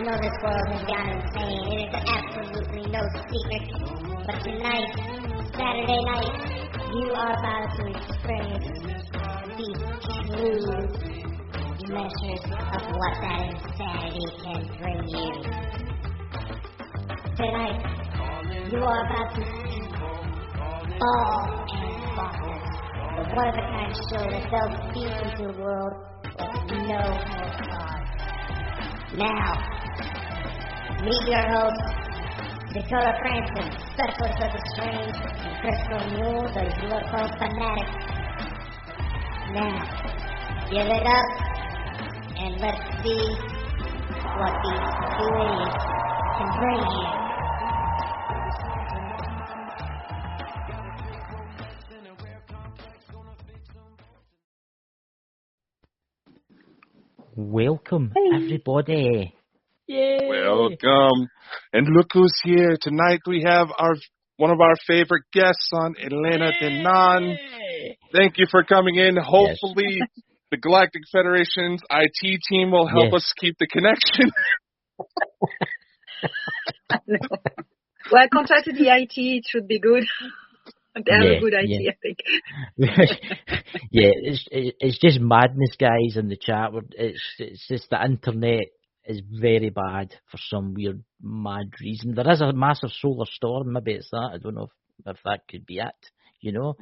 know this world has gone insane. It is absolutely no secret. But tonight, Saturday night, you are about to experience the true measures of what that insanity can bring you. Tonight, you are about to see Bald and Bonkers, the one-of-a-kind show that delves deep into the world with no holds barred. Now, meet your hosts, Dakota Cranston, specialist of the strange, and Crystal Mule, the UFO fanatic. Now, give it up, and let's see what these two idiots can bring you. Welcome, everybody. Yay! Welcome. And look who's here. Tonight we have one of our favorite guests on, Elena Danaan. Thank you for coming in. Hopefully the Galactic Federation's IT team will help us keep the connection. Well, I contacted the IT. It should be good. They have a good IT, I think. It's just madness, guys, in the chat. It's just the internet is very bad for some weird, mad reason. There is a massive solar storm. Maybe it's that. I don't know if that could be it, you know.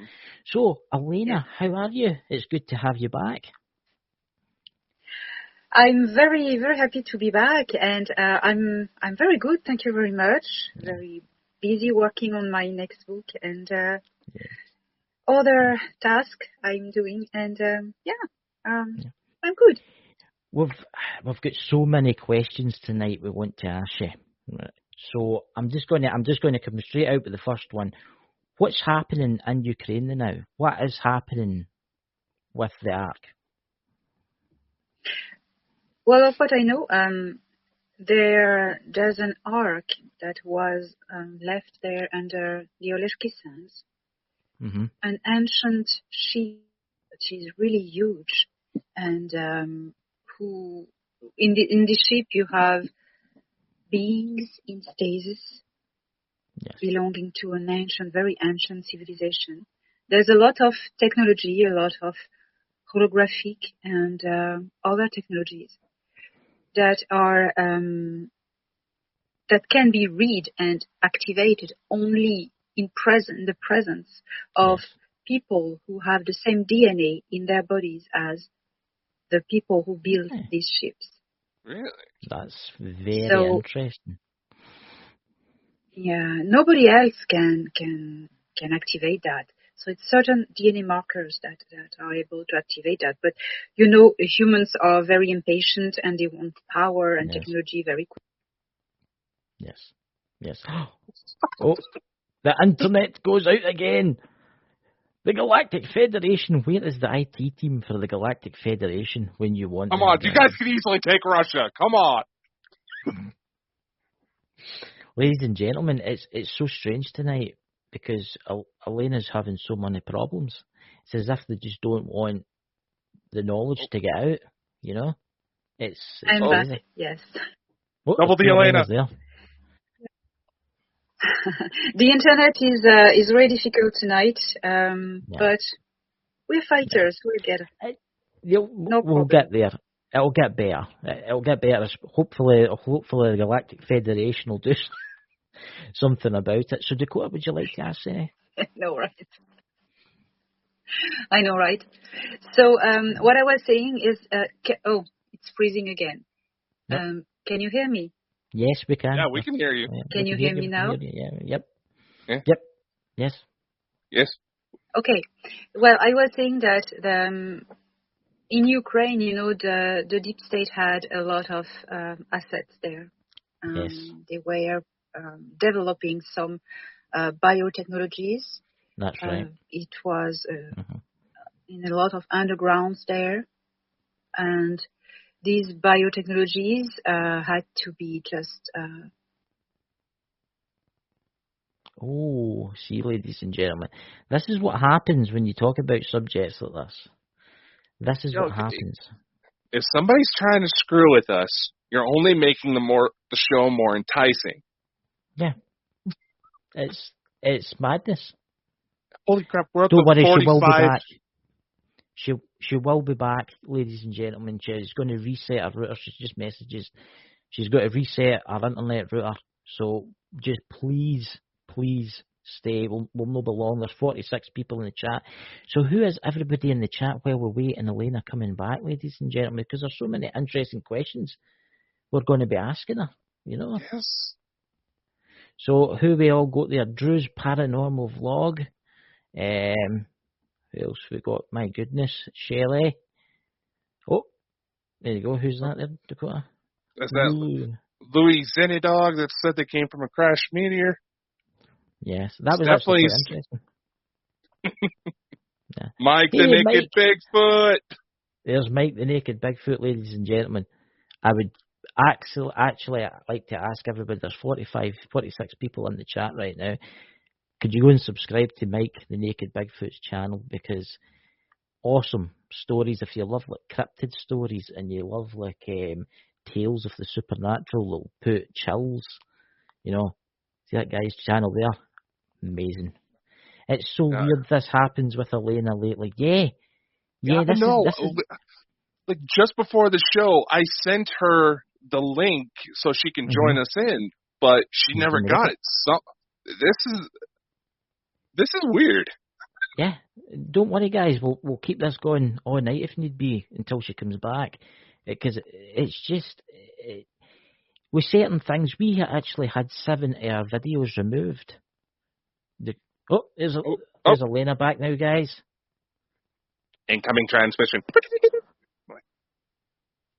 So, Elena, how are you? It's good to have you back. I'm very, very happy to be back, and I'm very good. Thank you very much. Very busy working on my next book and other tasks I'm doing, and I'm good. We've got so many questions tonight we want to ask you. So I'm just going to come straight out with the first one. What's happening in Ukraine now? What is happening with the Ark? Well, of what I know, there's an Ark that was left there under the Oleshki Sands, an ancient ship which is really huge, and who in the ship you have beings in stasis belonging to an very ancient civilization. There's a lot of technology, a lot of holographic and other technologies that are that can be read and activated only in the presence of people who have the same DNA in their bodies as the people who build these ships. Really? That's very interesting. Yeah, nobody else can activate that. So it's certain DNA markers that are able to activate that. But, you know, humans are very impatient and they want power and technology very quick. Yes. Oh, the internet goes out again. The Galactic Federation. Where is the IT team for the Galactic Federation when you want them? Come on, you guys can easily take Russia. Come on. Ladies and gentlemen, it's so strange tonight because Elena's having so many problems. It's as if they just don't want the knowledge to get out, you know? I'm back, yes. Oh, Double the Elena. There. The internet is very difficult tonight, but we're fighters. We'll get it. We'll get there. It'll get better. It'll get better. Hopefully the Galactic Federation will do something about it. So, Dakota, would you like to ask any? No, right. I know, right? So, what I was saying is, it's freezing again. Yep. Can you hear me? Yes, we can. Yeah, we can hear you. Can you hear me now? Yep. Yeah. Yep. Yes. Yes. Okay. Well, I was saying that in Ukraine, you know, the deep state had a lot of assets there. They were developing some biotechnologies. That's right. It was in a lot of undergrounds there, and these biotechnologies had to be just... see, ladies and gentlemen, this is what happens when you talk about subjects like this. This is what happens. If somebody's trying to screw with us, you're only making the show more enticing. Yeah. It's madness. Holy crap, we're up Don't to worry, 45. she will be back. She will be back, ladies and gentlemen. She's going to reset her router. She just messages. She's got to reset our internet router. So just please stay. We'll not be long. There's 46 people in the chat. So who is everybody in the chat while we're waiting Elena coming back, ladies and gentlemen? Because there's so many interesting questions we're going to be asking her, you know? Yes. So who we all got there? Drew's Paranormal Vlog. Who else we got? My goodness. Shelley. Oh, there you go. Who's that there, Dakota? Is that Louis Zenidog that said they came from a crashed meteor? Yes, that was actually quite interesting. Yeah. Mike the Naked Bigfoot. There's Mike the Naked Bigfoot, ladies and gentlemen. I would actually like to ask everybody, there's 46 people in the chat right now. Could you go and subscribe to Mike the Naked Bigfoot's channel? Because awesome stories. If you love like cryptid stories and you love like tales of the supernatural that'll put chills, you know, see that guy's channel there? Amazing. It's so weird this happens with Elena lately. Yeah, this is... Like just before the show, I sent her the link so she can join us in, but she never got it. So this is weird. Yeah, don't worry, guys. We'll keep this going all night if need be until she comes back, because it's just with certain things we actually had 7 of our videos removed. There's Elena back now, guys. Incoming transmission.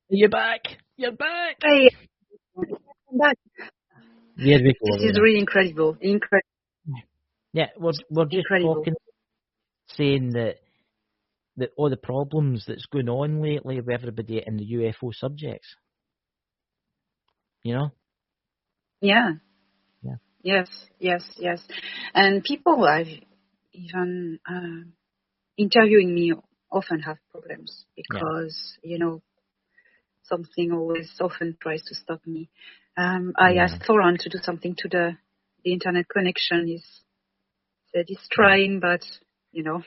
You're back. You're back. Hey, I'm back. There we go. This is really incredible. Yeah, we're just talking, saying that all the problems that's going on lately with everybody in the UFO subjects. You know? Yeah. Yeah. Yes. And people I've even interviewing me often have problems because, you know, something always often tries to stop me. I asked Thoran to do something to the internet connection. He said he's trying, but, you know.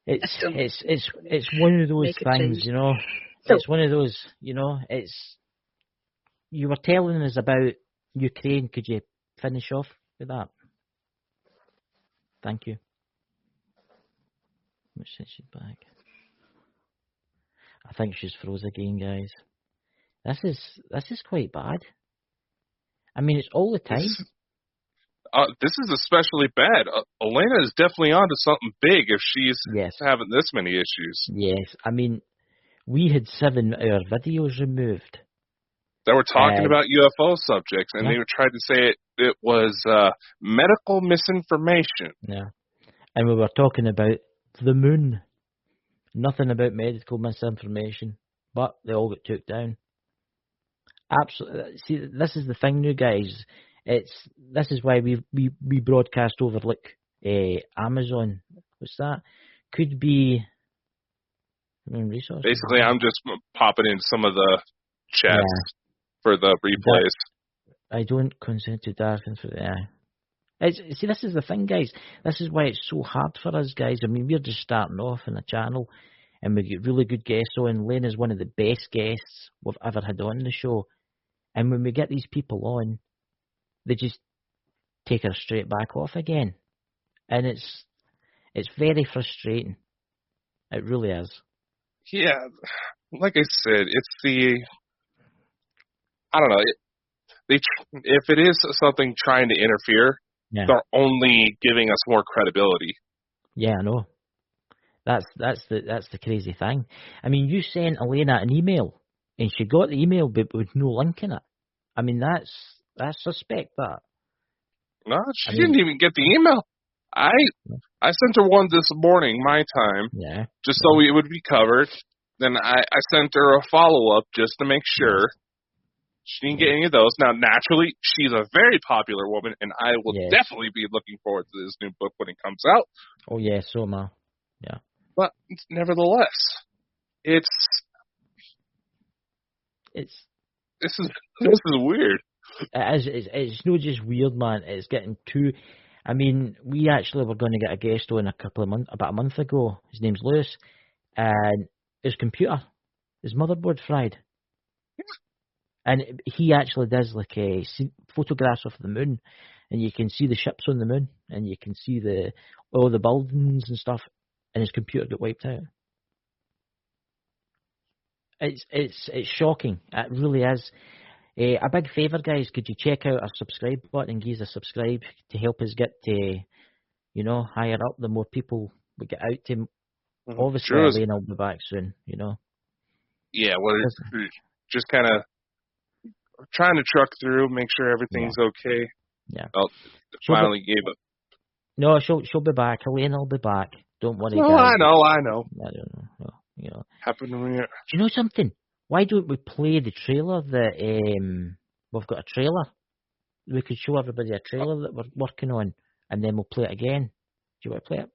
It's one of those things, you know. So, it's one of those, you know, you were telling us about Ukraine. Could you finish off with that? Thank you. Which says she's back. I think she's froze again, guys. This is quite bad. I mean, it's all the time. This is especially bad. Elena is definitely onto something big if she's having this many issues. Yes, I mean, we had 7 of our videos removed. They were talking about UFO subjects, and they were trying to say it was medical misinformation. Yeah, and we were talking about the moon. Nothing about medical misinformation, but they all got took down. Absolutely. See, this is the thing now, guys. This is why we broadcast over like Amazon. What's that? Could be resources. Basically, I'm just popping in some of the chats for the replays. I don't consent to darken for see, this is the thing, guys. This is why it's so hard for us, guys. I mean, we're just starting off in the channel, and we get really good guests on. Lane is one of the best guests we've ever had on the show. And when we get these people on, they just take her straight back off again. And it's very frustrating. It really is. Yeah, like I said, it's I don't know. If it is something trying to interfere, they're only giving us more credibility. Yeah, I know. That's the crazy thing. I mean, you sent Elena an email, and she got the email but with no link in it. I mean, that's suspect, that. No, she didn't even get the email. I sent her one this morning, my time, just so it would be covered. Then I sent her a follow-up just to make sure. She didn't get any of those. Now, naturally, she's a very popular woman, and I will definitely be looking forward to this new book when it comes out. Oh, yeah, so am I. Yeah. But nevertheless, it's This is weird. It's not just weird, man. It's getting too. I mean, we actually were going to get a guest on about a month ago. His name's Lewis, and his motherboard fried. And he actually does like photographs of the moon, and you can see the ships on the moon, and you can see all the buildings and stuff, and his computer got wiped out. It's shocking. It really is. A big favour, guys, could you check out our subscribe button and give us a subscribe to help us get to, higher up. The more people we get out to, obviously, Elena will be back soon. Yeah, well, just kind of trying to truck through, make sure everything's okay. Yeah. Well, finally gave up. No, she'll be back. Elena will be back. Don't worry. No, guys. I know. I don't know. Happened when you're... Do you know something? Why don't we play the trailer that we've got a trailer? We could show everybody a trailer that we're working on, and then we'll play it again. Do you want to play it?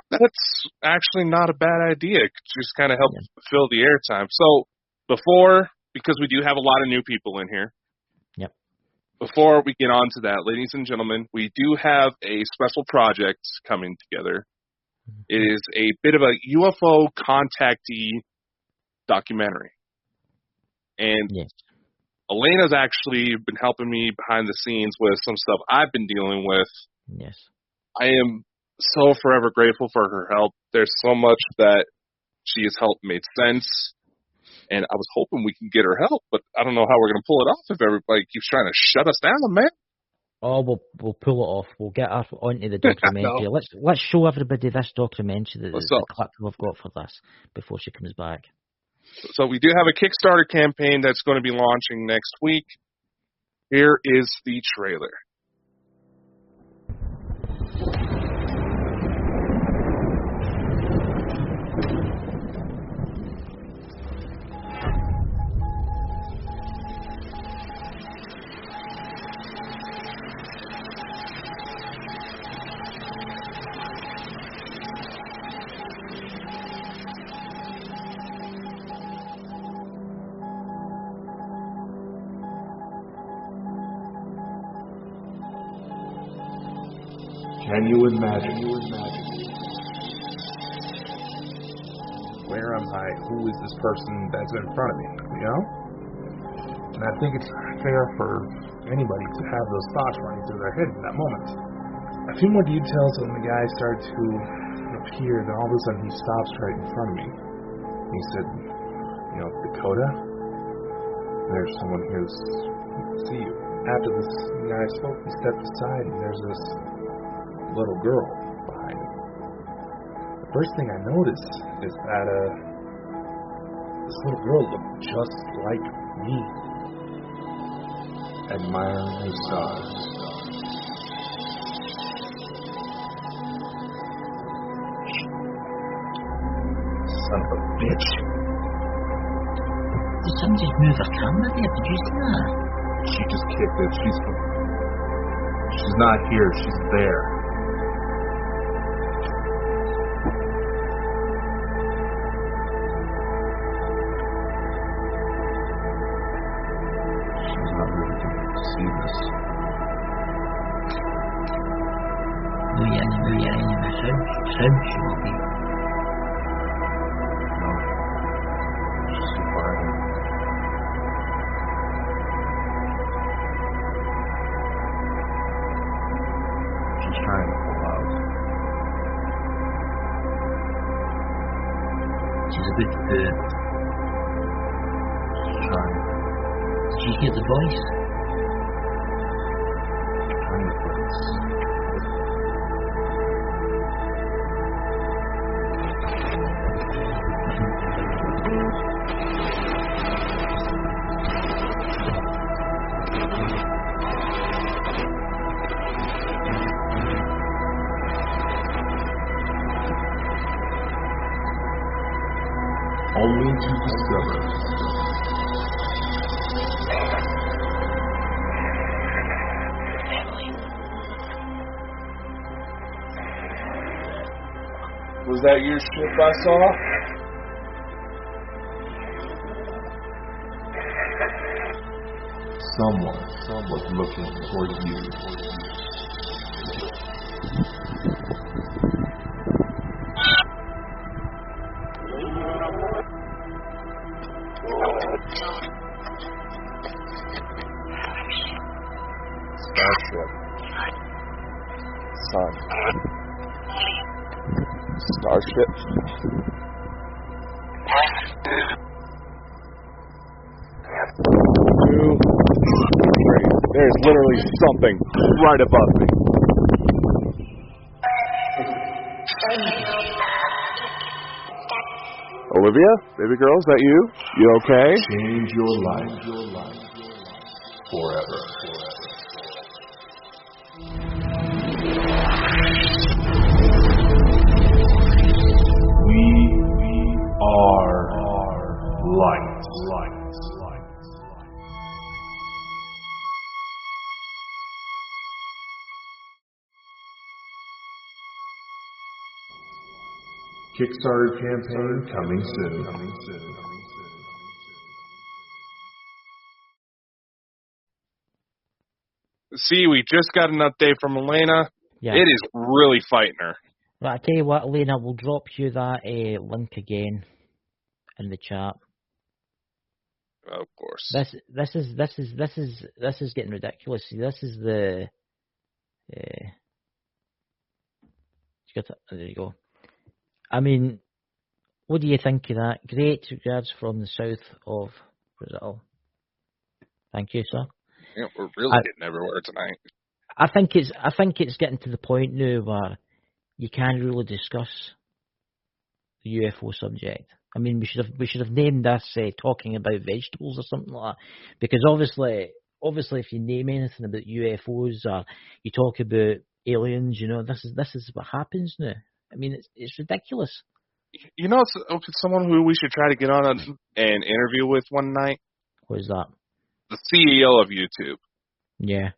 That's actually not a bad idea. It could just kind of help fill the airtime. So because we do have a lot of new people in here. Yep. Before we get on to that, ladies and gentlemen, we do have a special project coming together. It is a bit of a UFO contactee documentary. And Elena's actually been helping me behind the scenes with some stuff I've been dealing with. Yes. I am so forever grateful for her help. There's so much that she has helped made sense. And I was hoping we can get her help, but I don't know how we're going to pull it off if everybody keeps trying to shut us down, man. Oh, we'll pull it off. We'll get her onto the documentary. Let's show everybody this documentary, the clip we've got for this before she comes back. So we do have a Kickstarter campaign that's going to be launching next week. Here is the trailer. Can you imagine? Where am I? Who is this person that's in front of me? And I think it's fair for anybody to have those thoughts running through their head in that moment. A few more details, and the guy started to appear, then all of a sudden he stops right in front of me. He said, Dakota, there's someone here to see you. After this guy spoke, he stepped aside, and there's this little girl behind him. The first thing I noticed is that this little girl looked just like me. Admiring her stars. Son of a bitch. Did somebody just move her camera there? Did you see that? She just kicked it. She's not here. She's there. Did you hear the voice? Only to discover Was that your ship I saw? someone was looking for you. Starship. Sun. Starship. Two. Three. There's literally something right above me. Olivia? Baby girl, is that you? You okay? Change your life forever. We are light. Kickstarter campaign coming soon. See, we just got an update from Elena. Yeah. It is really fighting her. Right, I tell you what, Elena, we'll drop you that link again in the chat. Of course. This is getting ridiculous. See, this is the. There you go. I mean, what do you think of that? Great regards from the south of Brazil. Thank you, sir. Yeah, we're really getting everywhere tonight. I think it's getting to the point now where you can't really discuss the UFO subject. I mean, we should have named this talking about vegetables or something like that, because obviously, if you name anything about UFOs or you talk about aliens, you know, this is what happens now. I mean, it's ridiculous. You know, it's someone who we should try to get on an interview with one night. What is that? The CEO of YouTube. Yeah.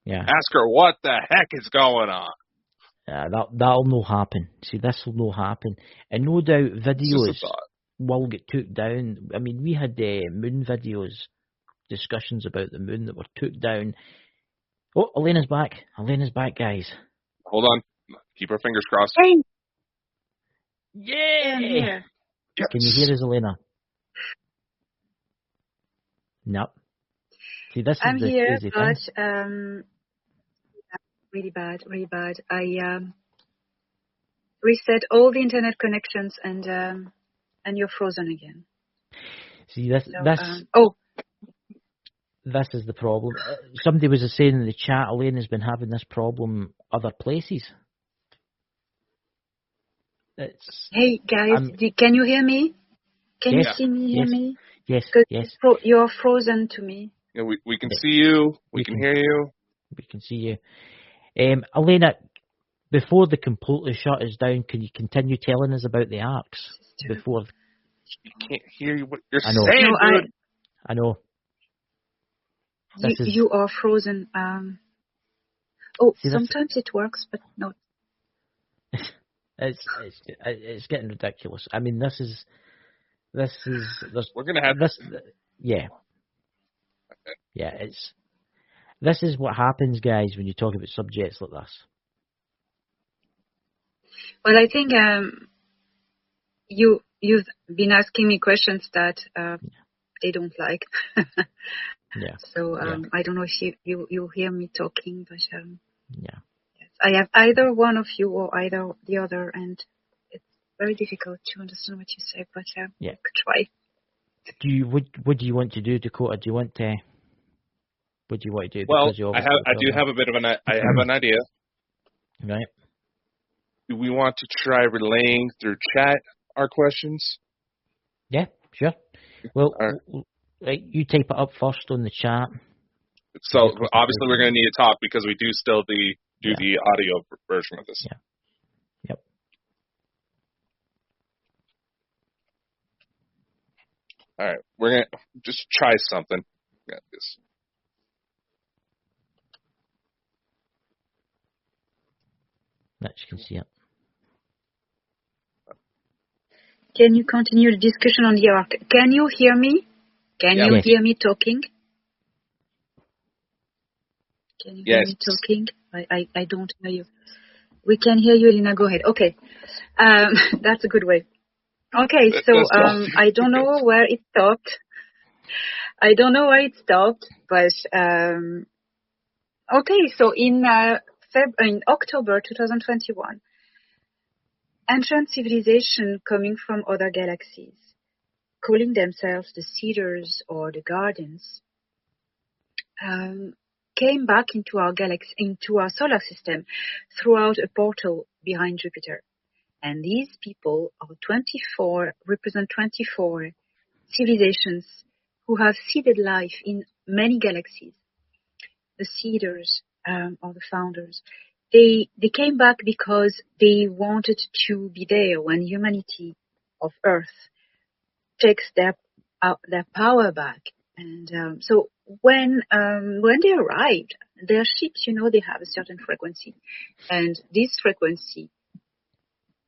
Ask her what the heck is going on. That'll no happen. See, this will no happen, and no doubt videos will get took down. I mean, we had moon videos, discussions about the moon that were took down. Oh, Elena's back, guys. Hold on, keep our fingers crossed. Hey. Yeah. Yes. Can you hear us, Elena? No. See, this is I'm the here, crazy but thing. really bad. I reset all the internet connections, and you're frozen again. See, this is the problem. Somebody was saying in the chat, Elena's been having this problem other places. Hey guys, can you hear me? Can you see me? Hear me? Yes. You're frozen to me. Yeah, we can see you. We can hear you. We can see you. Elena, before they completely shut us down, can you continue telling us about the arcs? Before you can't hear what you're saying, no, dude. I know. You are frozen. Sometimes it works, but no. It's getting ridiculous. I mean, this is. We're gonna have this. Yeah. This is what happens, guys, when you talk about subjects like this. Well, I think you've been asking me questions that they don't like. Yeah. So I don't know if you hear me talking, but yeah. Yes, I have either one of you or either the other, and it's very difficult to understand what you say. But I could try. What do you want to do, Dakota? Do you want to? What do you want to do? Well, I have a bit of I have an idea. Right. Do we want to try relaying through chat our questions? Yeah, sure. Well, right, you type it up first on the chat. So obviously we're going to need to talk because we do still do the audio version of this. Yeah. Yep. All right, we're going to just try something. Got this. That you can see it. Can you continue the discussion on the arc? Can you hear me? Can you hear me talking? Can you hear me talking? I don't hear you. We can hear you, Elena. Go ahead. Okay. That's a good way. Okay, so I don't know where it stopped. But okay, so in October 2021, ancient civilization coming from other galaxies, calling themselves the Cedars or the Guardians, came back into our galaxy, into our solar system, throughout a portal behind Jupiter. And these people represent 24 civilizations who have seeded life in many galaxies. The Cedars, or the founders, they came back because they wanted to be there when humanity of Earth takes their power back. And so when they arrived, their ships, they have a certain frequency, and this frequency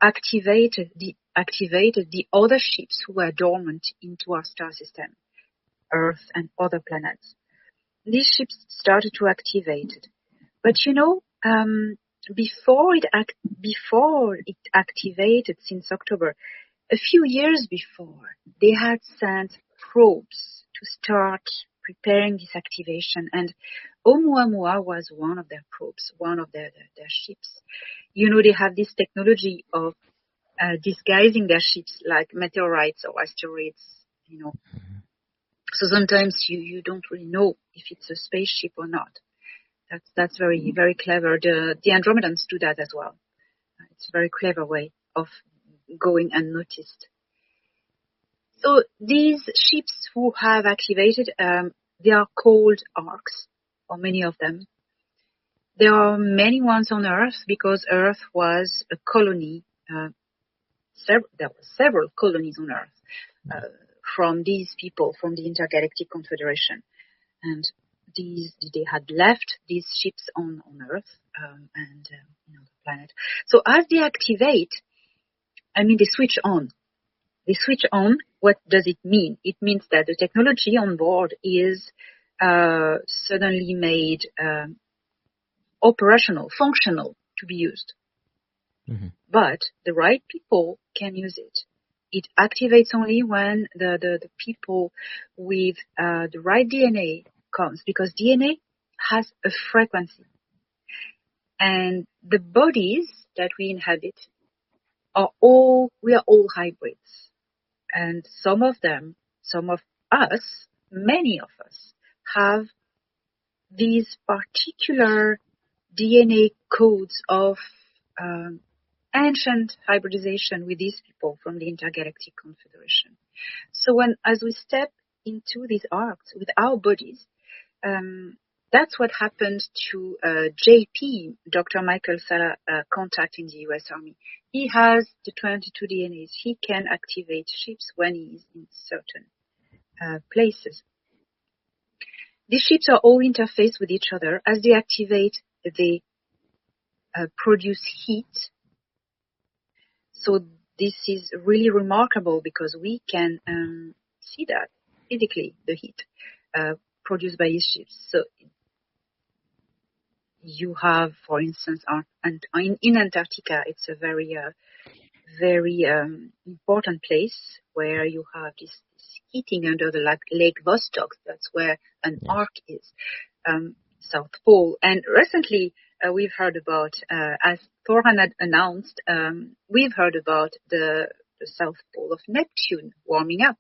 activated the other ships who were dormant into our star system, Earth and other planets. These ships started to activate it, but before it activated since October, a few years before, they had sent probes to start preparing this activation, and Oumuamua was one of their probes, one of their ships. They have this technology of disguising their ships like meteorites or asteroids, So sometimes you don't really know if it's a spaceship or not. That's very, very clever. The Andromedans do that as well. It's a very clever way of going unnoticed. So these ships who have activated, they are called arcs, or many of them. There are many ones on Earth because Earth was a colony. There were several colonies on Earth from these people, from the Intergalactic Confederation, and they had left these ships on Earth and the planet. So as they activate, they switch on. They switch on. What does it mean? It means that the technology on board is suddenly made operational, functional to be used. Mm-hmm. But the right people can use it. It activates only when the people with the right DNA comes, because DNA has a frequency. And the bodies that we inhabit we are all hybrids. And some of us, many of us, have these particular DNA codes of ancient hybridization with these people from the Intergalactic Confederation. So as we step into these arcs with our bodies, that's what happened to JP, Dr. Michael Sala, contact in the US Army. He has the 22 DNAs. He can activate ships when he is in certain places. These ships are all interfaced with each other. As they activate, they produce heat. So this is really remarkable because we can see that physically, the heat produced by these ships. So you have, for instance, in Antarctica, it's a very, very important place where you have this heating under the Lake Vostok. That's where an arc is, South Pole. And recently, we've heard about, as Thoran had announced, we've heard about the South Pole of Neptune warming up.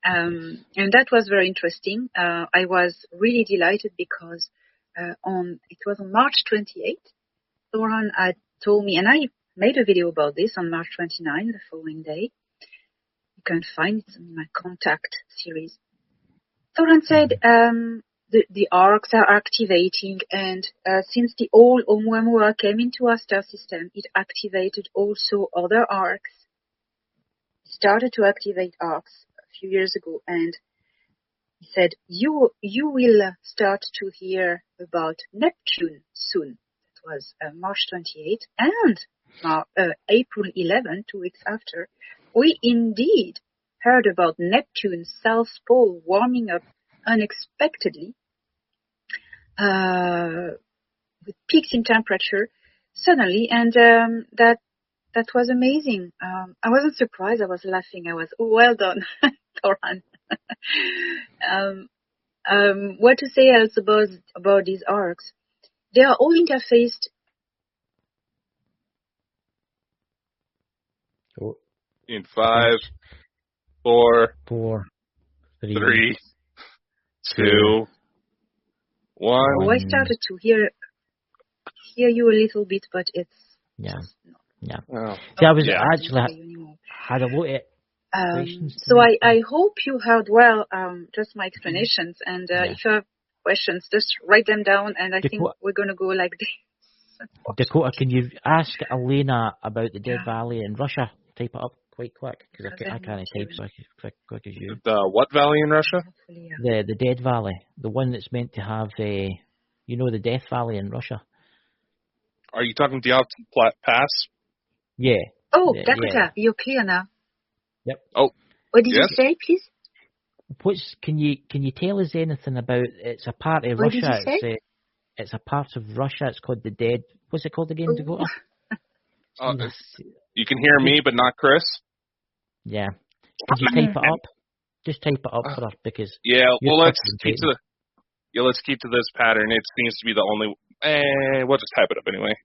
And that was very interesting. I was really delighted because it was on March 28th. Thoran had told me, and I made a video about this on March 29th, the following day. You can find it in my contact series. Thoran said the arcs are activating, and since the old Oumuamua came into our star system, it activated also other arcs. It started to activate arcs a few years ago, and he said, you will start to hear about Neptune soon. That was March 28th, and April 11, 2 weeks after, we indeed heard about Neptune's South Pole warming up unexpectedly. with peaks in temperature suddenly, and that was amazing. I wasn't surprised. I was laughing. I was, oh, well done, Thoran. What to say else about these arcs? They are all interfaced. Oh. In 5, 4, 3, 2, 1. Oh, I started to hear you a little bit, but it's just not. Yeah. Oh. See, I was actually had a look at questions. So I hope you heard well just my explanations, and if you have questions, just write them down, and I think we're going to go like this. Dakota, can you ask Elena about the Dead Valley in Russia? Type it up quite quick, because I can't type so quick as you. The what valley in Russia? The Dead Valley, the one that's meant to have the Death Valley in Russia. Are you talking Diablo Pass? Yeah. Oh, Dakota, you're clear now. Yep. Oh. What did you say, please? Can you tell us anything about? It's a part of Russia. Did you say? It's a part of Russia. It's called the Dead. What's it called again, Dakota? You can hear me, but not Chris. Yeah. Could you type it up? Just type it up for us, because. Yeah. Well, let's keep to this pattern. It seems to be the only. We'll just type it up anyway.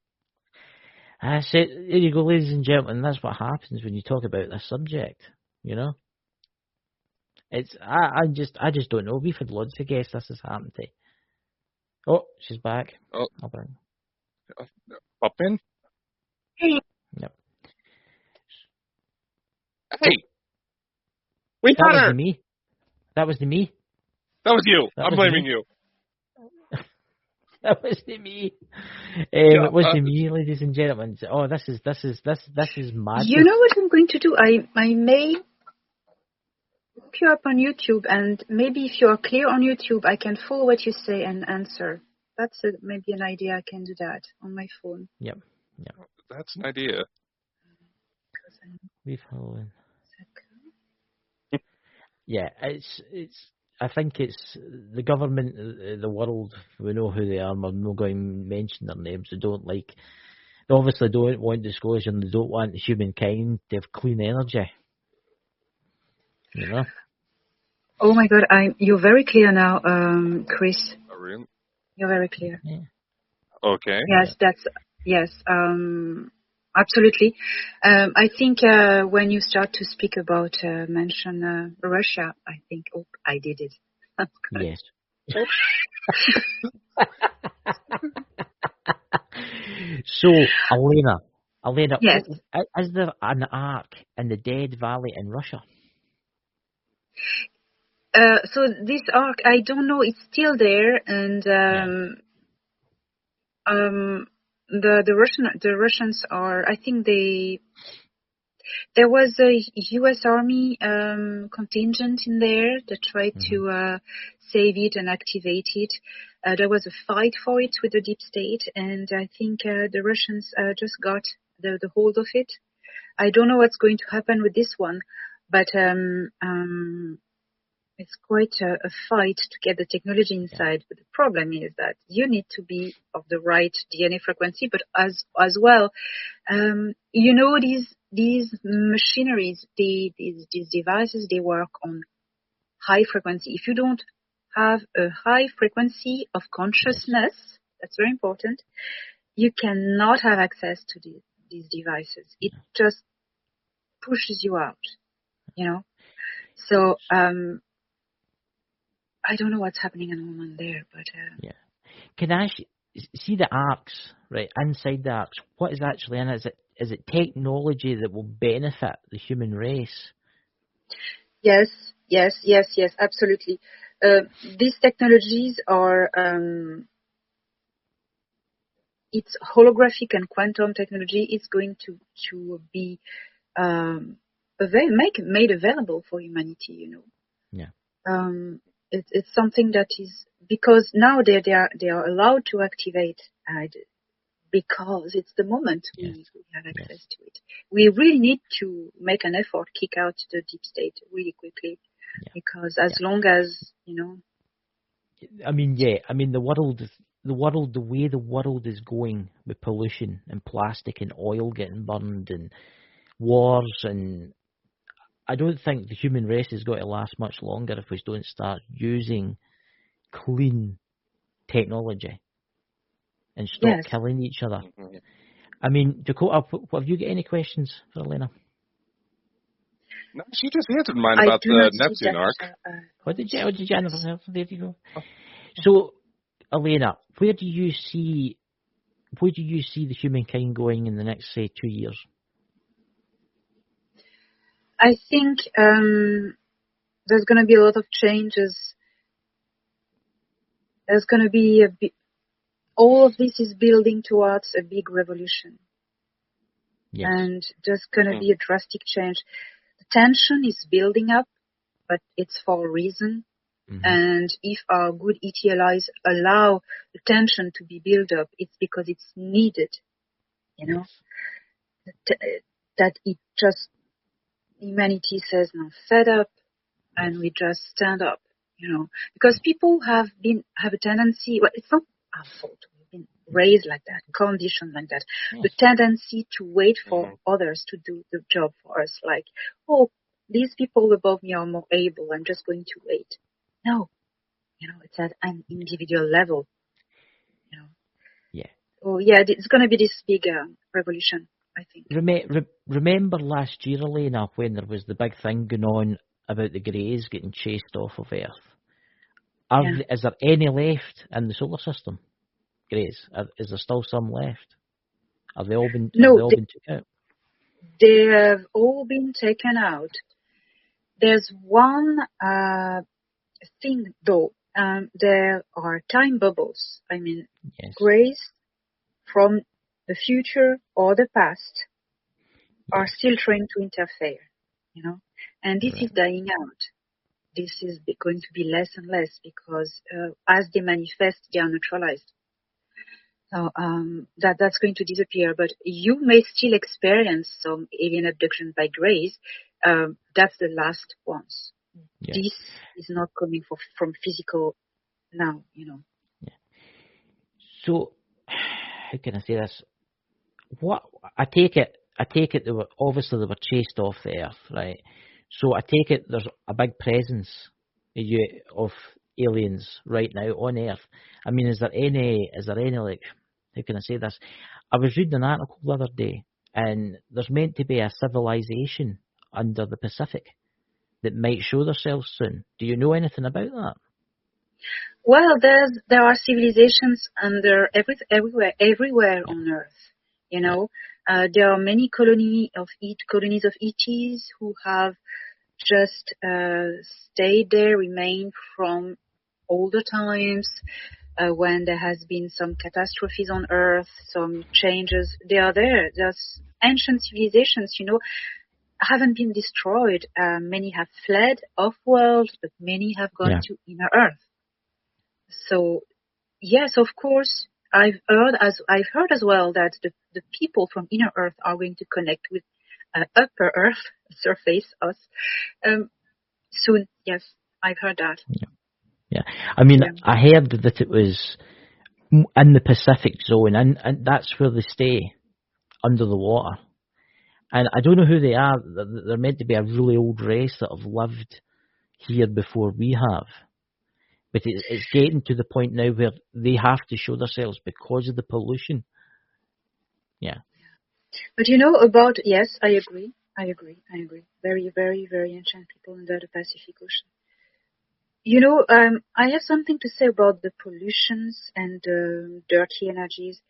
I said, here you go, ladies and gentlemen. That's what happens when you talk about this subject. You know. It's I just don't know. We've had loads of guests this has happened to. Oh, she's back. Oh, up in. Hey. Yep. Hey. We got her. That was me. That was you. I'm blaming you. That was me. It was me, ladies and gentlemen. Oh, this is mad. You know what I'm going to do? I may look you up on YouTube, and maybe if you are clear on YouTube, I can follow what you say and answer. That's maybe an idea. I can do that on my phone. Yep. That's an idea. We following. Yeah, it's. I think it's the government, the world. We know who they are. We're not going to mention their names. They obviously don't want disclosure, and they don't want humankind to have clean energy. You know. Oh my God! You're very clear now, Chris. Oh, really? You're very clear. Yeah. Okay. Yes. Absolutely. I think when you start to speak about mention Russia, I think, oh, I did it. Yes. So, Elena, yes. Is there an ark in the Dead Valley in Russia? So this ark, I don't know. It's still there, and the Russians are. I think there was a U.S. Army contingent in there that tried to save it and activate it. There was a fight for it with the deep state, and I think the Russians just got the hold of it. I don't know what's going to happen with this one, but it's quite a fight to get the technology inside. But the problem is that you need to be of the right DNA frequency, but as well, these machineries, these devices, they work on high frequency. If you don't have a high frequency of consciousness, that's very important, you cannot have access to these devices. It just pushes you out, So, I don't know what's happening at the moment there, but... Can I see the arcs, right, inside the arcs? What is actually in it? Is it technology that will benefit the human race? Yes, absolutely. These technologies are... it's holographic and quantum technology. It's going to be made available for humanity, Yeah. It's something that is, because now they are allowed to activate because it's the moment we have access to it. We really need to make an effort, kick out the deep state really quickly, because as long as, I mean, the world, the way the world is going with pollution and plastic and oil getting burned and wars, and I don't think the human race is going to last much longer if we don't start using clean technology and stop killing each other. Mm-hmm. I mean, Dakota, have you got any questions for Elena? No, she just answered mine about the Neptune arc. What did you answer? There you go. So, Elena, where do you see the humankind going in the next, say, 2 years? I think there's going to be a lot of changes. There's going to be all of this is building towards a big revolution. Yes. And there's going to be a drastic change. The tension is building up, but it's for a reason. Mm-hmm. And if our good ET allies allow the tension to be built up, it's because it's needed, you know, that it just, humanity says, no, fed up, and we just stand up, you know, because people have a tendency, well, it's not our fault, we've been raised like that, conditioned like that, the tendency to wait for others to do the job for us, like, oh, these people above me are more able, I'm just going to wait. No, you know, it's at an individual level, you know. Yeah. Oh, yeah, it's going to be this big revolution, I think. Remember last year, Elena, when there was the big thing going on about the Greys getting chased off of Earth? Is there any left in the solar system? Greys? Is there still some left? Have they all been taken out? They have all been taken out. There's one thing, though. There are time bubbles. I mean, Greys from the future or the past are still trying to interfere, you know. And this is dying out. This is going to be less and less because as they manifest, they are neutralized. So that's going to disappear. But you may still experience some alien abduction by Greys. That's the last ones. Yeah. This is not coming from physical now, you know. Yeah. So, how can I say this? What I take it they were chased off the Earth, right? So I take it there's a big presence of aliens right now on Earth. I mean, is there any like, how can I say this? I was reading an article the other day, and there's meant to be a civilization under the Pacific that might show themselves soon. Do you know anything about that? Well, there are civilizations everywhere on Earth. You know, there are many colonies of ETs who have just stayed there, remained from older times when there has been some catastrophes on Earth, some changes. They are there. There's ancient civilizations, you know, haven't been destroyed. Many have fled off-world, but many have gone to inner Earth. So, yes, of course, I've heard as well that the people from inner Earth are going to connect with upper Earth surface, us, soon. Yes, I've heard that. Yeah. I mean, I heard that it was in the Pacific zone, and that's where they stay, under the water. And I don't know who they are. They're meant to be a really old race that have lived here before we have. But it's getting to the point now where they have to show themselves because of the pollution. Yeah. But you know about, yes, I agree. Very, very, very ancient people under the Pacific Ocean. You know, I have something to say about the pollutions and dirty energies.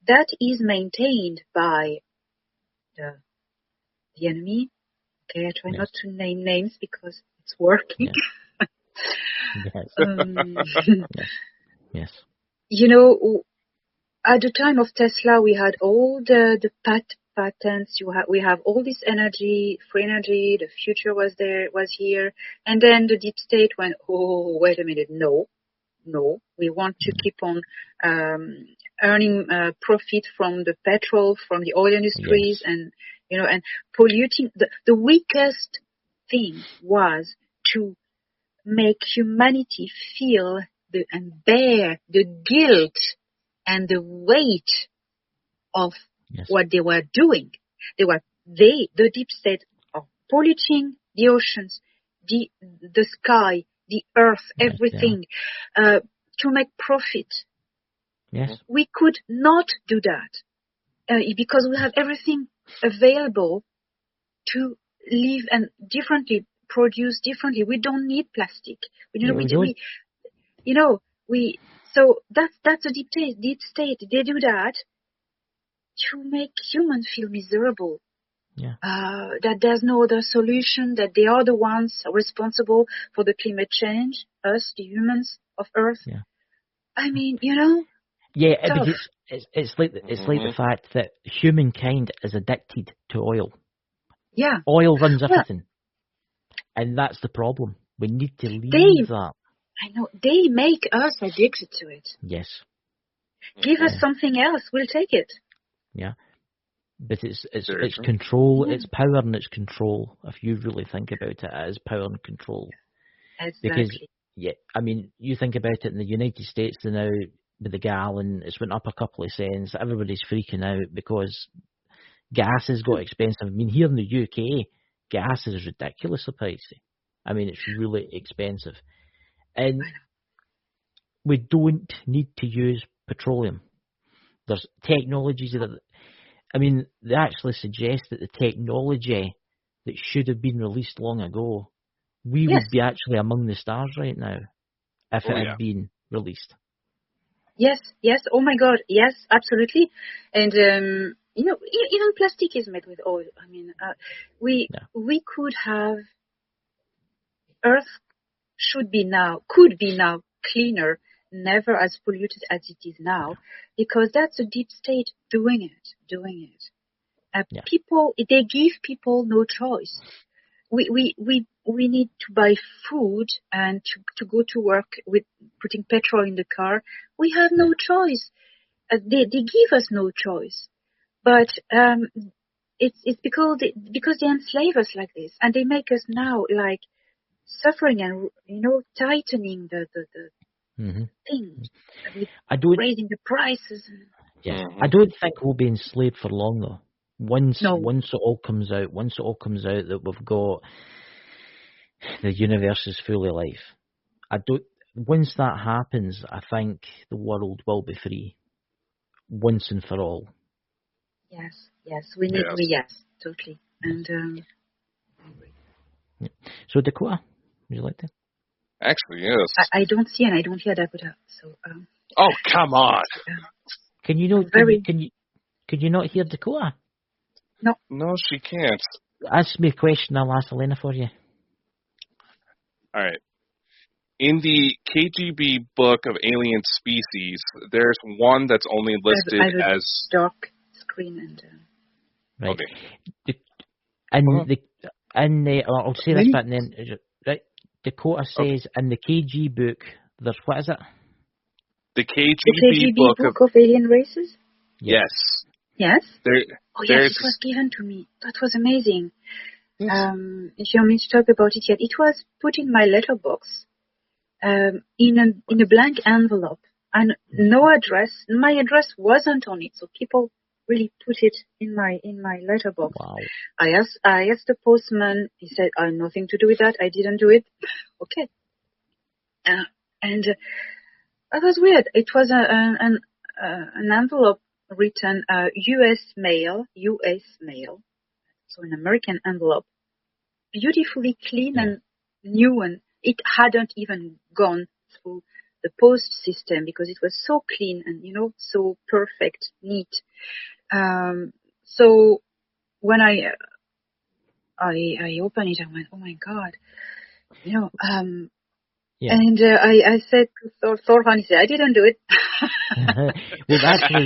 That is maintained by the enemy. Okay, I try not to name names because it's working. Yes. You know, at the time of Tesla, we had all the patents. We have all this energy, free energy. The future was here, and then the deep state went, oh, wait a minute, no, we want to keep on earning profit from the petrol, from the oil industries, and you know, and polluting. The weakest thing was to make humanity feel and bear the guilt and the weight of what they were doing. The deep state are polluting the oceans, the sky, the earth, everything, to make profit. Yes. We could not do that because we have everything available to live and differently, produce differently. We don't need plastic. So that's a deep state. They do that to make humans feel miserable. Yeah. That there's no other solution, that they are the ones responsible for the climate change, us, the humans of Earth. Yeah. I mean, Yeah, but it's like the fact that humankind is addicted to oil. Yeah. Oil runs everything. And that's the problem. We need to leave that. I know. They make us addicted to it. Yes. Give us something else, we'll take it. Yeah. But it's control, it's power and it's control. If you really think about it, it is power and control. Exactly. Because, you think about it in the United States now, with the gallon, it's went up a couple of cents. Everybody's freaking out because gas has got expensive. I mean, here in the UK, gas is ridiculously pricey. I mean, it's really expensive. And we don't need to use petroleum. There's technologies that, they actually suggest that the technology that should have been released long ago, we would be actually among the stars right now if it had been released. Yes. Oh my God. Yes, absolutely. And, even plastic is made with oil. I mean, we could have, Earth could be now cleaner, never as polluted as it is now, because that's a deep state doing it. People, they give people no choice. We need to buy food and to go to work with putting petrol in the car. We have no choice. They give us no choice. But it's because they enslave us like this, and they make us now like suffering and tightening the things, raising the prices. Yeah, I don't think we'll be enslaved for long though. Once it all comes out that we've got the universe is full of life. Once that happens, I think the world will be free once and for all. Yes, we need. Yes, totally. And so Dakota, would you like to? Actually, yes. I don't see and I don't hear Dakota. So. Oh, come on! Can you not? Can you not hear Dakota? No. No, she can't. Ask me a question. I'll ask Elena for you. All right. In the KGB book of alien species, there's one that's only listed I have as dark screen and. Right. Okay. I'll say this bit and then right. Dakota says in the KG book, there's what is it? The KGB book of alien races. Yes. Yes. Yes, it was given to me. That was amazing. If you want me to talk about it yet, it was put in my letterbox, in a blank envelope, and no address. My address wasn't on it, so people really put it in my letterbox. Wow. I asked the postman. He said, "I have nothing to do with that. I didn't do it." Okay. And that was weird. It was an envelope written U.S. mail, so an American envelope, beautifully clean and new, and it hadn't even gone through the post system because it was so clean and so perfect, neat. So when I opened it, I went, "Oh my God," And I said to Thorhan, he said, "I didn't do it." Well, actually,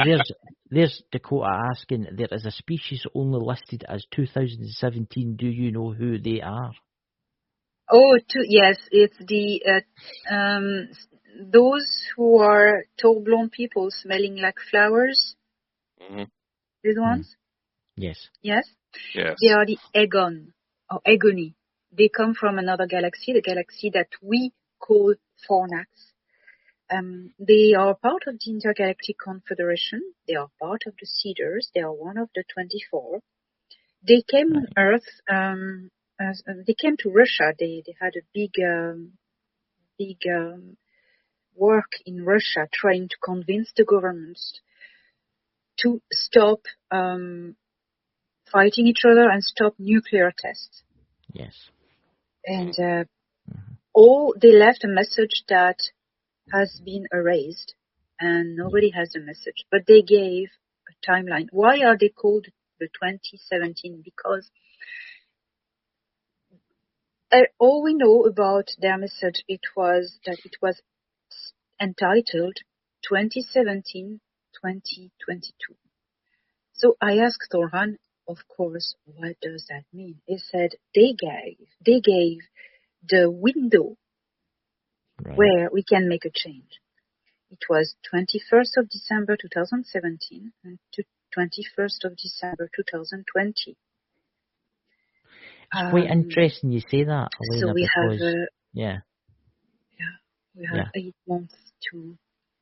there's Dakota asking, there is a species only listed as 2017. Do you know who they are? Oh, yes, it's the those who are tall blonde people smelling like flowers. Mm-hmm. These ones? Yes. Yes? Yes. They are the Agon, or Agony. They come from another galaxy, the galaxy that we call Fornax. They are part of the Intergalactic Confederation. They are part of the Cedars. They are one of the 24. They came on Earth. They came to Russia. They had a big work in Russia trying to convince the governments to stop fighting each other and stop nuclear tests. Yes. And they left a message that has been erased, and nobody has the message. But they gave a timeline. Why are they called the 2017? Because all we know about their message, it was entitled 2017-2022. So I asked Thorhan, of course, what does that mean? He said they gave the window where we can make a change. It was 21st of December 2017 and 21st of December 2020. It's quite interesting you say that, Elena, so we because have we have 8 months to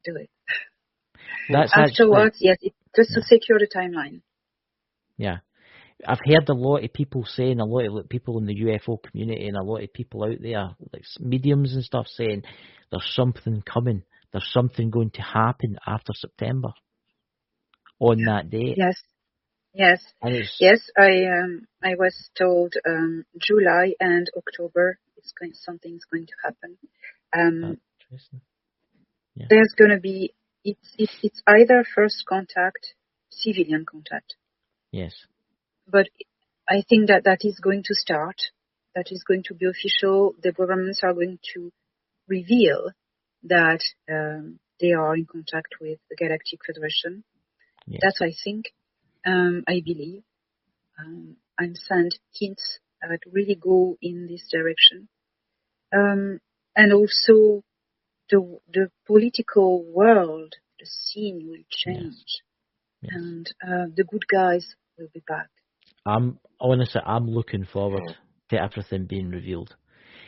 do it. That's afterwards, yes, just to secure the timeline. Yeah. I've heard a lot of people saying, a lot of people in the UFO community and a lot of people out there, like mediums and stuff, saying there's something coming. There's something going to happen after September on that day. Yes. I was told July and October something's going to happen. Interesting. Yeah. There's going to be it's either first contact, civilian contact. Yes. But I think that is going to start. That is going to be official. The governments are going to reveal that they are in contact with the Galactic Federation. Yes. That's what I think. I believe. I'm sent hints that really go in this direction. And also the political world, the scene will change. Yes. And the good guys will be back. I'm looking forward to everything being revealed,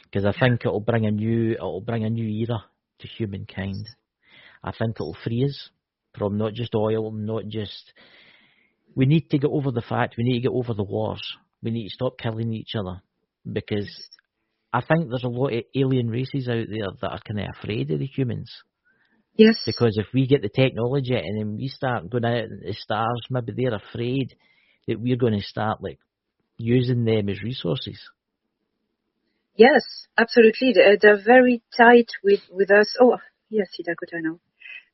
because I think it'll bring a new era to humankind. I think it'll free us from not just oil, we need to get over the fact, we need to get over the wars. We need to stop killing each other, because I think there's a lot of alien races out there that are kind of afraid of the humans. Yes. Because if we get the technology and then we start going out into the stars, maybe they're afraid that we're going to start using them as resources. Yes, absolutely. They're very tight with us. Oh, yes, Dakota now.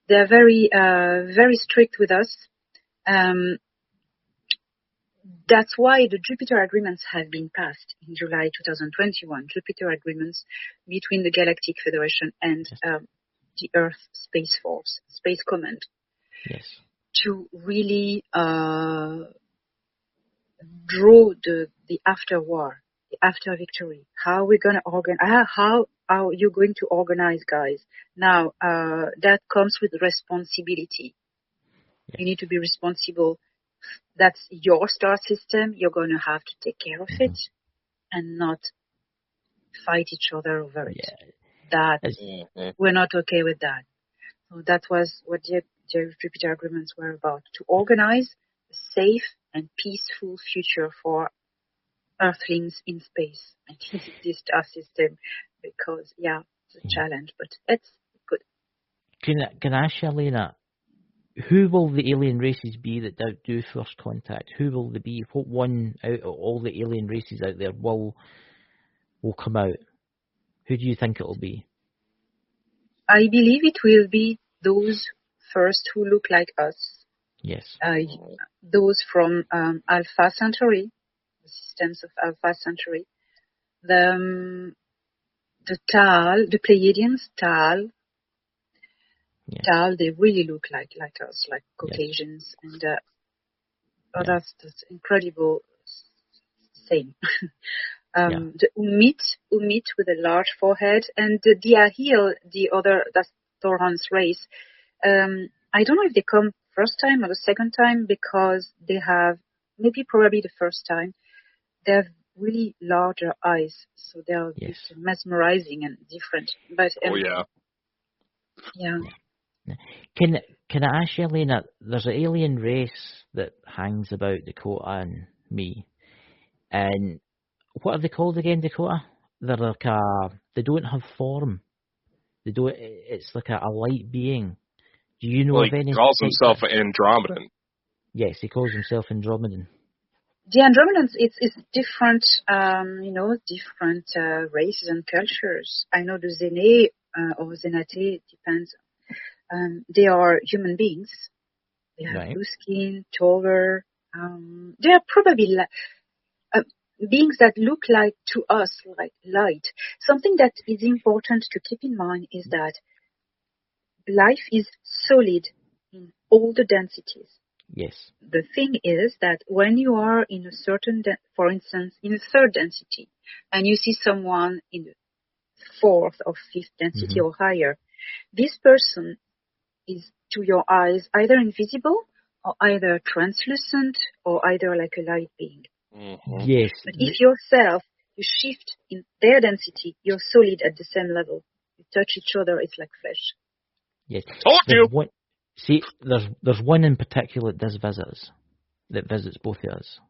They're very very strict with us. That's why the Jupiter agreements have been passed in July 2021. Jupiter agreements between the Galactic Federation and the Earth Space Force, Space Command. Yes. To really draw the after war, the after victory. How we're going to organize? How are you going to organize, guys? Now that comes with responsibility. Yes. You need to be responsible. That's your star system. You're going to have to take care of it and not fight each other over it. Yeah. We're not okay with that. So that was what the Jupiter agreements were about, to organize a safe and peaceful future for Earthlings in space and in this star system, because, it's a challenge, but it's good. Can I ask you, Elena, who will the alien races be that do first contact? Who will they be? What one out of all the alien races out there will come out? Who do you think it will be? I believe it will be those first who look like us. Yes. Those from Alpha Centauri, the systems of Alpha Centauri. The Tal, the Pleiadians, Tal. Yes. Tal, they really look like us, like Caucasians, and that's incredible. Same. The Umit with a large forehead, and the Diahil, the other, that's Thorhan's race. I don't know if they come first time or the second time, because they have, probably the first time, they have really larger eyes, so they are a bit mesmerizing and different. But yeah. Can I ask you, Elena? There's an alien race that hangs about Dakota and me, and what are they called again, Dakota? They're like they don't have form. They don't. It's like a light being. Do you know of any? He calls himself an Andromedan. Yes, he calls himself Andromedan. The Andromedans, it's different, different races and cultures. I know the Zene or Zenate, depends. They are human beings. They have blue skin, taller. They are probably beings that look like to us like light. Something that is important to keep in mind is that life is solid in all the densities. Yes. The thing is that when you are in a certain, for instance, in a third density, and you see someone in the fourth or fifth density or higher, this person is to your eyes either invisible or either translucent or either like a light being. Yes. But if yourself, you shift in their density, you're solid at the same level. You touch each other, it's like flesh. Yes. Told you! See, there's one in particular that does that visits both of us.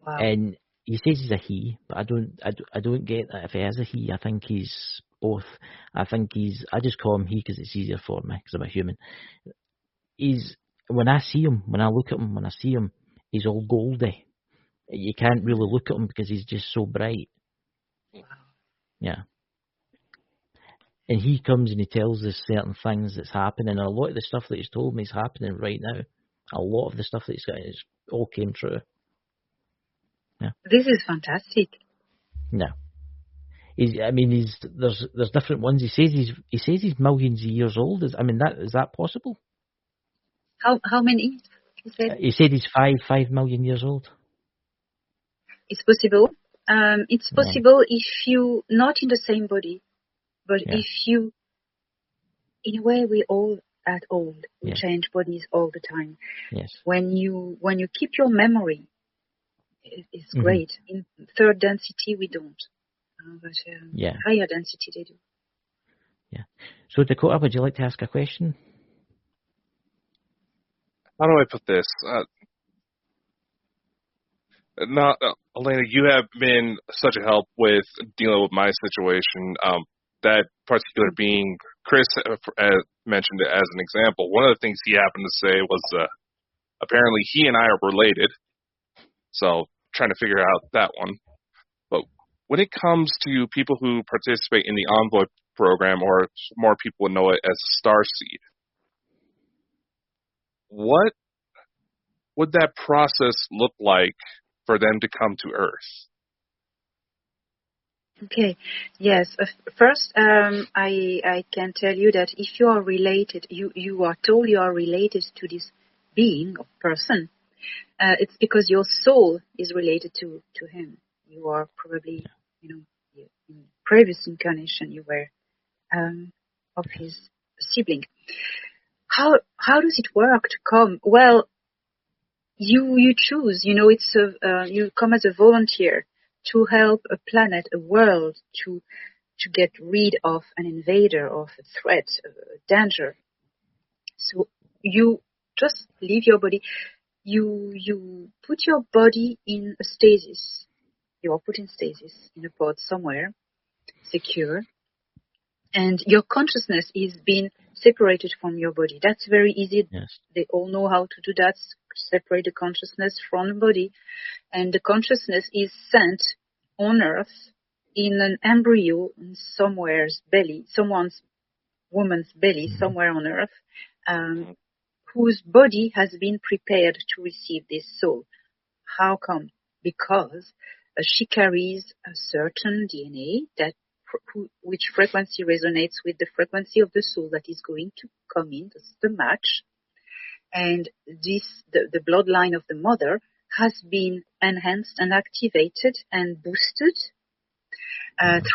Wow. And he says he's a he, but I don't get that if he is a he. I think he's both. I just call him he because it's easier for me because I'm a human. When I see him, when I look at him, when I see him, he's all goldy. You can't really look at him because he's just so bright. Wow. Yeah. And he comes and he tells us certain things that's happening. And a lot of the stuff that he's told me is happening right now. A lot of the stuff that he's got all came true. Yeah. This is fantastic. No. There's different ones. He says he's millions of years old. Is that possible? How many? He said he's 5 million years old. It's possible. It's possible if you not in the same body. But if you, in a way, we all that old. We change bodies all the time. Yes. When you keep your memory, it's great. In third density, we don't. But higher density, they do. Yeah. So, Dakota, would you like to ask a question? How do I put this? Elena, you have been such a help with dealing with my situation. That particular being, Chris mentioned it as an example. One of the things he happened to say was apparently he and I are related. So trying to figure out that one. But when it comes to people who participate in the Envoy program, or more people would know it as Starseed, what would that process look like for them to come to Earth? Okay. Yes. First, I can tell you that if you are related, you are told you are related to this being or person, it's because your soul is related to him. You are probably, in previous incarnation you were of his sibling. How does it work to come? Well, you choose. It's you come as a volunteer to help a planet, a world, to get rid of an invader, of a threat, a danger. So you just leave your body. You put your body in a stasis. You are put in stasis in a pod somewhere, secure, and your consciousness is being separated from your body. That's very easy. Yes. They all know how to do that. Separate the consciousness from the body. And the consciousness is sent on Earth in an embryo in somewhere's belly, woman's belly, somewhere on Earth, whose body has been prepared to receive this soul. How come? Because she carries a certain DNA which frequency resonates with the frequency of the soul that is going to come in. This is the match. And the bloodline of the mother has been enhanced and activated and boosted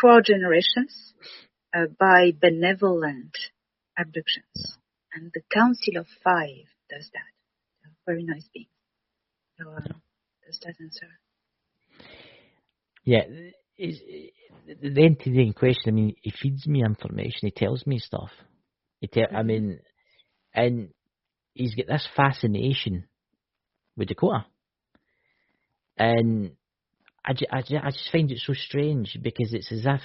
throughout generations by benevolent abductions. And the Council of Five does that. Very nice being. So, does that answer? Yeah, the entity in question, I mean, he feeds me information, he tells me stuff. I mean, and he's got this fascination with Dakota. And I just find it so strange, because it's as if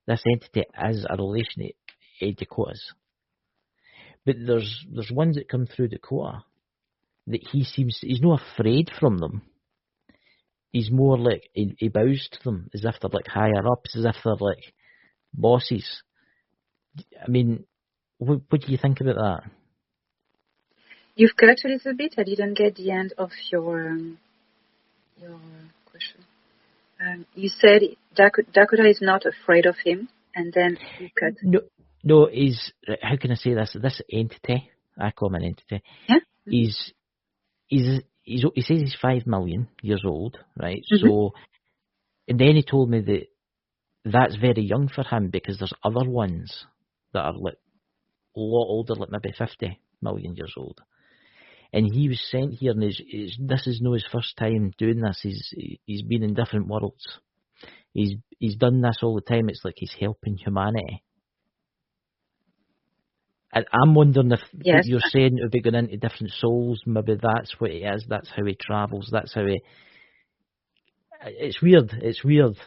this entity is a relation to Dakota's. But there's ones that come through Dakota that he's not afraid from them. He's more like, he bows to them as if they're like higher ups, as if they're like bosses. I mean, what do you think about that? You've cut a little bit. I didn't get the end of your question. You said Dakota is not afraid of him, and then you cut. No, how can I say this? This entity, I call him an entity. Yeah. He says he's 5 million years old, right? So, and then he told me that that's very young for him, because there's other ones that are like a lot older, like maybe 50 million years old. And he was sent here, and this is not his first time doing this. He's been in different worlds. He's done this all the time. It's like he's helping humanity. And I'm wondering if what you're saying about going into different souls, maybe that's what it is. That's how he travels. That's how he. It's weird. It's weird.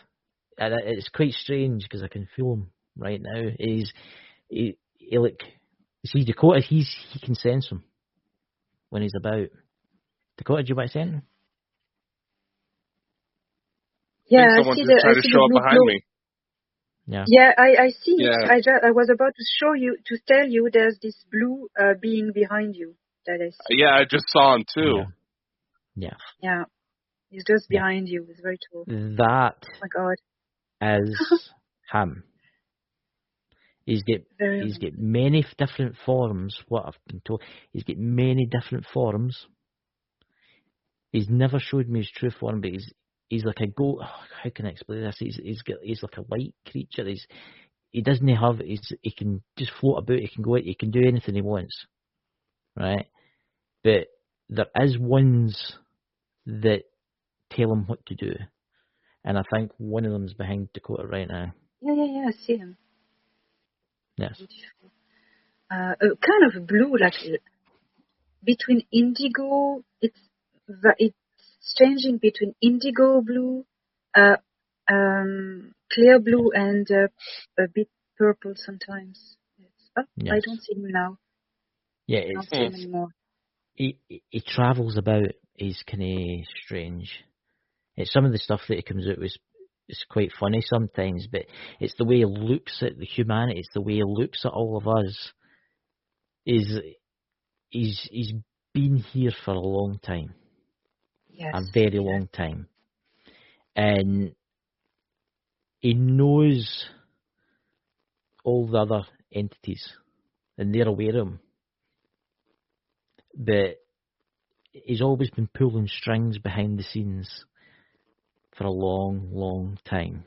And it's quite strange, because I can feel him right now. He like, see Dakota. He can sense him when he's about. Dakota, do you want to say anything? Yeah, I see the show up behind me. Yeah, I see it. I was about to tell you there's this blue being behind you that I see. Yeah, I just saw him too. Yeah. He's just behind you. It's very tall. That oh my God. Is him. He's got many different forms, what I've been told. He's got many different forms. He's never showed me his true form, but he's like a goat. Oh, how can I explain this? He's like a light creature. He can just float about. He can go out. He can do anything he wants, right? But there is ones that tell him what to do, and I think one of them is behind Dakota right now. Yeah. I see him. Yes. Beautiful. Kind of blue, like between indigo. It's changing between indigo blue, clear blue, and a bit purple sometimes. Yes. I don't see him now. Yeah, I don't see him anymore. He travels about. He's kind of strange. It's some of the stuff that he comes out with. It's quite funny sometimes, but it's the way he looks at the humanity. It's the way he looks at all of us. He's been here for a long time. Yes. A very long time. And he knows all the other entities, and they're aware of him. But he's always been pulling strings behind the scenes for a long, long time.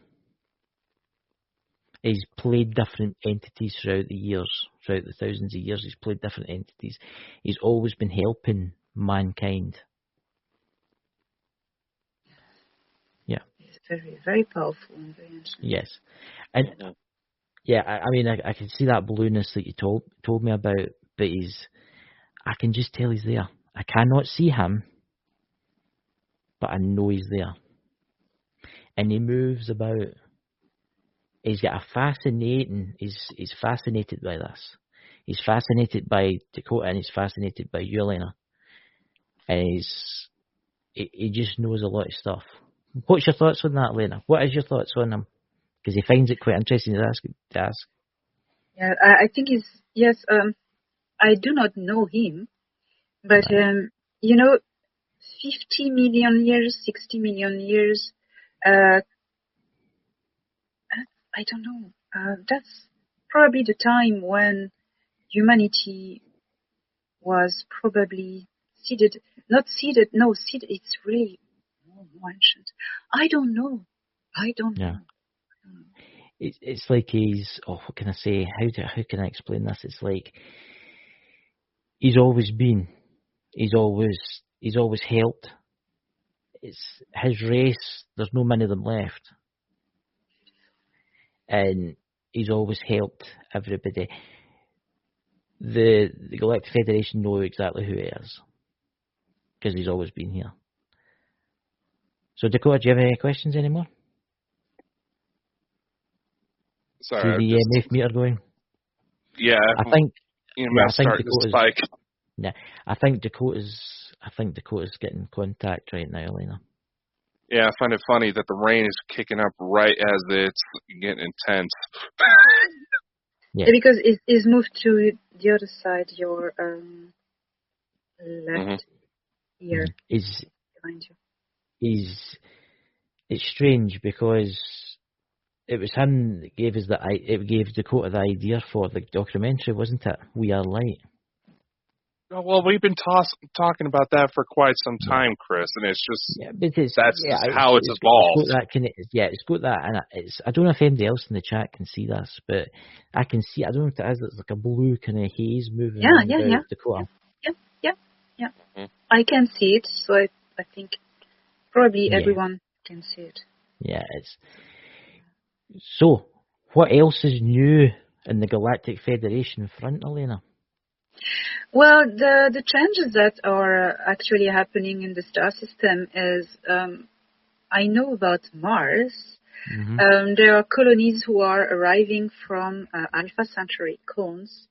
He's played different entities throughout the years, throughout the thousands of years. He's played different entities. He's always been helping mankind. Yeah. He's very, very powerful and very ancient. Yes. And I mean, I can see that blueness that you told me about, but I can just tell he's there. I cannot see him, but I know he's there. And he moves about. He's got he's fascinated by this. He's fascinated by Dakota, and he's fascinated by you, Elena. And he just knows a lot of stuff. What's your thoughts on that, Elena? What is your thoughts on him? Because he finds it quite interesting to ask. Yeah, I think I do not know him, but 50 million years, 60 million years, I don't know. That's probably the time when humanity was probably seeded. Not seeded, no, seeded. It's really more ancient. I don't know. know. It's like what can I say? How can I explain this? It's like he's always been. He's always helped. It's his race. There's no many of them left. and he's always helped everybody. The Galactic Federation know exactly who he is because he's always been here. So Dakota, do you have any questions anymore? Sorry, see the EMF meter going? Yeah, I think. EMF starting to spike. Yeah, I think Dakota's getting contact right now, Elena. Yeah, I find it funny that the rain is kicking up right as it's getting intense. Yeah, because it's moved to the other side, your left ear. Is behind you. It's strange because it was him that gave gave Dakota the idea for the documentary, wasn't it? We Are Light. Oh, well, we've been talking about that for quite some time, Chris, and it's just how it's evolved. It's got that, and I don't know if anybody else in the chat can see this, but I can see. I don't know if it is. It's like a blue kind of haze moving around Dakota. Yeah. I can see it, so I think probably everyone can see it. Yeah, So, what else is new in the Galactic Federation front, Elena? Well, the changes that are actually happening in the star system is, I know about Mars. There are colonies who are arriving from Alpha Centauri clones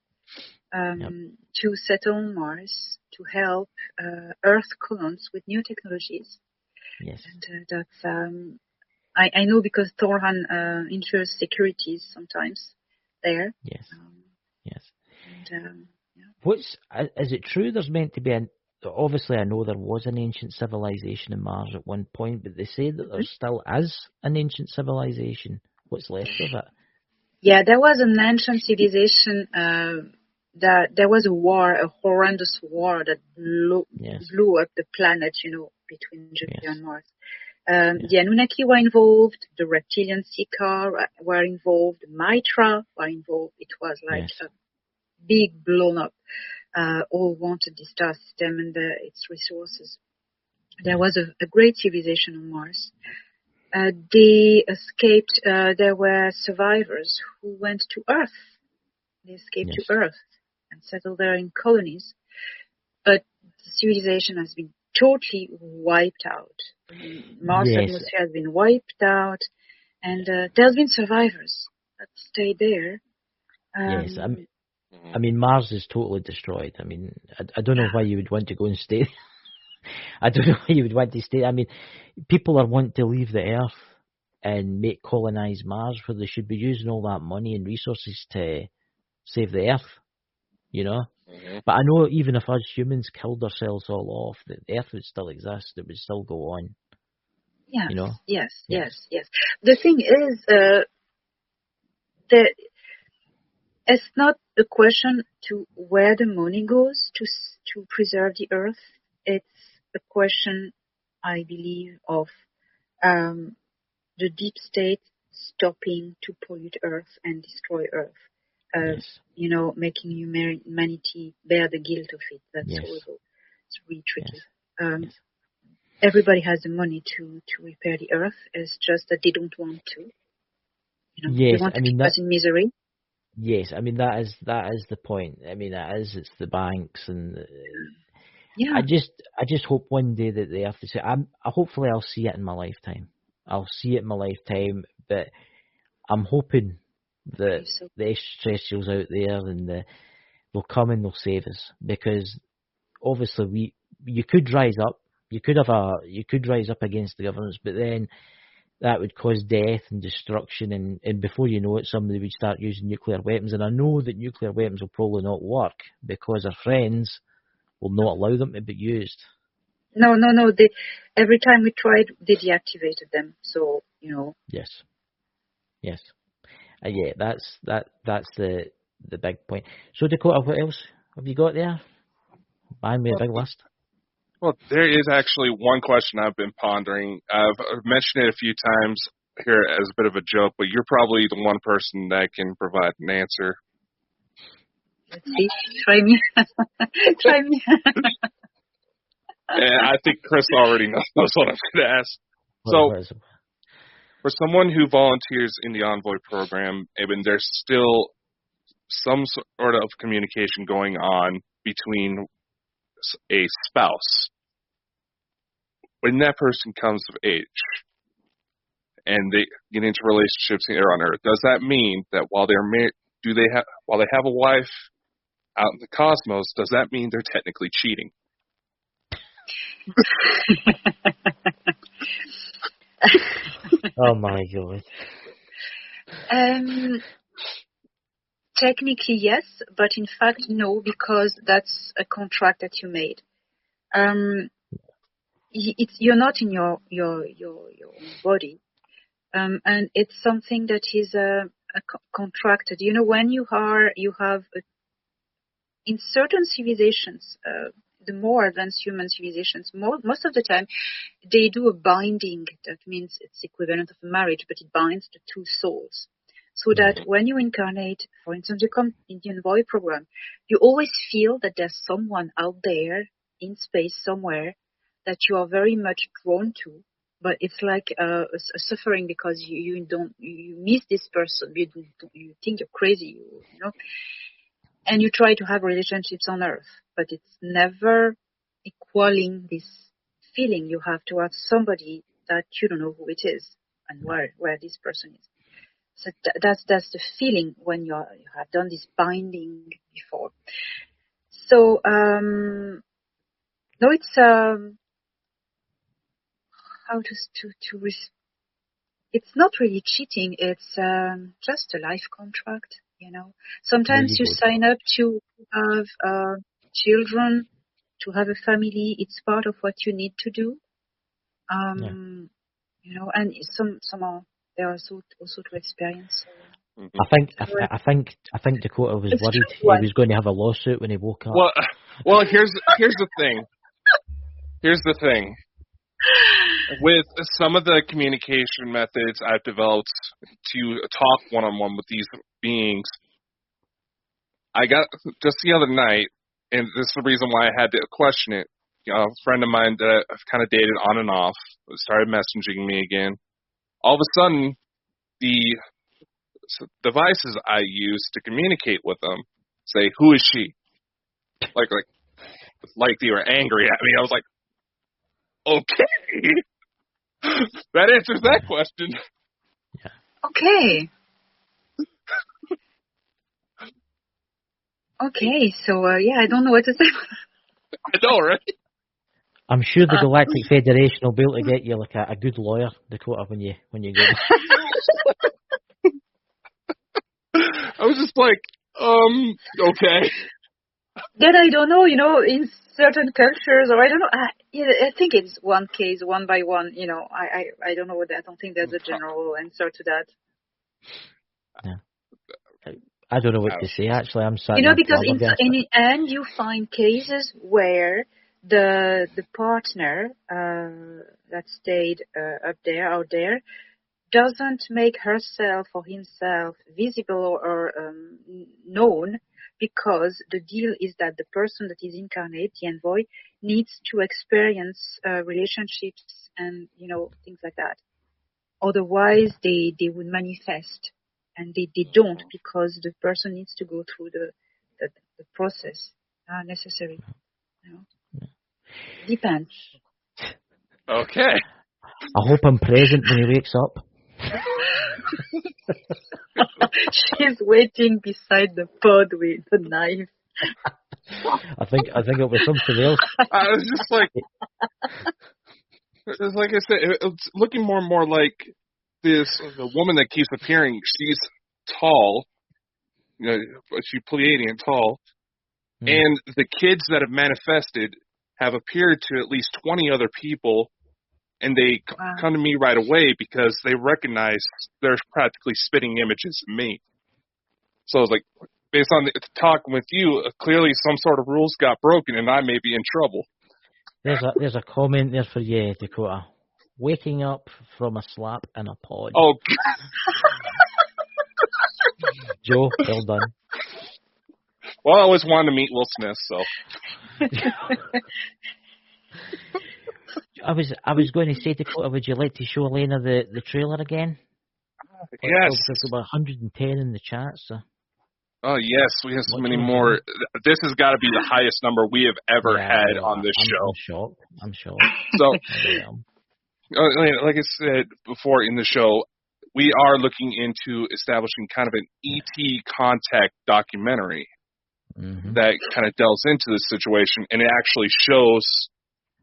to settle on Mars to help Earth colons with new technologies. Yes. And that's I know because Thorhan ensures securities sometimes there. Yes. Yes. And is it true there's meant to be obviously I know there was an ancient civilization in Mars at one point, but they say that there still is an ancient civilization. What's left of it? Yeah, there was an ancient civilization that there was a horrendous war that blew up the planet, between Jupiter and Mars. The Anunnaki were involved, the reptilian Sika were involved, the Mitra were involved. It was like a big blown up. All wanted the star system and its resources. There was a great civilization on Mars. They escaped. There were survivors who went to Earth. They escaped to Earth and settled there in colonies. But the civilization has been totally wiped out. Mars atmosphere has been wiped out, and there's been survivors that stayed there. Yes, I mean, Mars is totally destroyed. I mean, I don't know why you would want to go and stay. I don't know why you would want to stay. I mean, people are wanting to leave the Earth and colonize Mars, where they should be using all that money and resources to save the Earth, But I know even if us humans killed ourselves all off, the Earth would still exist. It would still go on. Yes. The thing is, that it's not a question to where the money goes to preserve the Earth. It's a question, I believe, of the deep state stopping to pollute Earth and destroy Earth. Making humanity bear the guilt of it. That's horrible. It's really tricky. Everybody has the money to repair the Earth. It's just that they don't want to. They want to keep us in misery. Yes, I mean that is the point. I mean it's the banks and I just hope one day that they have to say. Hopefully I'll see it in my lifetime. But I'm hoping that the extraterrestrials out there and they'll come and they'll save us, because obviously you could rise up. You could rise up against the governments, but then that would cause death and destruction, and before you know it, somebody would start using nuclear weapons. And I know that nuclear weapons will probably not work because our friends will not allow them to be used. No. Every time we tried, they deactivated them. So Yes. That's the big point. So Dakota, what else have you got there? Buy me a big list. Well, there is actually one question I've been pondering. I've mentioned it a few times here as a bit of a joke, but you're probably the one person that can provide an answer. Let's see. Try me. Try me. And I think Chris already knows what I'm going to ask. So, for someone who volunteers in the Envoy program, Eben, there's still some sort of communication going on between a spouse. When that person comes of age and they get into relationships here on Earth, does that mean that while they're married, while they have a wife out in the cosmos, does that mean they're technically cheating? Oh my God. Technically, yes, but in fact, no, because that's a contract that you made. You're not in your own body, and it's something that is contracted. You know, when you have in certain civilizations, the more advanced human civilizations, most of the time, they do a binding. That means it's equivalent of a marriage, but it binds the two souls. So that when you incarnate, for instance, you come in the Envoy program, you always feel that there's someone out there in space somewhere that you are very much drawn to, but it's like a suffering because you miss this person, you think you're crazy, you know, and you try to have relationships on Earth, but it's never equaling this feeling you have towards somebody that you don't know who it is and where this person is. So that's the feeling when you have done this binding before. So no, it's how to it's not really cheating. It's just a life contract, you know. Sometimes you sign up to have children, to have a family. It's part of what you need to do. You know, and some are there also to experience. I think Dakota was worried he was going to have a lawsuit when he woke up. Well, here's the thing. Here's the thing. With some of the communication methods I've developed to talk one-on-one with these beings, I got just the other night, and this is the reason why I had to question it. You know, a friend of mine that I've kind of dated on and off started messaging me again. All of a sudden, the devices I use to communicate with them say, "Who is she?" Like they were angry at me. I was like, "Okay, that answers that question." Yeah. Okay. Okay. So yeah, I don't know what to say. I know, right? I'm sure the Galactic Federation will be able to get you like a good lawyer, Dakota, when you go. I was just like, okay. Then I don't know, you know, in certain cultures, or I don't know. I think it's one case, one by one. You know, I don't know what that. I don't think there's a general answer to that. Yeah. I don't know what to say. Actually, I'm sorry. You know, because in the end, you find cases where the partner that stayed out there doesn't make herself or himself visible or known, because the deal is that the person that is incarnate, the envoy, needs to experience relationships and, you know, things like that. Otherwise, they would manifest, and they don't, because the person needs to go through the process necessary. You know? Depends. Okay. I hope I'm present when he wakes up. She's waiting beside the pod with the knife. I think it was something else. I was just like, I said, it's looking more and more like the woman that keeps appearing. She's tall, you know, she's Pleiadian tall, and the kids that have manifested have appeared to at least 20 other people. And they come to me right away because they recognize they're practically spitting images of me. So I was like, based on talking with you, clearly some sort of rules got broken and I may be in trouble. There's a comment there for you, Dakota. Waking up from a slap in a pod. Oh. Joe, well done. Well, I always wanted to meet Will Smith, so. I was going to say to Dakota, would you like to show Elena the trailer again? Yes. There's about 110 in the chat, so. Oh, yes, we have so many more. This has got to be the highest number we have ever had on this show. I'm shocked. So, like I said before in the show, we are looking into establishing kind of an ET contact documentary that kind of delves into this situation, and it actually shows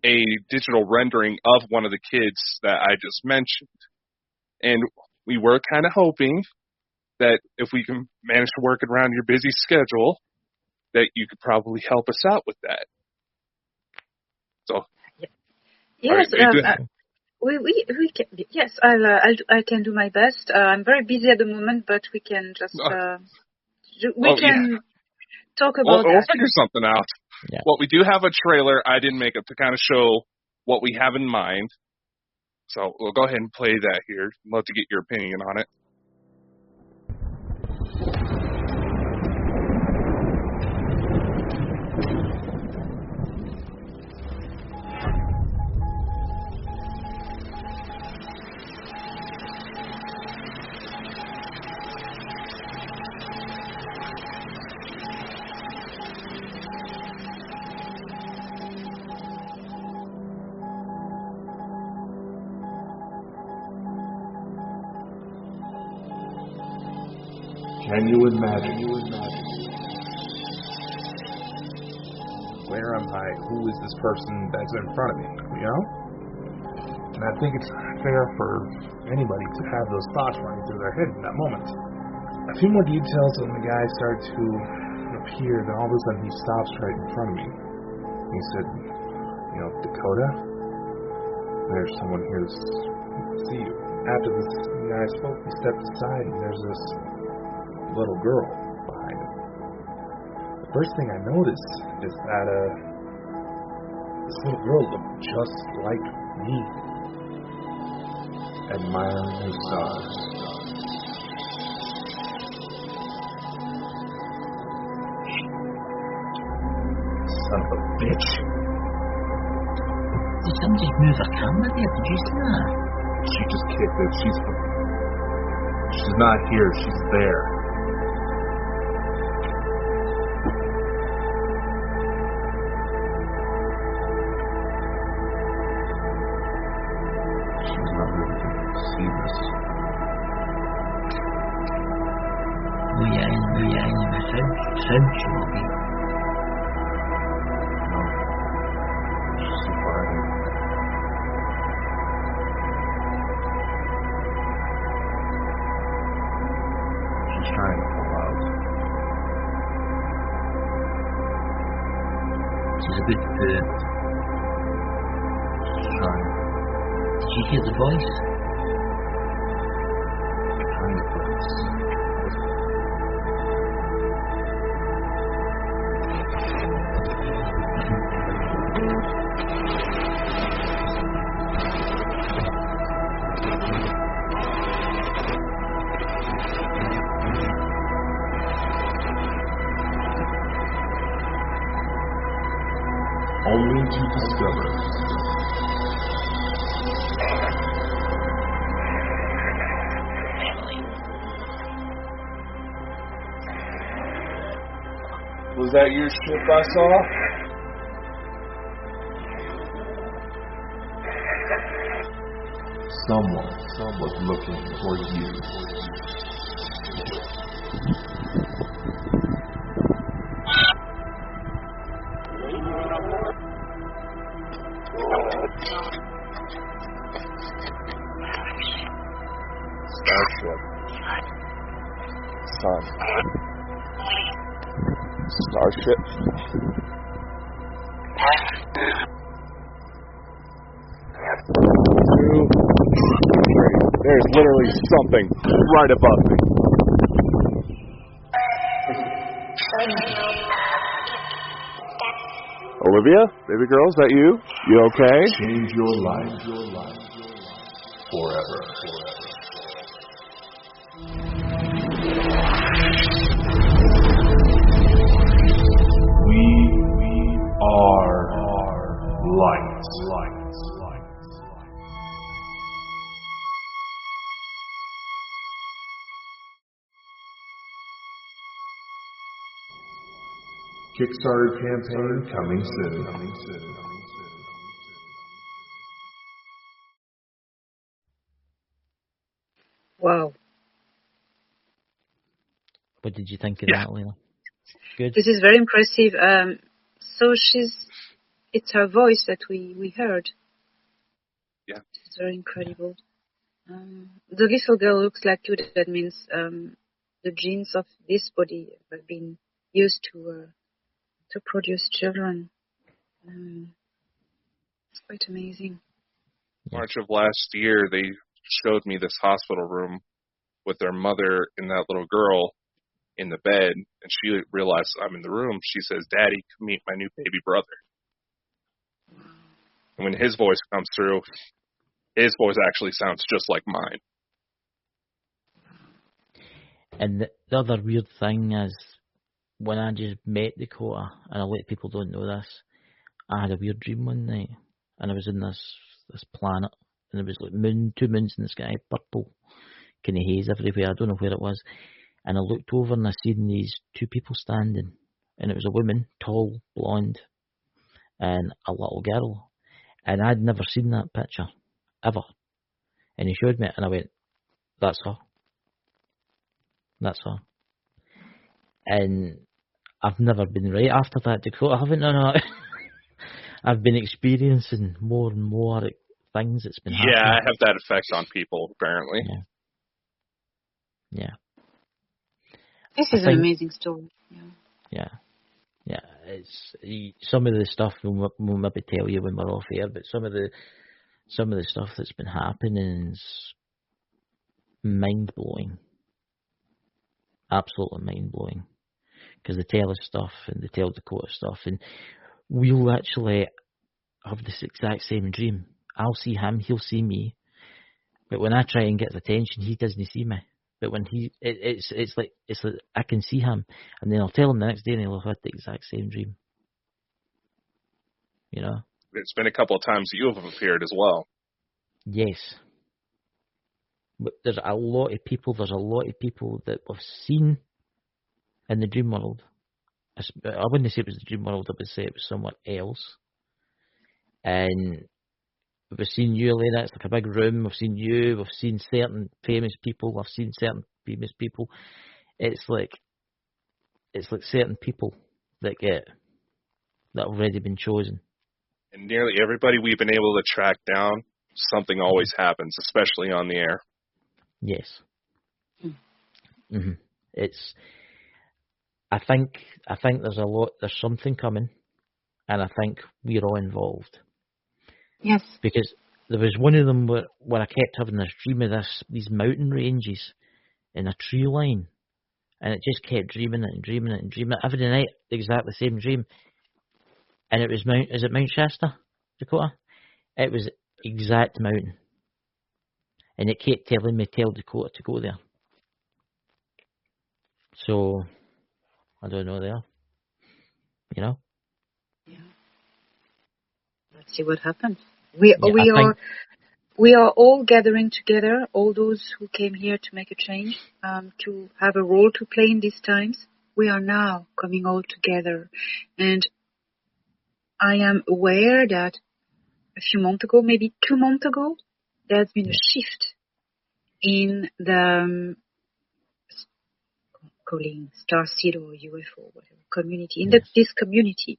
a digital rendering of one of the kids that I just mentioned. And we were kind of hoping that if we can manage to work it around your busy schedule, that you could probably help us out with that. So, yes, we can, yes, I can do my best. I'm very busy at the moment, but we can just talk about that. We'll figure something out. Yeah. Well, we do have a trailer I didn't make up to kind of show what we have in mind. So we'll go ahead and play that here. I'd love to get your opinion on it. Can you imagine? Where am I? Who is this person that's in front of me? You know? And I think it's fair for anybody to have those thoughts running through their head in that moment. A few more details when the guy started to appear, then all of a sudden he stops right in front of me. He said, Dakota, there's someone here to see you. After this guy spoke, he stepped aside and there's this little girl behind him. The first thing I noticed is that this little girl looked just like me, admiring the stars. Son of a bitch. Did somebody move a camera there? Did you see that? She just kicked it. She's not here. She's there. Did you hear the voice? Kind of voice. Only to discover Was that your ship I saw? someone was looking for you. Starship. Sun. Starship. There's literally something right above me. Olivia? Baby girl, is that you? You okay? Change your life forever. We are light. Kickstarter campaign coming soon. Wow. What did you think of that, Elena? Good? This is very impressive. So it's her voice that we heard. Yeah. It's very incredible. The little girl looks like you. That means the genes of this body have been used to produce children. It's quite amazing. March of last year, they showed me this hospital room with their mother and that little girl in the bed, and she realized I'm in the room. She says, "Daddy, come meet my new baby brother." And when his voice comes through, his voice actually sounds just like mine. And the other weird thing is, when I just met Dakota, and a lot of people don't know this, I had a weird dream one night, and I was in this planet, and there was like two moons in the sky, purple, kind of haze everywhere. I don't know where it was. And I looked over and I seen these two people standing, and it was a woman, tall, blonde, and a little girl. And I'd never seen that picture, ever. And he showed me it, and I went, "That's her. That's her." And I've never been right after that, Dakota, haven't I? I've been experiencing more and more things that's been happening. Yeah, I have that effect on people, apparently. Yeah. This is an amazing story. Yeah. It's some of the stuff we'll maybe tell you when we're off air, but some of the stuff that's been happening is mind blowing, absolutely mind blowing. Because they tell us stuff and they tell Dakota stuff, and we'll actually have this exact same dream. I'll see him, he'll see me, but when I try and get his attention, he doesn't see me. But when it's like I can see him, and then I'll tell him the next day, and he'll have had the exact same dream. You know. It's been a couple of times that you have appeared as well. Yes. But there's a lot of people that we've seen in the dream world. I wouldn't say it was the dream world, I would say it was somewhere else. And we've seen you, Elena. It's like a big room. We've seen you. We've seen certain famous people. I've seen certain famous people. It's like certain people that have already been chosen. And nearly everybody we've been able to track down, something always happens, especially on the air. Yes. Mm-hmm. I think there's something coming, and I think we're all involved. Yes. Because there was one of them where I kept having this dream of these mountain ranges in a tree line, and it just kept dreaming it every night, exactly the same dream. And it was is it Mount Shasta, Dakota? It was exact mountain, and it kept telling me, tell Dakota to go there. So I don't know there, you know. Yeah. Let's see what happens. We are all gathering together, all those who came here to make a change, to have a role to play in these times. We are now coming all together. And I am aware that a few months ago, maybe 2 months ago, there's been a shift in the calling starseed or UFO, whatever community, in this community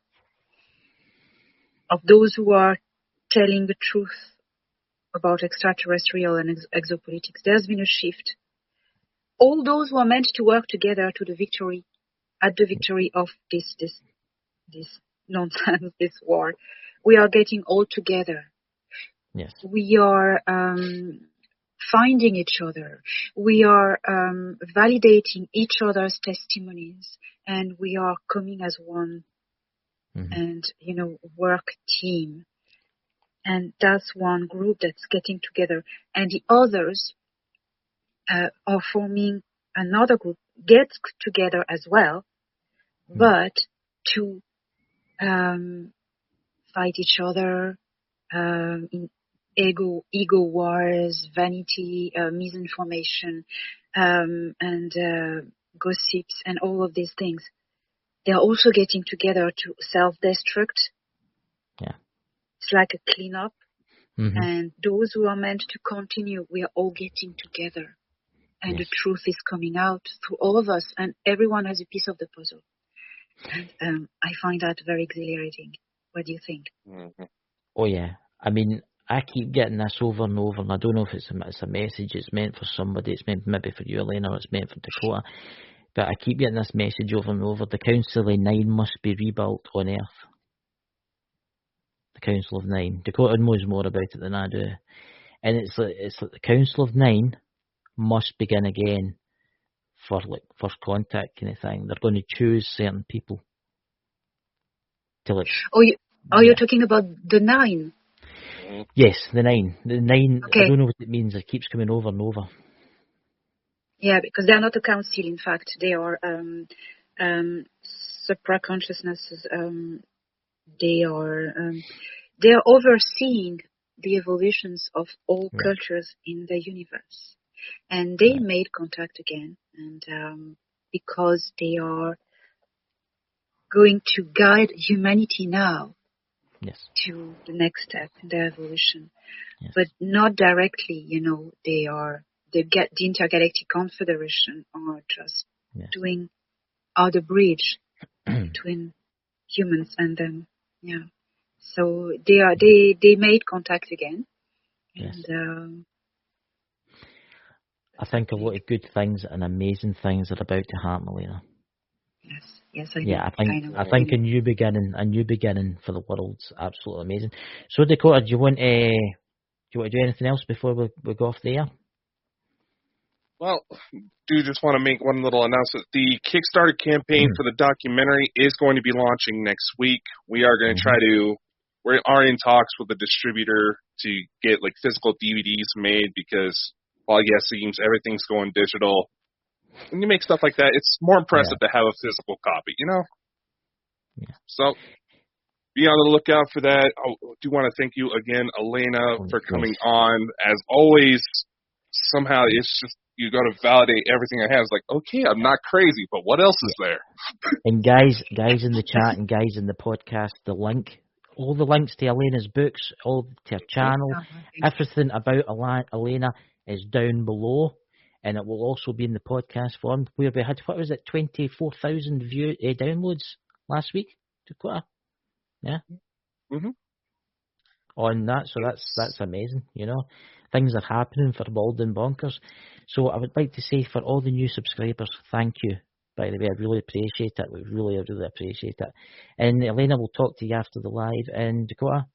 of those who are telling the truth about extraterrestrial and exopolitics. There's been a shift. All those who are meant to work together to the victory, at the victory of this nonsense, this war, we are getting all together. Yes. We are finding each other. We are validating each other's testimonies, and we are coming as one, and work team. And that's one group that's getting together. And the others are forming another group, get together as well, but to fight each other in ego wars, vanity, misinformation, and gossips, and all of these things. they are also getting together to self-destruct. Yeah. It's like a cleanup. Mm-hmm. And those who are meant to continue, we are all getting together. And the truth is coming out through all of us, and everyone has a piece of the puzzle. And I find that very exhilarating. What do you think? Mm-hmm. Oh, yeah. I mean, I keep getting this over and over, and I don't know if it's a message. It's meant for somebody. It's meant maybe for you, Elena, or it's meant for Dakota. But I keep getting this message over and over. The Council of Nine must be rebuilt on Earth. The Council of Nine. Dakota knows more about it than I do. And it's like the Council of Nine must begin again for like first contact kind of thing. They're going to choose certain people. You're talking about the 9? Yes, the 9. The 9, okay. I don't know what it means. It keeps coming over and over. Yeah, because they're not a council, in fact. They are supra-consciousnesses. They are overseeing the evolutions of all cultures in the universe. And they made contact again. And because they are going to guide humanity now to the next step in their evolution. Yes. But not directly, the Intergalactic Confederation are just are the bridge between humans and them. Yeah. So they made contact again. Yes. And I think a lot of good things and amazing things are about to happen, Elena. Yes, I know. I think a new beginning for the world's absolutely amazing. So Dakota, do you want to do anything else before we go off the air? Well, do just want to make one little announcement. The Kickstarter campaign for the documentary is going to be launching next week. We are going to we are in talks with the distributor to get like physical DVDs made because, well, yes, it seems everything's going digital. When you make stuff like that, it's more impressive to have a physical copy, Yeah. So be on the lookout for that. I do want to thank you again, Elena, for coming on. As always, somehow it's just you got to validate everything I have. It's like, okay, I'm not crazy, but what else is there? And guys in the chat and guys in the podcast, all the links to Elena's books, all to her channel, everything about Elena is down below. And it will also be in the podcast form where we had, 24,000 downloads last week, Dakota? Yeah? Mm-hmm. On that, so that's amazing, Things are happening for Bald and Bonkers. So I would like to say for all the new subscribers, thank you. By the way, I really appreciate it. We really appreciate it. And Elena will talk to you after the live. And Dakota,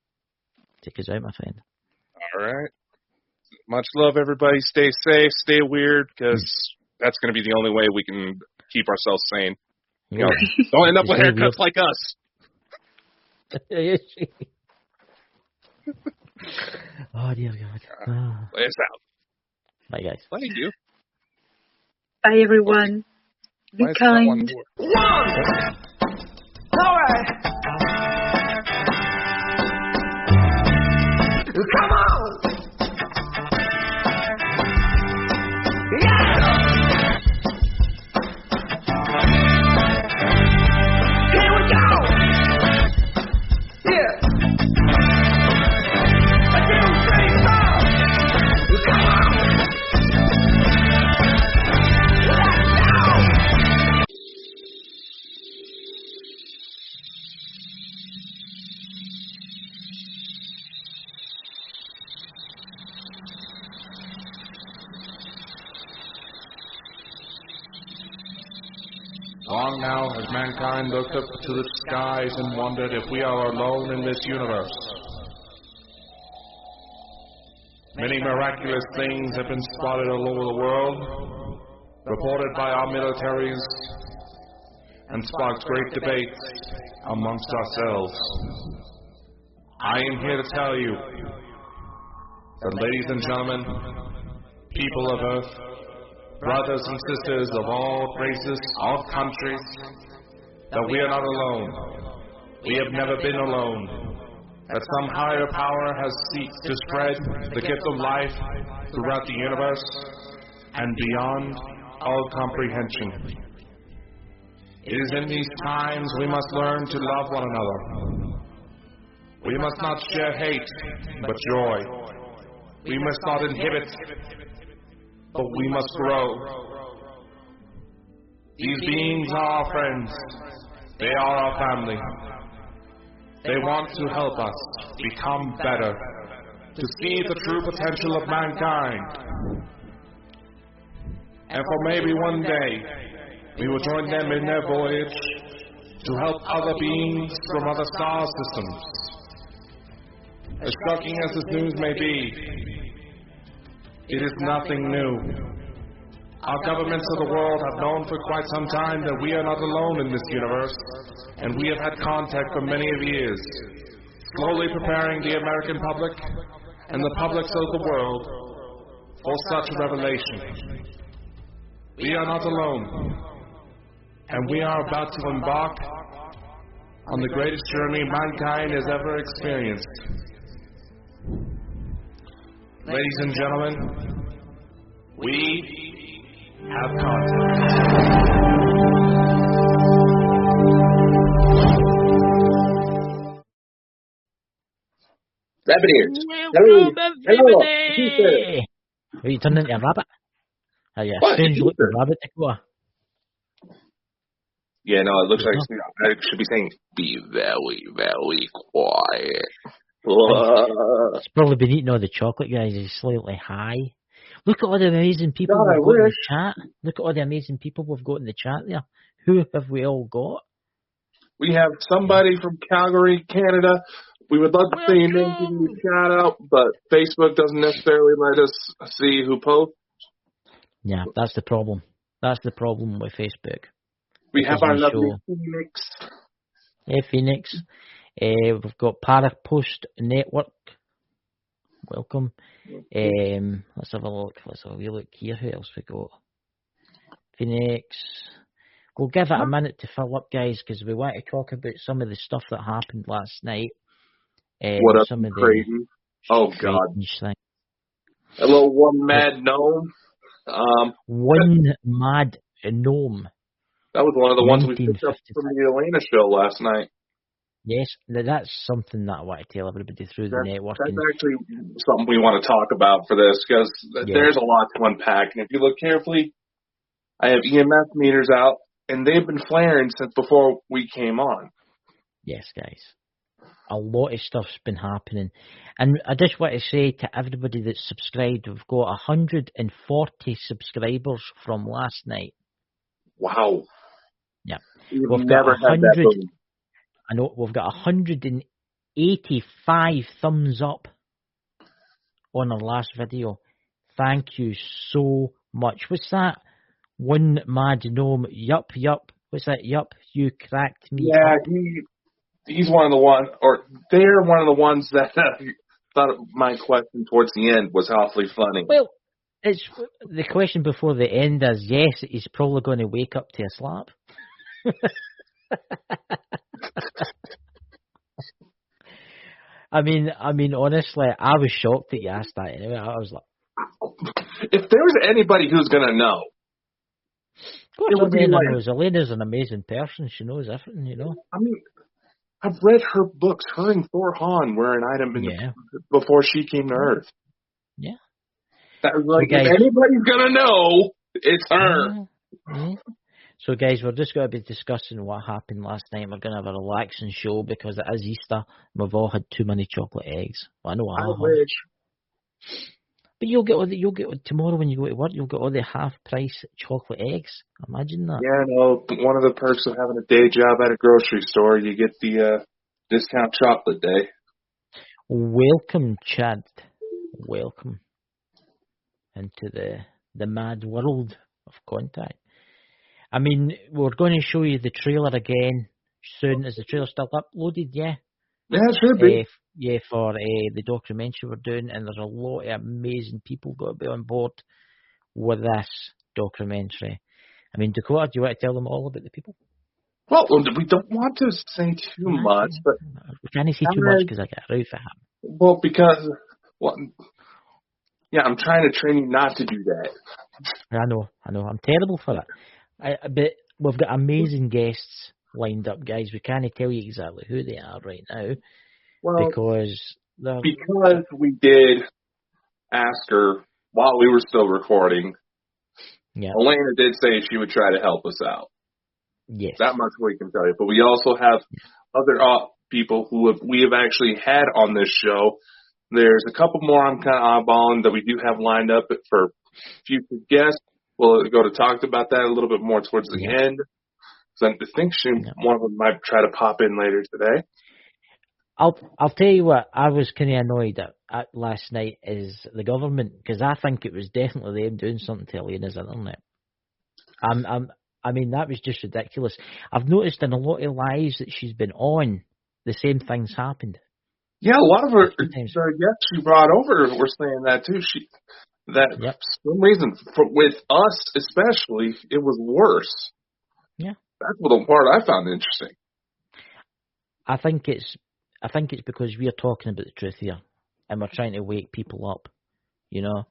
take us out, my friend. All right. Much love, everybody. Stay safe, stay weird, because that's going to be the only way we can keep ourselves sane. Don't end up with haircuts like us. Oh, dear God. Play us out. Bye, guys. Thank you. Bye, everyone. Be kind. All right. Come on. Long now has mankind looked up to the skies and wondered if we are alone in this universe. Many miraculous things have been spotted all over the world, reported by our militaries, and sparked great debates amongst ourselves. I am here to tell you that, ladies and gentlemen, people of Earth, brothers and sisters of all races, all countries, that we are not alone. We have never been alone. That some higher power has seeked to spread the gift of life throughout the universe and beyond all comprehension. It is in these times we must learn to love one another. We must not share hate, but joy. We must not inhibit, but we must grow. These beings are our friends. They are our family. They want to help us become better, to see the true potential of mankind. And for maybe one day, we will join them in their voyage to help other beings from other star systems. As shocking as this news may be, it is nothing new. Our governments of the world have known for quite some time that we are not alone in this universe, and we have had contact for many years, slowly preparing the American public and the publics of the world for such a revelation. We are not alone, and we are about to embark on the greatest journey mankind has ever experienced. Ladies and gentlemen, we have contact. Rabbit ears. Hello. Hello. Are you turning into a rabbit? Are you a What? strange looking rabbit to go? Yeah, no, it looks like I should be saying, be very, very quiet. He's probably been eating all the chocolate, guys. He's slightly high. Look at all the amazing people God, we've got in wish. the chat. Look at all the amazing people we've got in the chat there. Who have we all got? We have somebody from Calgary, Canada. We would love to see your name, give you a shout out, but Facebook doesn't necessarily let us see who posts. Yeah, that's the problem. That's the problem with Facebook. We have our lovely show. Phoenix. Hey, Phoenix. We've got Parapost Network. Welcome. Let's have a look. Let's have a wee look here. Who else we got? Phoenix. We'll give it a minute to fill up, guys, because we want to talk about some of the stuff that happened last night. What up, some of Creighton? Oh, God. Things. Hello, one mad gnome. One mad gnome. That was one of the ones we picked up from the Elena show last night. Yes, that's something that I want to tell everybody through the network. That's actually something we want to talk about for this, because there's a lot to unpack. And if you look carefully, I have EMF meters out, and they've been flaring since before we came on. Yes, guys. A lot of stuff's been happening. And I just want to say to everybody that's subscribed, we've got 140 subscribers from last night. Wow. Yeah. We've never had that boom. I know we've got 185 thumbs up on our last video. Thank you so much. What's that? One mad gnome. Yup. What's that? Yup. You cracked me. Yeah, up. He's one of the ones, or they're one of the ones that thought my question towards the end was awfully funny. Well, it's the question before the end is yes, he's probably going to wake up to a slap. I mean, honestly, I was shocked that you asked that. Anyway, I was like, if there was anybody who's gonna know, of course, Elena knows. Elena's an amazing person. She knows everything, you know. I mean, I've read her books. Her and Thor Hahn were an item before she came to Earth. Yeah. That was like, if anybody's gonna know, it's her. Yeah. So, guys, we're just going to be discussing what happened last night. We're going to have a relaxing show because it is Easter. We've all had too many chocolate eggs. Well, I know I wish. But you'll get tomorrow when you go to work. You'll get all the half-price chocolate eggs. Imagine that. Yeah, no. One of the perks of having a day job at a grocery store, you get the discount chocolate day. Welcome, Chad. Welcome into the mad world of contact. I mean, we're going to show you the trailer again soon. Is the trailer still uploaded? Yeah? Yeah, it should be. For the documentary we're doing, and there's a lot of amazing people got to be on board with this documentary. I mean, Dakota, do you want to tell them all about the people? Well, we don't want to say too much, but... We can't say too much because I get a row for him. Well, because... yeah, I'm trying to train you not to do that. I know. I'm terrible for it. But we've got amazing guests lined up, guys. We can't tell you exactly who they are right now because we did ask her while we were still recording. Yeah. Elena did say she would try to help us out. Yes. That much we can tell you. But we also have other people who we have actually had on this show. There's a couple more I'm kind of eyeballing that we do have lined up for future guests. We'll go to talk about that a little bit more towards the end. So I think one of them might try to pop in later today. I'll tell you what I was kind of annoyed at last night is the government, because I think it was definitely them doing something to Elena's internet. I mean, that was just ridiculous. I've noticed in a lot of lives that she's been on, the same things happened. Yeah, a lot of her guests she brought over were saying that too. For some reason, with us especially, it was worse. Yeah, that's the part I found interesting. I think it's because we're talking about the truth here, and we're trying to wake people up, you know.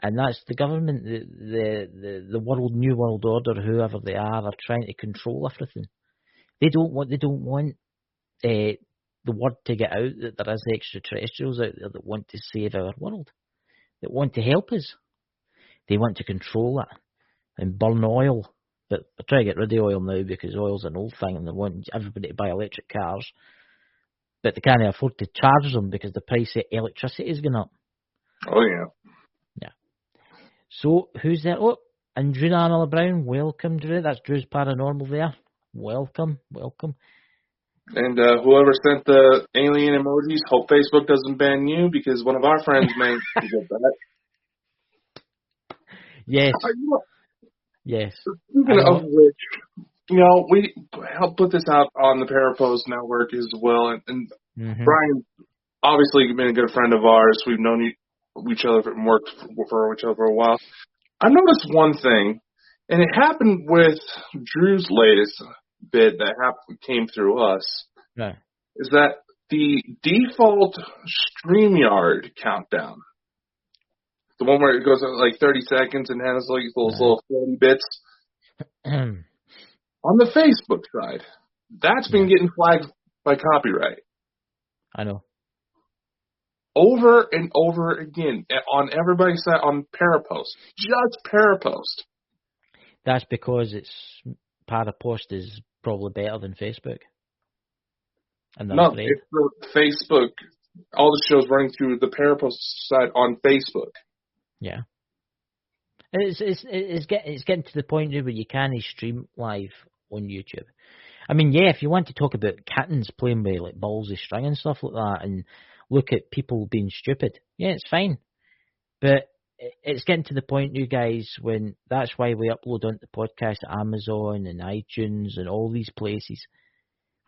And that's the government, the world, New World Order, whoever they are trying to control everything. They don't want the word to get out that there is extraterrestrials out there that want to save our world, that want to help us. They want to control it and burn oil. But they're trying to get rid of oil now because oil's an old thing and they want everybody to buy electric cars. But they can't afford to charge them because the price of electricity is going up. Oh, yeah. So, who's there? Oh, and Drew Anna Brown. Welcome, Drew. That's Drew's Paranormal there. Welcome. And whoever sent the alien emojis, hope Facebook doesn't ban you because one of our friends may get that. Yes. Yes. Speaking of which, you know, we helped put this out on the Parapost Network as well. And Brian, obviously, been a good friend of ours. We've known each other and worked for each other for a while. I noticed one thing, and it happened with Drew's latest bid that came through us, is that the default StreamYard countdown, the one where it goes at like 30 seconds and has like those little 40 bits, on the Facebook side, that's been getting flagged by copyright. I know. Over and over again on everybody's side on Parapost. Just Parapost. That's because Parapost is probably better than Facebook. No, it's the Facebook. All the shows running through the Parapost side on Facebook. Yeah. It's getting to the point where you can't stream live on YouTube. I mean, yeah, if you want to talk about kittens playing with like balls of string and stuff like that and look at people being stupid, yeah, it's fine. But it's getting to the point, you guys, when that's why we upload onto the podcast at Amazon and iTunes and all these places,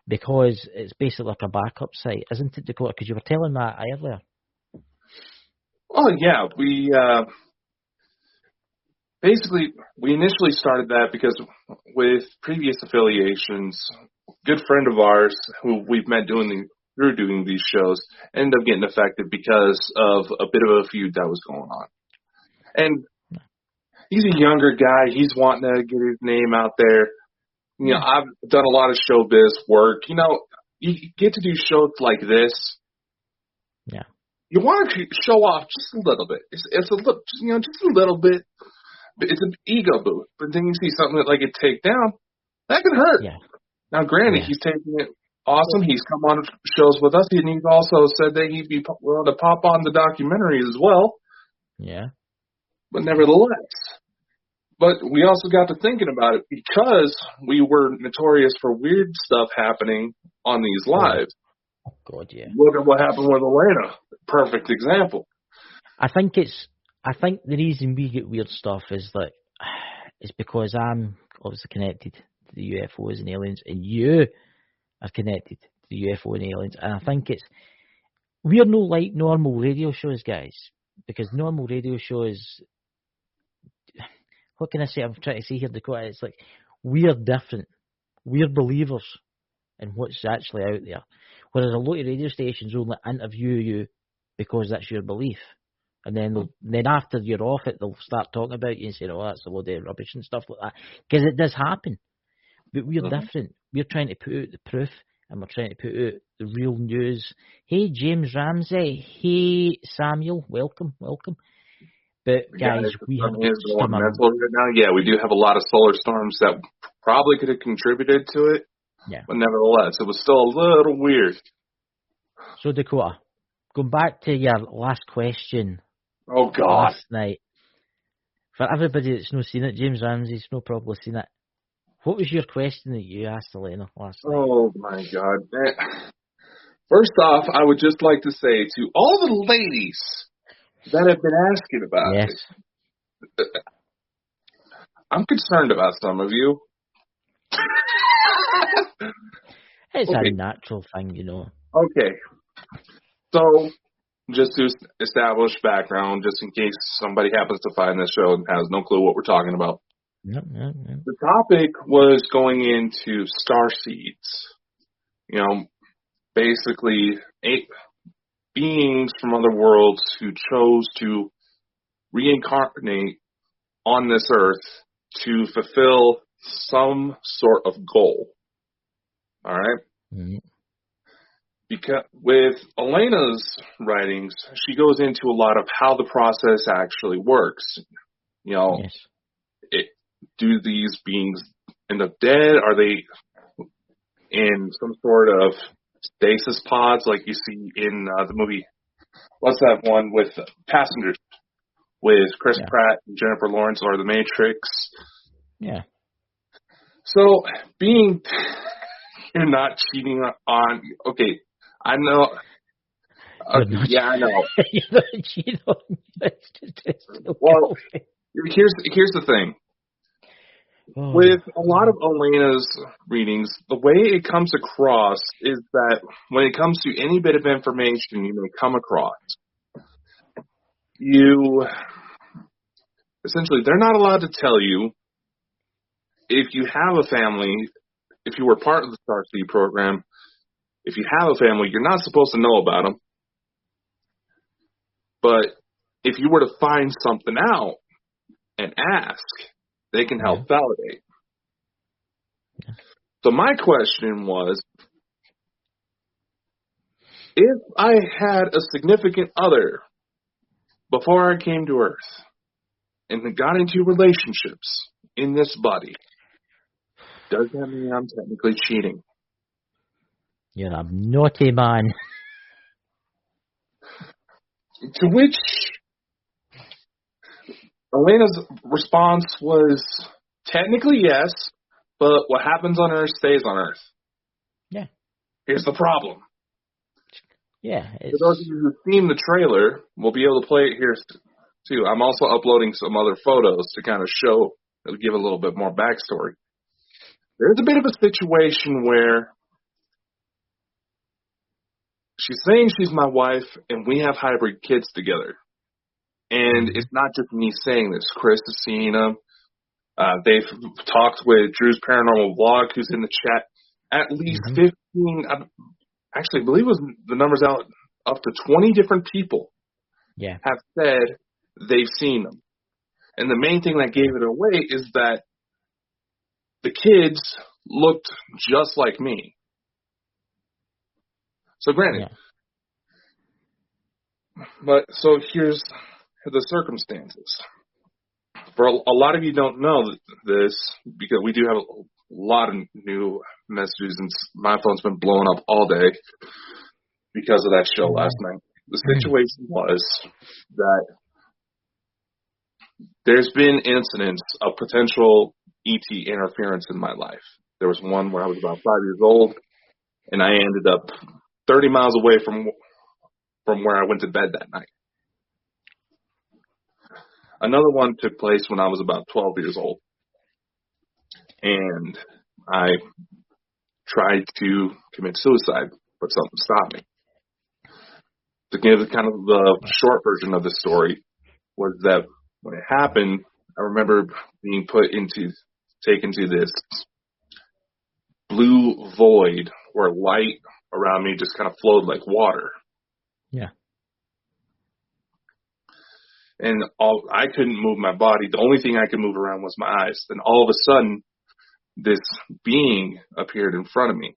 because it's basically like a backup site, isn't it, Dakota? Because you were telling me that earlier. Oh, yeah. We initially started that because with previous affiliations, a good friend of ours who we've met through doing these shows ended up getting affected because of a bit of a feud that was going on. And he's a younger guy. He's wanting to get his name out there. You know, I've done a lot of showbiz work. You know, you get to do shows like this. Yeah. You want to show off just a little bit. It's a little, just a little bit. It's an ego boost. But then you see something that like a takedown, that can hurt. Yeah. Now, granted, he's taking it awesome. He's come on shows with us, and he's also said that he'd be willing to pop on the documentary as well. Yeah. But nevertheless. But we also got to thinking about it because we were notorious for weird stuff happening on these lives. Oh, God, yeah. Look at what happened with Elena. Perfect example. I think the reason we get weird stuff is that it's because I'm obviously connected to the UFOs and aliens, and you are connected to the UFO and aliens. And I think we're no like normal radio shows, guys, because normal radio shows, what can I say? I'm trying to say here, Dakota. It's like we're different. We're believers in what's actually out there. Whereas a lot of radio stations only interview you because that's your belief. And then after you're off it, they'll start talking about you and saying, oh, that's a load of rubbish and stuff like that. Because it does happen. But we're different. We're trying to put out the proof, and we're trying to put out the real news. Hey, James Ramsey. Hey, Samuel. Welcome. But guys, we have going mental right now. Yeah, we do have a lot of solar storms that probably could have contributed to it. Yeah. But nevertheless, it was still a little weird. So Dakota, going back to your last question. Oh God. Last night. For everybody that's not seen it, James Ramsey's no probably seen it. What was your question that you asked Elena last night? Oh my God. First off, I would just like to say to all the ladies that have been asking about it, I'm concerned about some of you. It's a natural thing, you know. Okay. So, just to establish background, just in case somebody happens to find this show and has no clue what we're talking about. Yep. The topic was going into starseeds. You know, basically beings from other worlds who chose to reincarnate on this earth to fulfill some sort of goal. All right? Mm-hmm. Because with Elena's writings, she goes into a lot of how the process actually works. You know, do these beings end up dead? Are they in some sort of stasis pods like you see in the movie? What's that one with Passengers with Chris Pratt and Jennifer Lawrence, or The Matrix? Yeah. So being you're not cheating on. Okay, I know. Yeah, I know. You're not cheating on. Well, here's the thing. With a lot of Elena's readings, the way it comes across is that when it comes to any bit of information you may come across, essentially, they're not allowed to tell you if you have a family, if you were part of the Starseed program, if you have a family, you're not supposed to know about them. But if you were to find something out and ask, they can help validate. Yeah. So my question was, if I had a significant other before I came to Earth and got into relationships in this body, does that mean I'm technically cheating? You're a naughty man. To which Elena's response was, technically yes, but what happens on Earth stays on Earth. Yeah. Here's the problem. Yeah. For those of you who've seen the trailer, we'll be able to play it here too. I'm also uploading some other photos to kind of show, give a little bit more backstory. There's a bit of a situation where she's saying she's my wife and we have hybrid kids together. And it's not just me saying this. Chris has seen them. They've talked with Drew's Paranormal Vlog, who's in the chat. At least 15, actually, I believe it was the numbers out, up to 20 different people have said they've seen them. And the main thing that gave it away is that the kids looked just like me. So granted. But so here's the circumstances. For a lot of you don't know this, because we do have a lot of new messages, and my phone's been blowing up all day because of that show last night. The situation was that there's been incidents of potential ET interference in my life. There was one where I was about 5 years old, and I ended up 30 miles away from where I went to bed that night. Another one took place when I was about 12 years old, and I tried to commit suicide, but something stopped me. To give kind of the short version of the story was that when it happened, I remember being taken to this blue void where light around me just kind of flowed like water. Yeah. And I couldn't move my body. The only thing I could move around was my eyes. Then all of a sudden, this being appeared in front of me.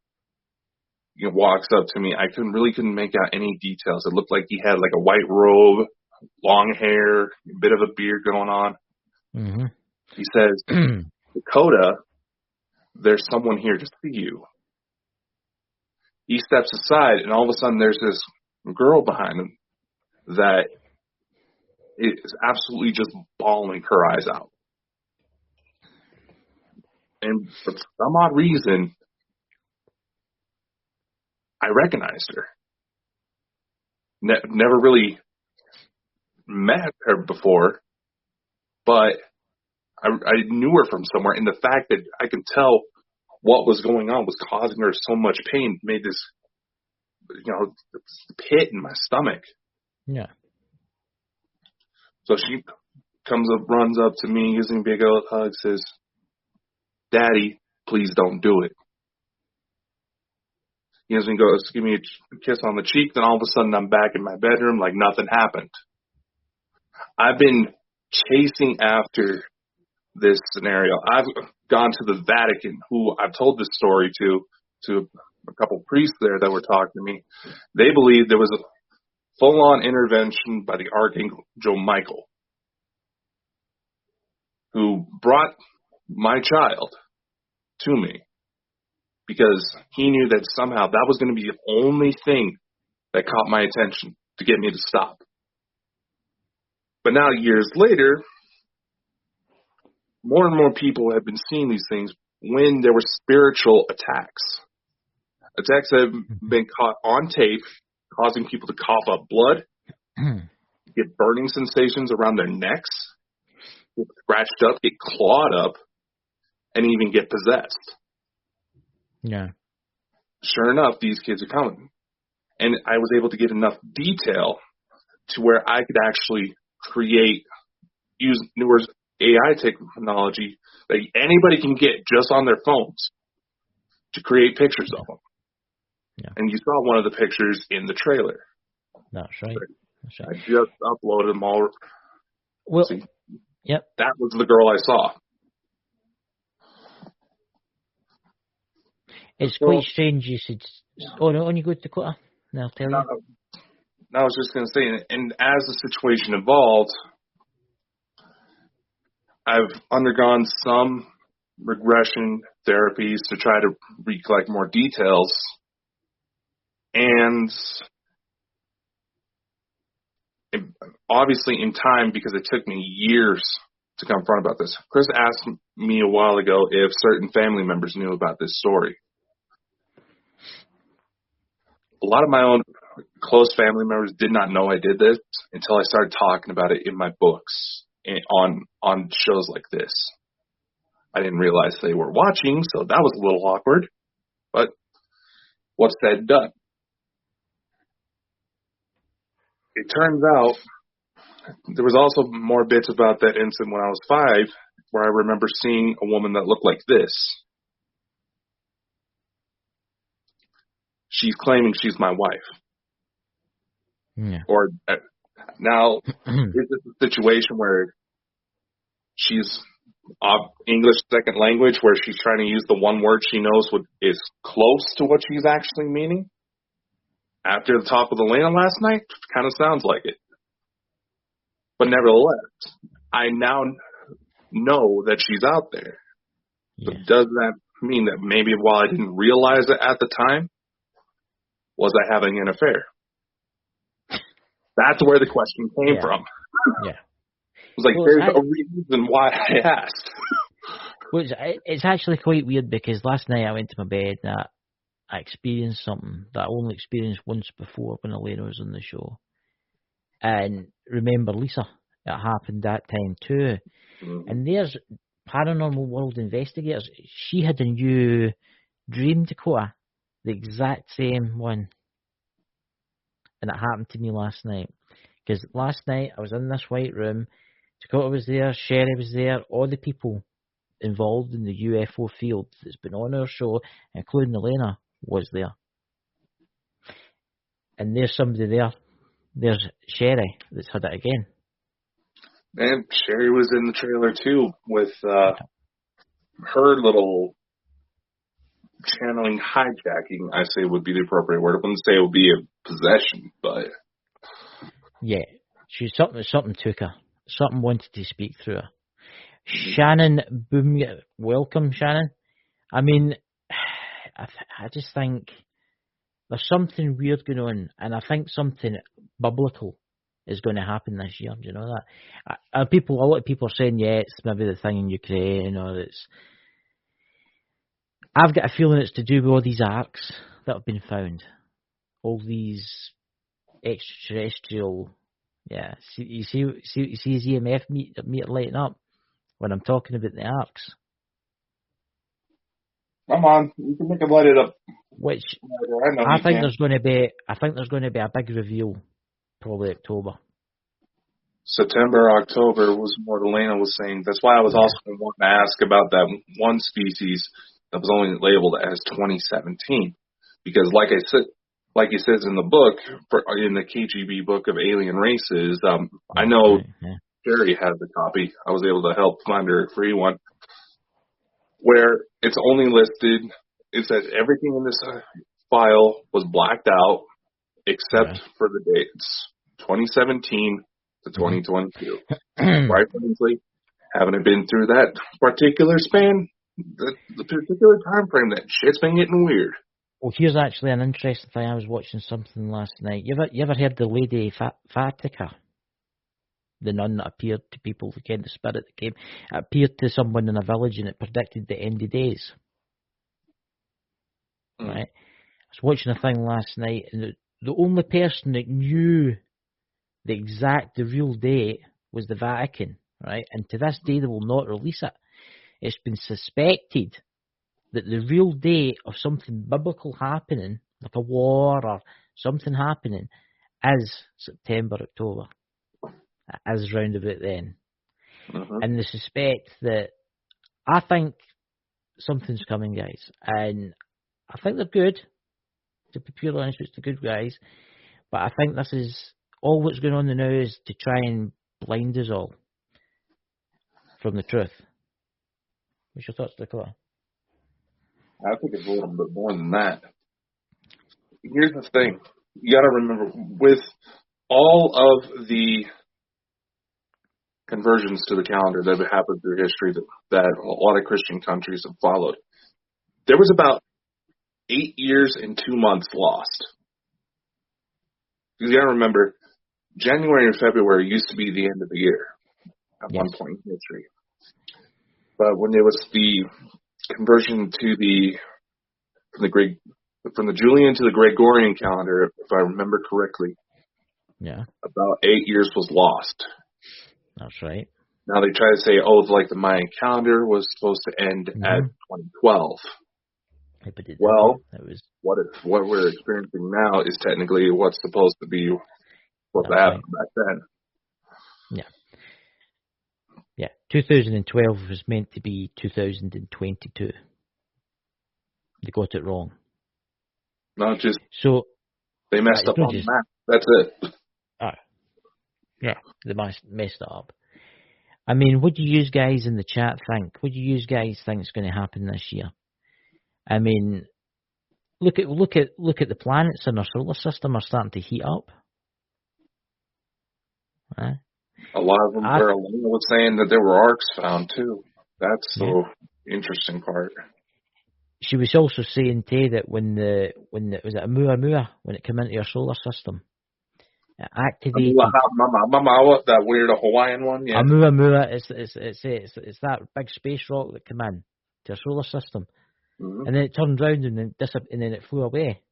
He walks up to me. I couldn't make out any details. It looked like he had like a white robe, long hair, a bit of a beard going on. Mm-hmm. He says, Dakota, there's someone here to see you. He steps aside, and all of a sudden there's this girl behind him that is absolutely just bawling her eyes out. And for some odd reason, I recognized her. Never really met her before, but I knew her from somewhere. And the fact that I could tell what was going on was causing her so much pain made this, pit in my stomach. Yeah. So she comes up, runs up to me, gives me a big old hug, says, Daddy, please don't do it. He gives me a kiss on the cheek, then all of a sudden I'm back in my bedroom like nothing happened. I've been chasing after this scenario. I've gone to the Vatican, who I've told this story to a couple priests there that were talking to me. They believe there was a full-on intervention by the Archangel Michael, who brought my child to me because he knew that somehow that was going to be the only thing that caught my attention to get me to stop. But now, years later, more and more people have been seeing these things when there were spiritual attacks. Attacks that have been caught on tape, causing people to cough up blood, get burning sensations around their necks, get scratched up, get clawed up, and even get possessed. Yeah. Sure enough, these kids are coming. And I was able to get enough detail to where I could actually use newer AI technology that anybody can get just on their phones to create pictures of them. Yeah. And you saw one of the pictures in the trailer. That's right. That's right. I just uploaded them all. Well, see, yep. that was the girl I saw. It's quite strange you said, on you go to Dakota, and I'll tell you. I was just going to say, and as the situation evolved, I've undergone some regression therapies to try to recollect more details. And obviously in time, because it took me years to confront about this. Chris asked me a while ago if certain family members knew about this story. A lot of my own close family members did not know I did this until I started talking about it in my books and on shows like this. I didn't realize they were watching, so that was a little awkward. But what's said, done. It turns out there was also more bits about that incident when I was 5, where I remember seeing a woman that looked like this. She's claiming she's my wife. Yeah. Or now, is this a situation where she's English second language, where she's trying to use the one word she knows is close to what she's actually meaning? After the talk with Elena last night, kind of sounds like it. But nevertheless, I now know that she's out there. Yeah. But does that mean that maybe while I didn't realize it at the time, was I having an affair? That's where the question came from. Yeah. It was like, there's a reason why I asked. Well, it's actually quite weird because last night I went to my bed and I experienced something that I only experienced once before when Elena was on the show. And remember Lisa, it happened that time too. Mm-hmm. And there's Paranormal World Investigators. She had a new dream, Dakota, the exact same one. And it happened to me last night. Because last night I was in this white room, Dakota was there, Sherry was there, all the people involved in the UFO field that's been on our show, including Elena, was there. And there's somebody there. There's Sherry that's had it again. And Sherry was in the trailer too with her little channeling hijacking, I say would be the appropriate word. I wouldn't say it would be a possession, but... Yeah, something took her. Something wanted to speak through her. Shannon Boom, welcome, Shannon. I mean, I just think there's something weird going on, and I think something biblical is going to happen this year. Do you know that? A lot of people are saying, yeah, it's maybe the thing in Ukraine, or it's... I've got a feeling it's to do with all these arcs that have been found. All these extraterrestrial... Yeah, you see his EMF meter lighting up when I'm talking about the arcs. Come on, you can make them light it up. Which I think there's going to be a big reveal, probably October. September, October was what Elena was saying. That's why I was also wanting to ask about that one species that was only labeled as 2017, because like he says in the book, in the KGB book of alien races, I know Jerry has the copy. I was able to help find her a free one, where it's only listed. It says everything in this file was blacked out except for the dates 2017 to 2022. Right, Lindsay? Haven't it been through that particular span, the particular time frame that shit's been getting weird? Well, here's actually an interesting thing. I was watching something last night. You ever heard the Lady Fatica? The nun that appeared to people, the spirit that came, appeared to someone in a village and it predicted the end of days. Right? I was watching a thing last night, and the only person that knew the real date was the Vatican, right? And to this day, they will not release it. It's been suspected that the real date of something biblical happening, like a war or something happening, is September, October. As round about then. And they suspect that, I think something's coming, guys. And I think they're good. To be purely honest, it's the good guys. But I think this is, all what's going on now is to try and blind us all from the truth. What's your thoughts, Dakota? I think it's a little bit more than that. Here's the thing. You got to remember, with all of the conversions to the calendar that have happened through history that a lot of Christian countries have followed, there was about 8 years and 2 months lost. You got to remember, January and February used to be the end of the year at one point in history. But when there was the conversion to from the Julian to the Gregorian calendar, if I remember correctly, about 8 years was lost. That's right. Now they try to say, like the Mayan calendar was supposed to end at 2012. Well, what we're experiencing now is technically what's supposed to be what happened back then. Yeah. 2012 was meant to be 2022. They got it wrong. Not just so they messed up on the map. That's it. Yeah, they messed it up. I mean, what do you guys in the chat think? What do you guys think is going to happen this year? I mean, look at the planets in our solar system are starting to heat up. Right? A lot of them, where Elena was saying that there were arcs found too. That's the interesting part. She was also saying too that when it was at Oumuamua, when it came into your solar system, it activated. That weird Hawaiian one, yeah. Oumuamua, it's that big space rock that came in to our solar system, and then it turned round and then it flew away.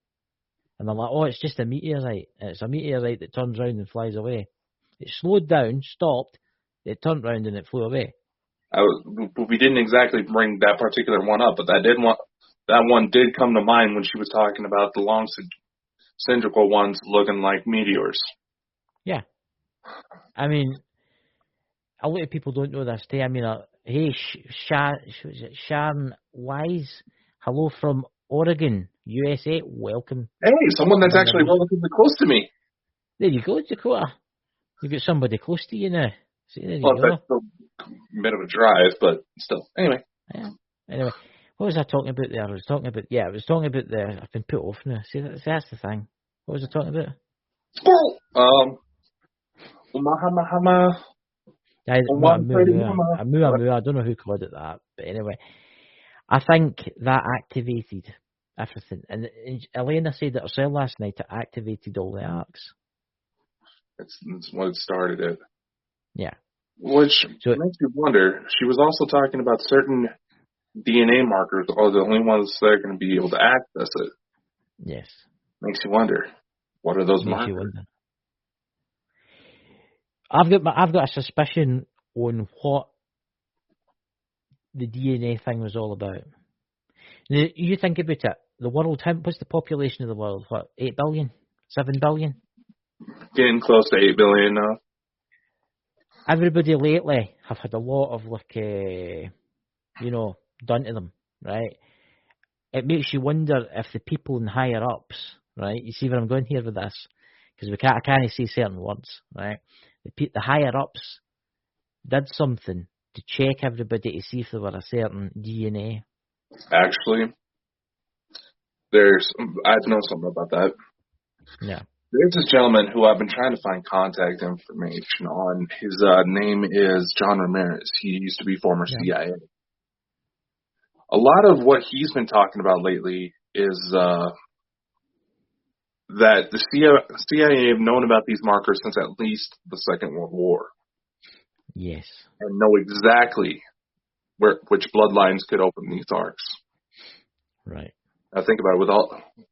And they're like, it's just a meteorite. And it's a meteorite that turns round and flies away. It slowed down, stopped, it turned round and it flew away. We didn't exactly bring that particular one up, but that one did come to mind when she was talking about the long cylindrical ones looking like meteors. Yeah. I mean, a lot of people don't know this too. I mean, hey, Sharon Wise, hello from Oregon, USA, welcome. Hey, someone that's actually relatively close to me. There you go, Dakota. You got somebody close to you now. See, there you go. That's a bit of a drive, but still. Anyway. Yeah. Anyway, What was I talking about there? I was talking about the. I've been put off now. See, that's the thing. What was I talking about? Mahama. I don't know who called it that, but anyway, I think that activated everything. And Elena said it herself last night. It activated all the arcs. That's what started it. Yeah. Which makes you wonder. She was also talking about certain DNA markers are the only ones that are going to be able to access it. Yes. Makes you wonder. What are those markers? I've got a suspicion on what the DNA thing was all about. Now, you think about it. The world, what's the population of the world? What, 8 billion? 7 billion? Getting close to 8 billion now. Everybody lately have had a lot of, done to them, right? It makes you wonder if the people in higher ups, right? You see where I'm going here with this? Because I can't say certain words, right? The higher ups did something to check everybody to see if there were a certain DNA. Actually, I know something about that. Yeah. There's this gentleman who I've been trying to find contact information on. His name is John Ramirez. He used to be former CIA. A lot of what he's been talking about lately is that the CIA have known about these markers since at least the Second World War. Yes. And know exactly which bloodlines could open these arcs. Right. Now think about it,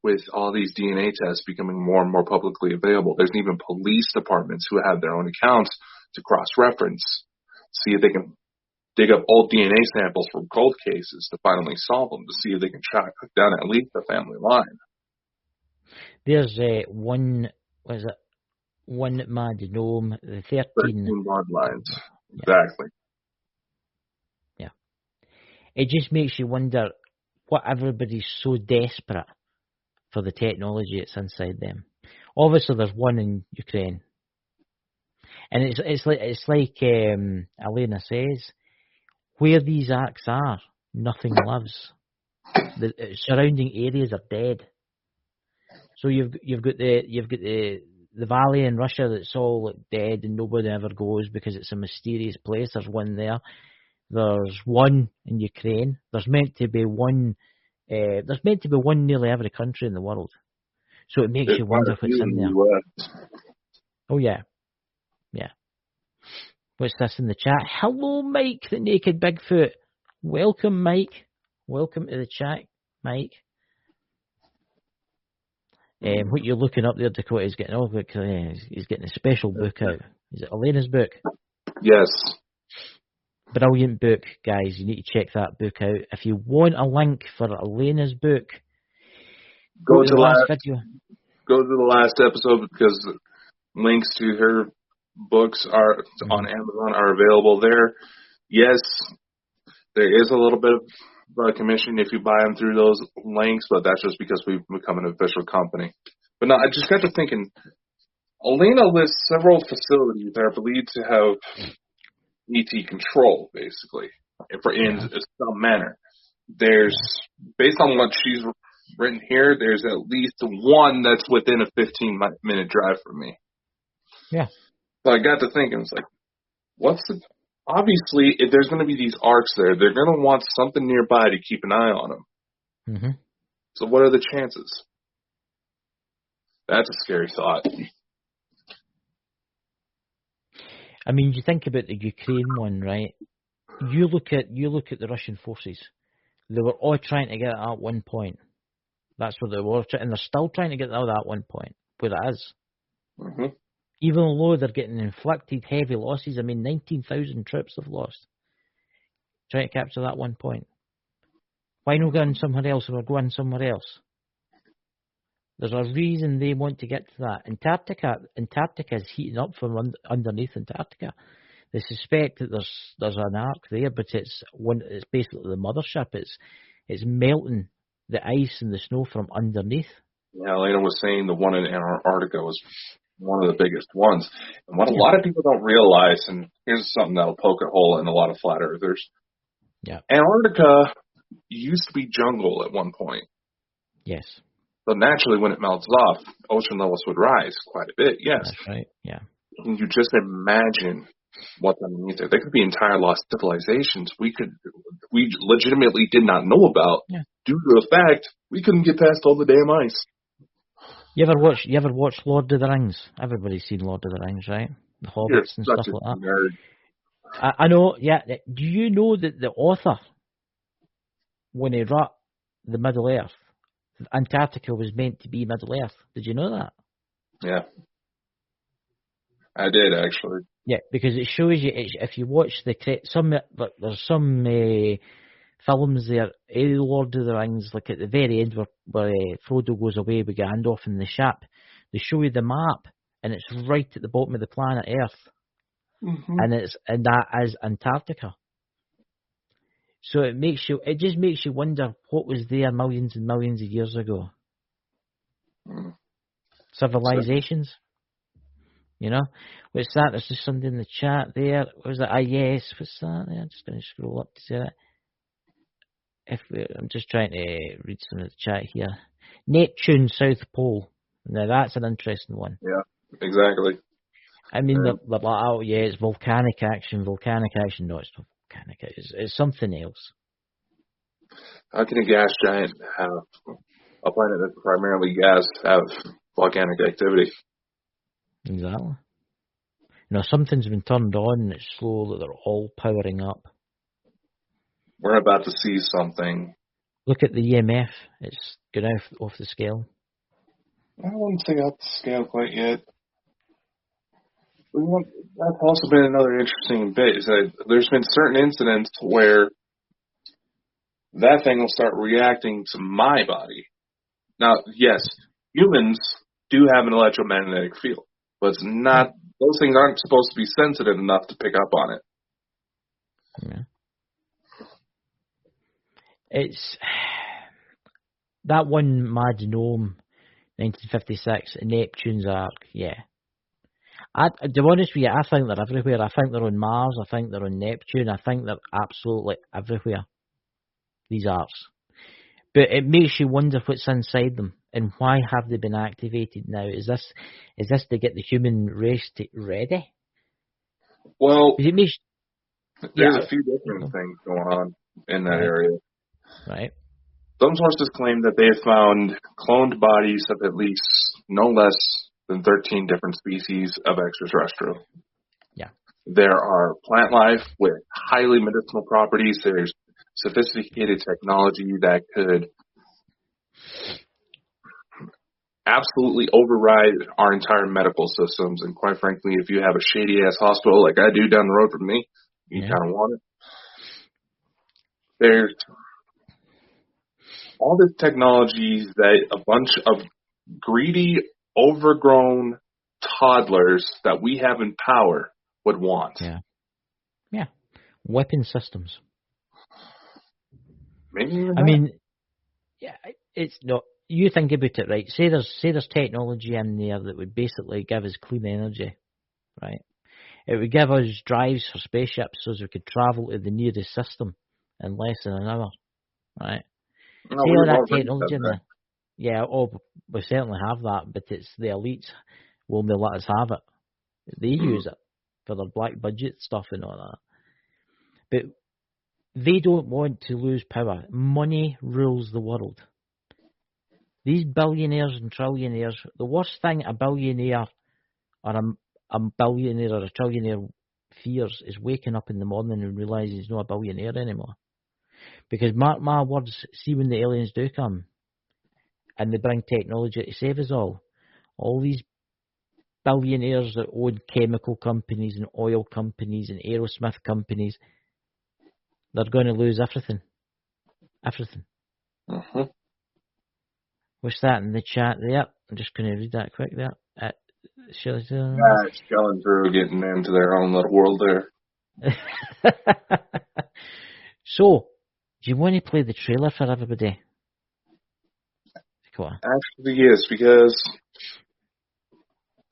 with all these DNA tests becoming more and more publicly available, there's even police departments who have their own accounts to cross-reference, see if they can dig up old DNA samples from cold cases to finally solve them, to see if they can track down at least the family line. There's one mad gnome, the 13 bloodlines. Exactly. Yeah. It just makes you wonder what everybody's so desperate for the technology that's inside them. Obviously, there's one in Ukraine, and it's like Elena says, where these arcs are, nothing lives. The surrounding areas are dead. So you've got the valley in Russia that's all dead and nobody ever goes because it's a mysterious place. There's one there. There's one in Ukraine. There's meant to be one nearly every country in the world. So it makes you wonder what's in there. Oh yeah. Yeah. What's this in the chat? Hello, Mike, the Naked Bigfoot. Welcome, Mike. Welcome to the chat, Mike. What you're looking up there, Dakota, he's getting he's getting a special book out. Is it Elena's book? Yes. Brilliant book, guys. You need to check that book out. If you want a link for Elena's book, go to the last video. Go to the last episode because links to her books are on Amazon are available there. Yes, there is a little bit of commission if you buy them through those links, but that's just because we've become an official company. But no, I just got to thinking, Elena lists several facilities that are believed to have ET control, basically, in some manner. There's, based on what she's written here, there's at least one that's within a 15-minute drive from me. Yeah. So I got to thinking, it's like, obviously, if there's going to be these arcs there, they're going to want something nearby to keep an eye on them. Mm-hmm. So what are the chances? That's a scary thought. I mean, you think about the Ukraine one, right? You look at the Russian forces. They were all trying to get it at one point. That's what they were, and they're still trying to get it out at one point, where it is. Mm-hmm. Even though they're getting inflicted heavy losses, I mean, 19,000 troops have lost. Trying to capture that one point. Why not go in somewhere else or go in somewhere else? There's a reason they want to get to that. Antarctica is heating up from underneath Antarctica. They suspect that there's an arc there, but it's basically the mothership. It's melting the ice and the snow from underneath. Yeah, Elena was saying the one in Antarctica was one of the biggest ones. And what a lot of people don't realize, and here's something that'll poke a hole in a lot of flat earthers. Yeah. Antarctica used to be jungle at one point. Yes. So naturally, when it melts off, ocean levels would rise quite a bit, yes. That's right, yeah. Can you just imagine what's underneath there? There could be entire lost civilizations we legitimately did not know about due to the fact we couldn't get past all the damn ice. You ever watch Lord of the Rings? Everybody's seen Lord of the Rings, right? The Hobbits and stuff like that. Nerd. I know, yeah. Do you know that the author, when he wrote the Middle Earth, Antarctica was meant to be Middle Earth? Did you know that? Yeah. I did, actually. Yeah, because it shows you, if you watch there's some films there, Lord of the Rings, like at the very end where Frodo goes away with Gandalf in the ship, they show you the map, and it's right at the bottom of the planet Earth, and that is Antarctica. So it just makes you wonder what was there millions and millions of years ago. Civilizations. You know, what's that? There's just something in the chat there. What was that? Yes. What's that there? I'm just going to scroll up to see that. I'm just trying to read some of the chat here. Neptune, South Pole. Now that's an interesting one. Yeah, exactly. I mean, it's volcanic action. Volcanic action. No, it's not volcanic. It's something else. How can a gas giant have a planet that's primarily gas have volcanic activity? Exactly. Something's been turned on and it's slowly, they're all powering up. We're about to see something. Look at the EMF. It's going off the scale. I wouldn't say off the scale quite yet. That's also been another interesting bit, is that there's been certain incidents where that thing will start reacting to my body. Now, yes, humans do have an electromagnetic field. But it's not, those things aren't supposed to be sensitive enough to pick up on it. Yeah. It's that one Mad Gnome, 1956, Neptune's Ark, yeah. To be honest with you, I think they're everywhere. I think they're on Mars, I think they're on Neptune, I think they're absolutely everywhere, these arks. But it makes you wonder what's inside them. And why have they been activated now? Is this to get the human race ready? Well, there's a few different things going on in that area. Right. Some sources claim that they have found cloned bodies of at least no less than 13 different species of extraterrestrial. Yeah. There are plant life with highly medicinal properties. There's sophisticated technology that could absolutely override our entire medical systems. And quite frankly, if you have a shady-ass hospital like I do down the road from me, you kind of want it. There's all this technology that a bunch of greedy, overgrown toddlers that we have in power would want. Yeah. Yeah. Weapon systems. Maybe it's not. You think about it, right? Say there's technology in there that would basically give us clean energy, right? It would give us drives for spaceships so as we could travel to the nearest system in less than an hour, right? See all that technology in there? Yeah, we certainly have that, but it's the elites will not let us have it. They use it for their black budget stuff and all that. But they don't want to lose power. Money rules the world. These billionaires and trillionaires, the worst thing a billionaire or a billionaire or a trillionaire fears is waking up in the morning and realising he's not a billionaire anymore. Because mark my words, see when the aliens do come and they bring technology to save us all these billionaires that own chemical companies and oil companies and Aerosmith companies, they're going to lose everything. Everything. Uh-huh. What's that in the chat there? I'm just going to read that quick there. It's going through getting into their own little world there. So, do you want to play the trailer for everybody? Go on. Actually, yes, because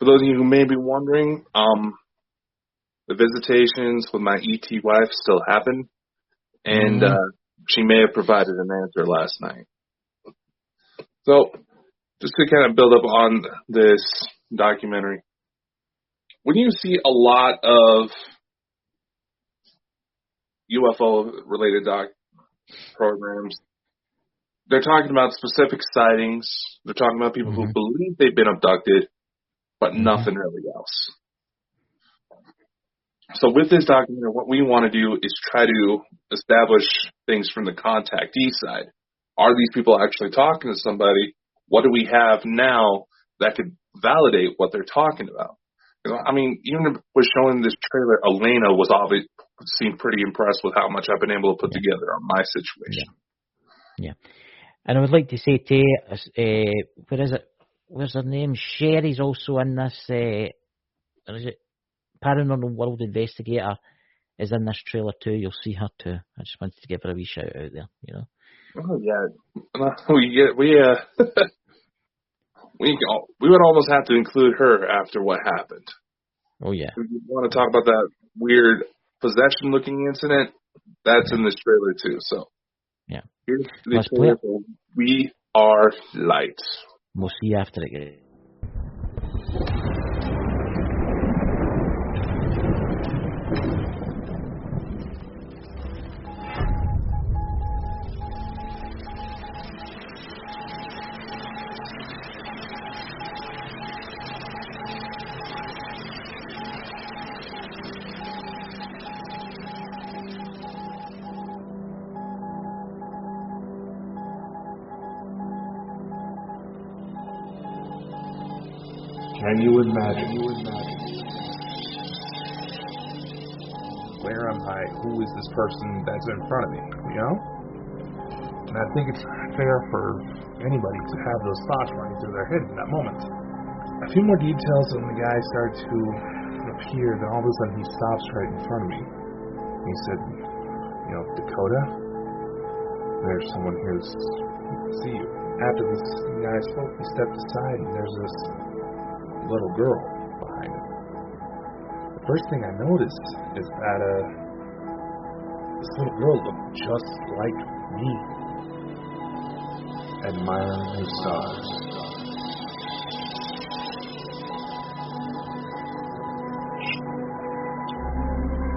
for those of you who may be wondering, the visitations with my ET wife still happen. And she may have provided an answer last night. So, just to kind of build up on this documentary, when you see a lot of UFO-related programs, they're talking about specific sightings. They're talking about people who believe they've been abducted, but nothing really else. So with this documentary, what we want to do is try to establish things from the contactee side. Are these people actually talking to somebody? What do we have now that could validate what they're talking about? I mean, even with showing this trailer, Elena seemed pretty impressed with how much I've been able to put together on my situation. Yeah. And I would like to say to you, where is it? Where's her name? Sherry's also in this. Or is it Paranormal World Investigator is in this trailer too. You'll see her too. I just wanted to give her a wee shout out there. You know. Oh yeah, we would almost have to include her after what happened. Oh yeah. If you want to talk about that weird possession-looking incident, that's in this trailer too. So yeah. Here's the trailer for We Are Light. We'll see you after it. Can you imagine? Where am I? Who is this person that's in front of me? You know? And I think it's fair for anybody to have those thoughts running through their head in that moment. A few more details when the guy started to appear, then all of a sudden he stops right in front of me. He said, Dakota, there's someone here to see you. After this guy spoke, he stepped aside and there's this little girl behind him. The first thing I noticed is that this little girl looked just like me. Admiring the stars.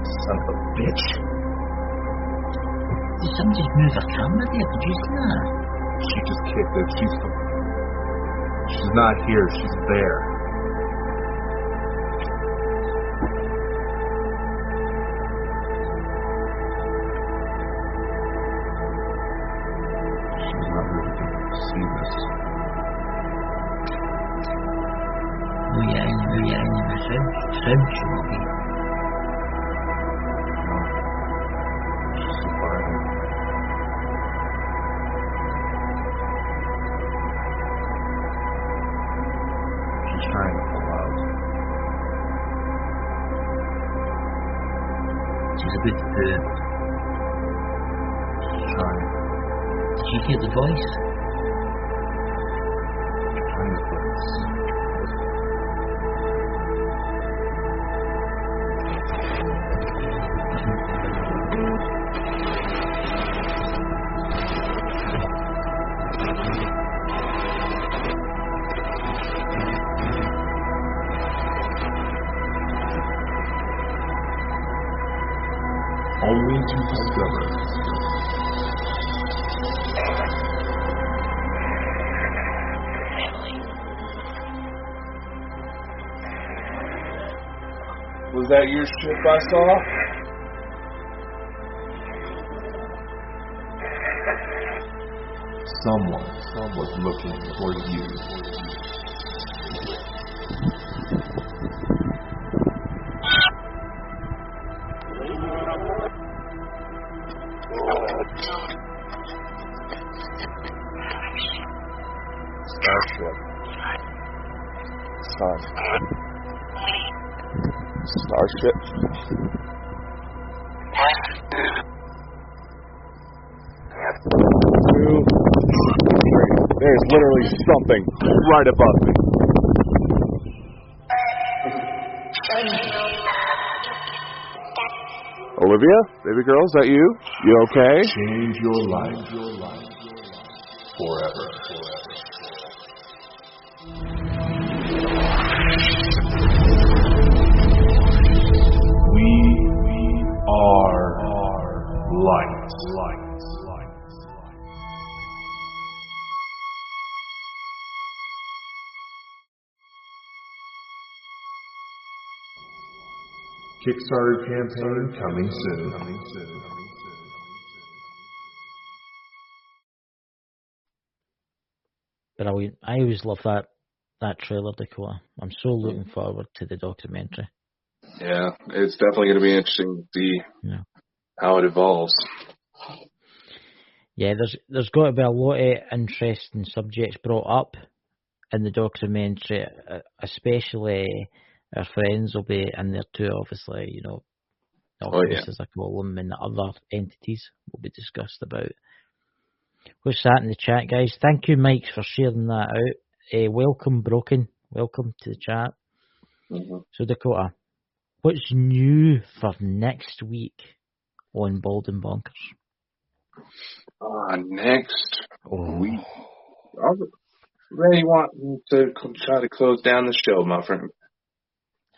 Son of a bitch. Did someone just move a camera there? Did you see that? She just kicked it. She's not here. She's there. Did you hear the voice? Only to discover Was that your ship I saw? someone was looking for you. Starship. Sun. Starship. There's literally something right above me. Olivia, baby girl, is that you? You okay? Change your life forever. We are light. Kickstarter campaign coming soon. Brilliant. I always love that trailer, Dakota. I'm so looking forward to the documentary. Yeah, it's definitely going to be interesting to see how it evolves. Yeah, there's got to be a lot of interesting subjects brought up in the documentary, especially our friends will be in there too, obviously, you know, Alchemists, as I call them, and other entities will be discussed about. What's that in the chat, guys? Thank you, Mike, for sharing that out. Welcome, Broken. Welcome to the chat. Mm-hmm. So, Dakota, what's new for next week on Bald and Bonkers? Next week. Really want to try to close down the show, my friend.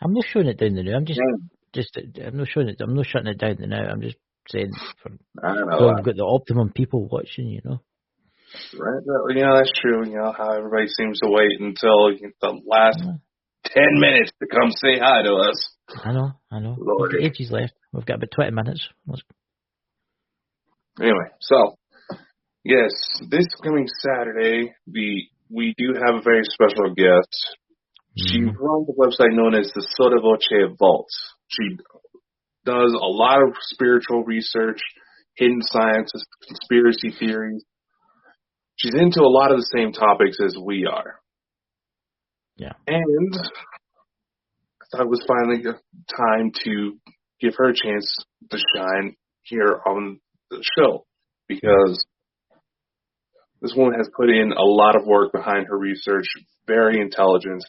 I'm not showing it down the now. I'm I'm not showing it. I'm not shutting it down the now. I'm just saying we've got the optimum people watching, you know. Right. Yeah, that's true. You know how everybody seems to wait until the last 10 minutes to come say hi to us. I know. We've got ages left. We've got about 20 minutes. Anyway, so yes, this coming Saturday, we do have a very special guest. She runs a website known as the Soda Voce Vault. She does a lot of spiritual research, hidden sciences, conspiracy theories. She's into a lot of the same topics as we are. Yeah. And I thought it was finally time to give her a chance to shine here on the show, because this woman has put in a lot of work behind her research, very intelligent.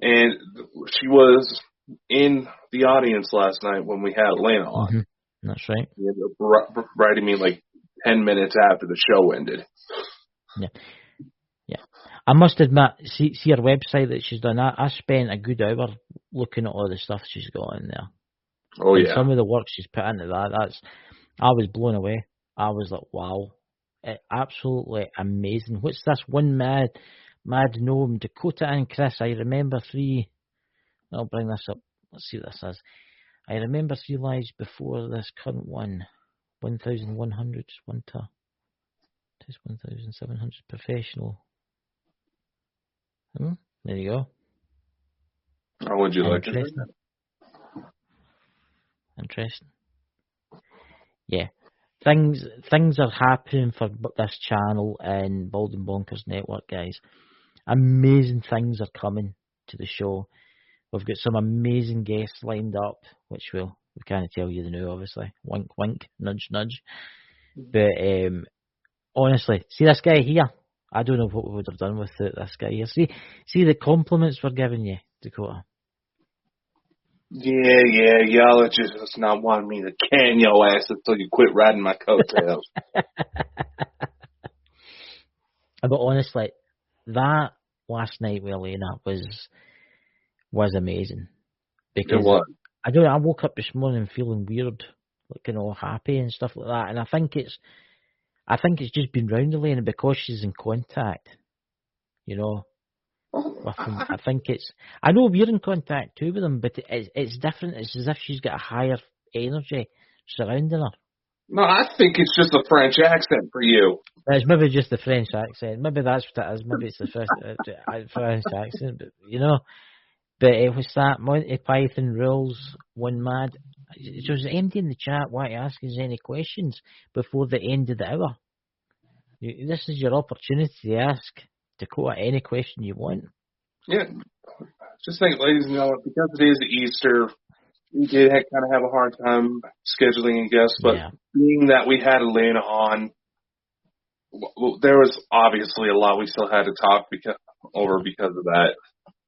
And she was in the audience last night when we had Elena on. Mm-hmm. That's right. She ended up writing me like 10 minutes after the show ended. Yeah. I must admit, see her website that she's done. I spent a good hour looking at all the stuff she's got in there. Oh, and yeah. Some of the work she's put into I was blown away. I was like, wow. Absolutely amazing. What's this one mad gnome? Dakota and Chris, I remember 3. I'll bring this up. Let's see what this is. I remember 3 lives before this current one. 1,100 winter. 1,700 professional. There you go. How would you like it? Interesting. Yeah. Things are happening for this channel and Bald and Bonkers Network, guys. Amazing things are coming to the show. We've got some amazing guests lined up, which we can't tell you the new, obviously. Wink, wink, nudge, nudge. But honestly, see this guy here? I don't know what we would have done with this guy here. See the compliments we're giving you, Dakota. Yeah, y'all are just not wanting me to can your ass until you quit riding my coattails. But honestly, that last night with Elena was amazing. Because it was. I woke up this morning feeling weird, looking all happy and stuff like that, and I think it's just been round Elena because she's in contact, you know. With them. I know we're in contact too with them, but it's different. It's as if she's got a higher energy surrounding her. No, I think it's just a French accent for you. It's maybe just the French accent. Maybe that's what it is. Maybe it's the French accent, but you know. But it was that Monty Python rules one mad. So was empty in the chat. Why ask us any questions before the end of the hour? This is your opportunity to ask Dakota any question you want. Yeah. Just think, ladies and gentlemen, because it is Easter, we did kind of have a hard time scheduling a guest, but being that we had Elena on, there was obviously a lot we still had to talk because of that.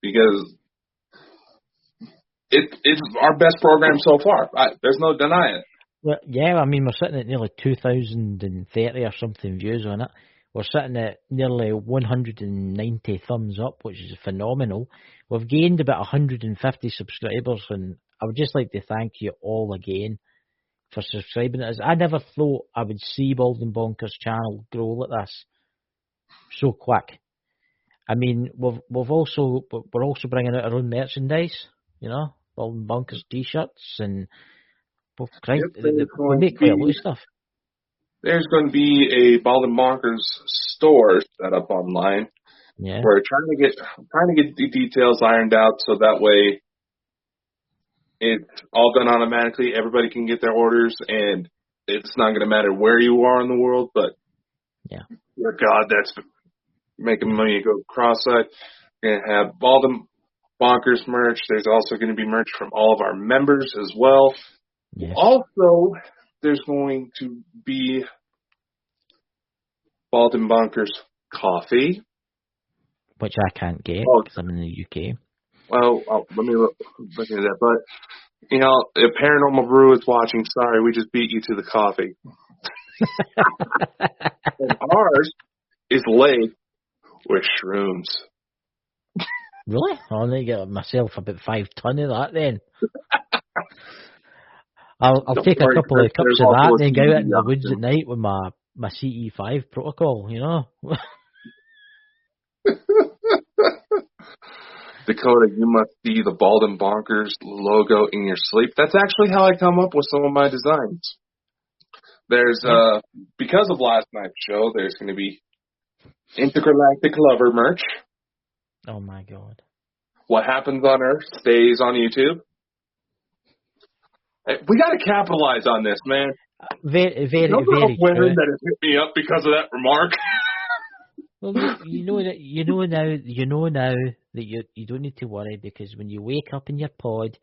Because it's our best program so far. There's no denying it. Well, yeah, I mean, we're sitting at nearly 2,030 or something views on it. We're sitting at nearly 190 thumbs up, which is phenomenal. We've gained about 150 subscribers, and I would just like to thank you all again for subscribing to us. I never thought I would see Bald and Bonkers channel grow like this so quick. I mean, we're also bringing out our own merchandise, you know, Bald and Bonkers t-shirts, and we make quite a lot of stuff. There's going to be a Bald and Bonkers store set up online. Yeah. We're trying to get the details ironed out so that way it's all done automatically. Everybody can get their orders, and it's not going to matter where you are in the world. But yeah, dear God, that's making money go cross-eyed. We're going to have Bald and Bonkers merch. There's also going to be merch from all of our members as well. Yes. Also, there's going to be Bald and Bonkers coffee, which I can't get because I'm in the UK. Well, let me look at that. But, you know, if Paranormal Brew is watching, sorry, we just beat you to the coffee. And ours is laid with shrooms. Really? I'll need to get myself about 5 tons of that then. I'll take a couple of cups of that and then go out in the woods at night with my CE5 protocol, you know? Dakota, you must see the Bald and Bonkers logo in your sleep. That's actually how I come up with some of my designs. There's, because of last night's show, there's going to be Intergalactic Lover merch. Oh my God. What happens on Earth stays on YouTube. Hey, we got to capitalize on this, man. Very, very, very women true. that have hit me up because of that remark. Well, you know now that you don't need to worry, because when you wake up in your pod,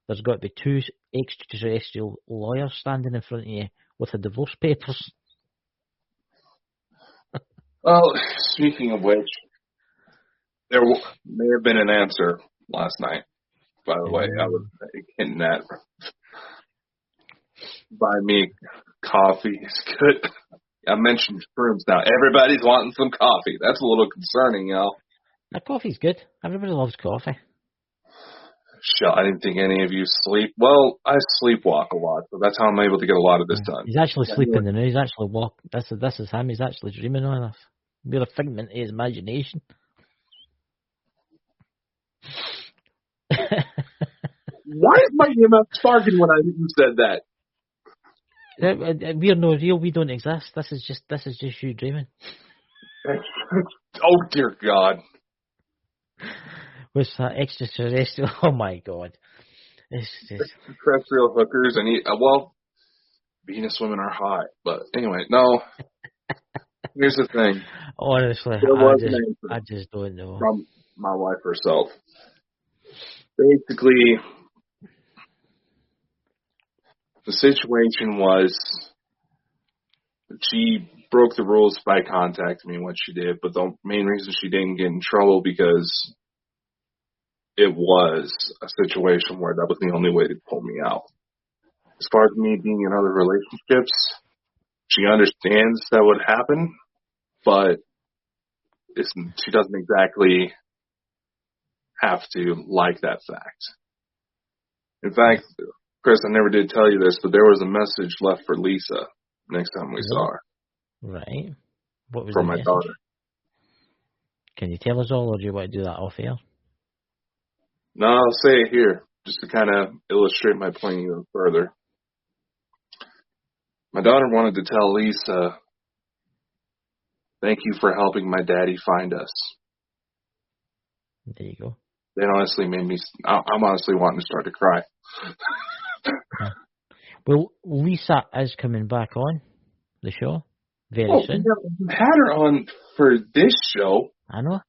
there's got to be 2 extraterrestrial lawyers standing in front of you with the divorce papers. Well, speaking of which, there may have been an answer last night. By the way, I was hinting at buy me coffee is good. I mentioned shrooms now. Everybody's wanting some coffee. That's a little concerning, y'all. The coffee's good. Everybody loves coffee. Shit, I didn't think any of you sleep. Well, I sleepwalk a lot, so that's how I'm able to get a lot of this done. He's actually sleeping now. He's actually walking. This is him. He's actually dreaming on us. We're a figment of his imagination. Why is my EMF sparking when you said that? We're no real. We don't exist. This is just you dreaming. Oh dear God! What's that extraterrestrial? Oh my God! It's just extraterrestrial hookers and well, Venus women are hot, but anyway, no. Here's the thing. Honestly, I just don't know. From my wife herself. Basically, the situation was she broke the rules by contacting me when she did, but the main reason she didn't get in trouble because it was a situation where that was the only way to pull me out. As far as me being in other relationships, she understands that would happen, but she doesn't exactly have to like that fact. In fact, Chris, I never did tell you this, but there was a message left for Lisa next time we saw her. Right. What was from the my message? daughter. Can you tell us all, or do you want to do that off air? No, I'll say it here, just to kind of illustrate my point even further. My daughter wanted to tell Lisa, thank you for helping my daddy find us. There you go. That honestly made me, I'm honestly wanting to start to cry. Well, Lisa is coming back on the show very soon. We had her on for this show. I know.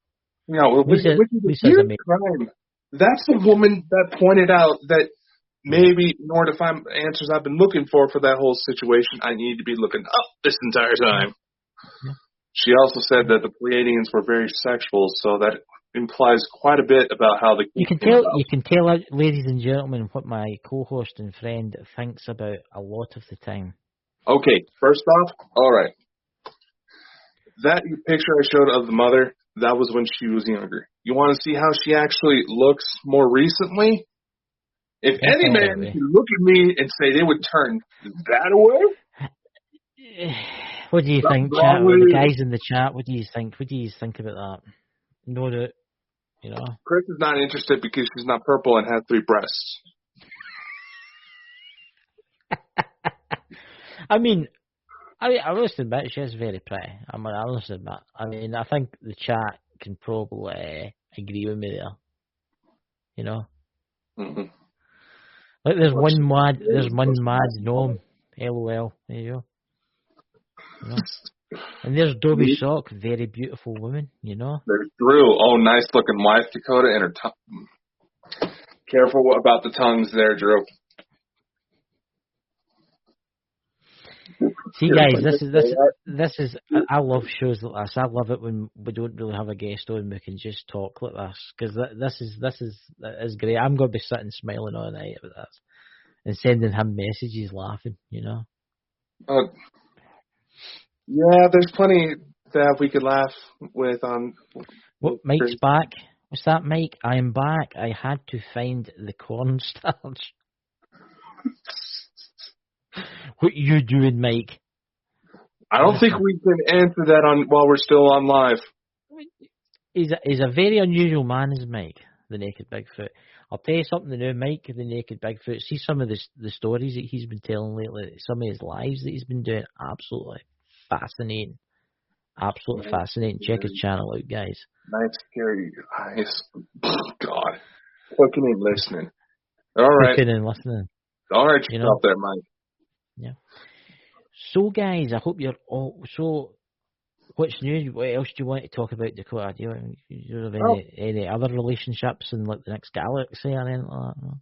You know, Lisa's amazing. Crime. That's the woman that pointed out that maybe in order to find answers I've been looking for that whole situation, I need to be looking up this entire time. Yeah. She also said that the Pleiadians were very sexual, so that implies quite a bit about how the You can tell, ladies and gentlemen, what my co-host and friend thinks about a lot of the time. Okay, first off, all right. That picture I showed of the mother, that was when she was younger. You want to see how she actually looks more recently? If any man can look at me and say they would turn that away? What do you think, chat? The guys in the chat, what do you think? What do you think about that? Know that, you know. Chris is not interested because she's not purple and has 3 breasts. I must admit, she is very pretty. I must admit. I think the chat can probably agree with me there. You know? Mm-hmm. Like, there's one mad gnome. LOL. There you go. You know? And there's Dobby Sock, very beautiful woman, you know? There's Drew. Oh, nice looking wife, Dakota, and her tongue. Careful about the tongues there, Drew. See, guys, this is. I love shows like this. I love it when we don't really have a guest on. We can just talk like this because this is great. I'm going to be sitting smiling all night about this and sending him messages, laughing. You know. Yeah, there's plenty that we could laugh with on. What, Mike's back? What's that, Mike? I am back. I had to find the cornstarch. What you doing, Mike? I don't think we can answer that while we're still on live. He's a very unusual man, is Mike, the Naked Bigfoot. I'll tell you something new, Mike, the Naked Bigfoot. See some of the stories that he's been telling lately, some of his lives that he's been doing. Absolutely fascinating. Absolutely fascinating. Check his channel out, guys. Nice, scary eyes. God. Fucking ain't listening. All right. Fucking and listening. All right, you know there, Mike. Yeah. So, guys, I hope you're all. So, what's new? What else do you want to talk about, Dakota? Do you have any other relationships in like the next galaxy or anything like that? No?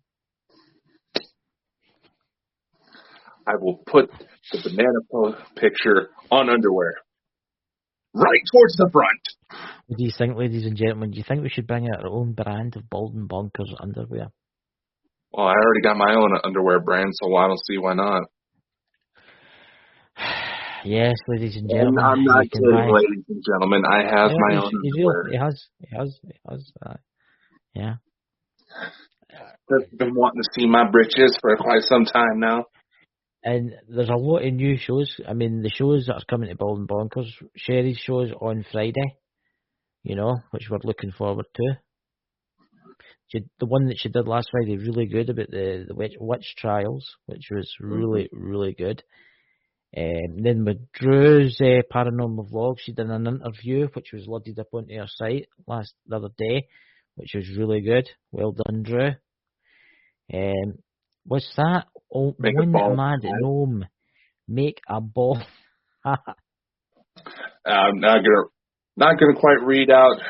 I will put the banana picture on underwear. Right towards the front. What do you think, ladies and gentlemen? Do you think we should bring out our own brand of Bald and Bonkers underwear? Well, I already got my own underwear brand, so I don't see why not. Yes, ladies and gentlemen. I'm not kidding, ladies and gentlemen. I have my own underwear. He has. Yeah. I've been wanting to see my britches for quite some time now. And there's a lot of new shows. I mean, the shows that are coming to Bald and Bonkers. Sherry's show's on Friday, you know, which we're looking forward to. The one that she did last Friday, really good, about the witch trials, which was really, really good. Then with Drew's paranormal vlog, she did an interview, which was loaded up onto her site the other day, which was really good. Well done, Drew. What's that? Oh, one mad gnome make a ball. I'm not gonna quite read out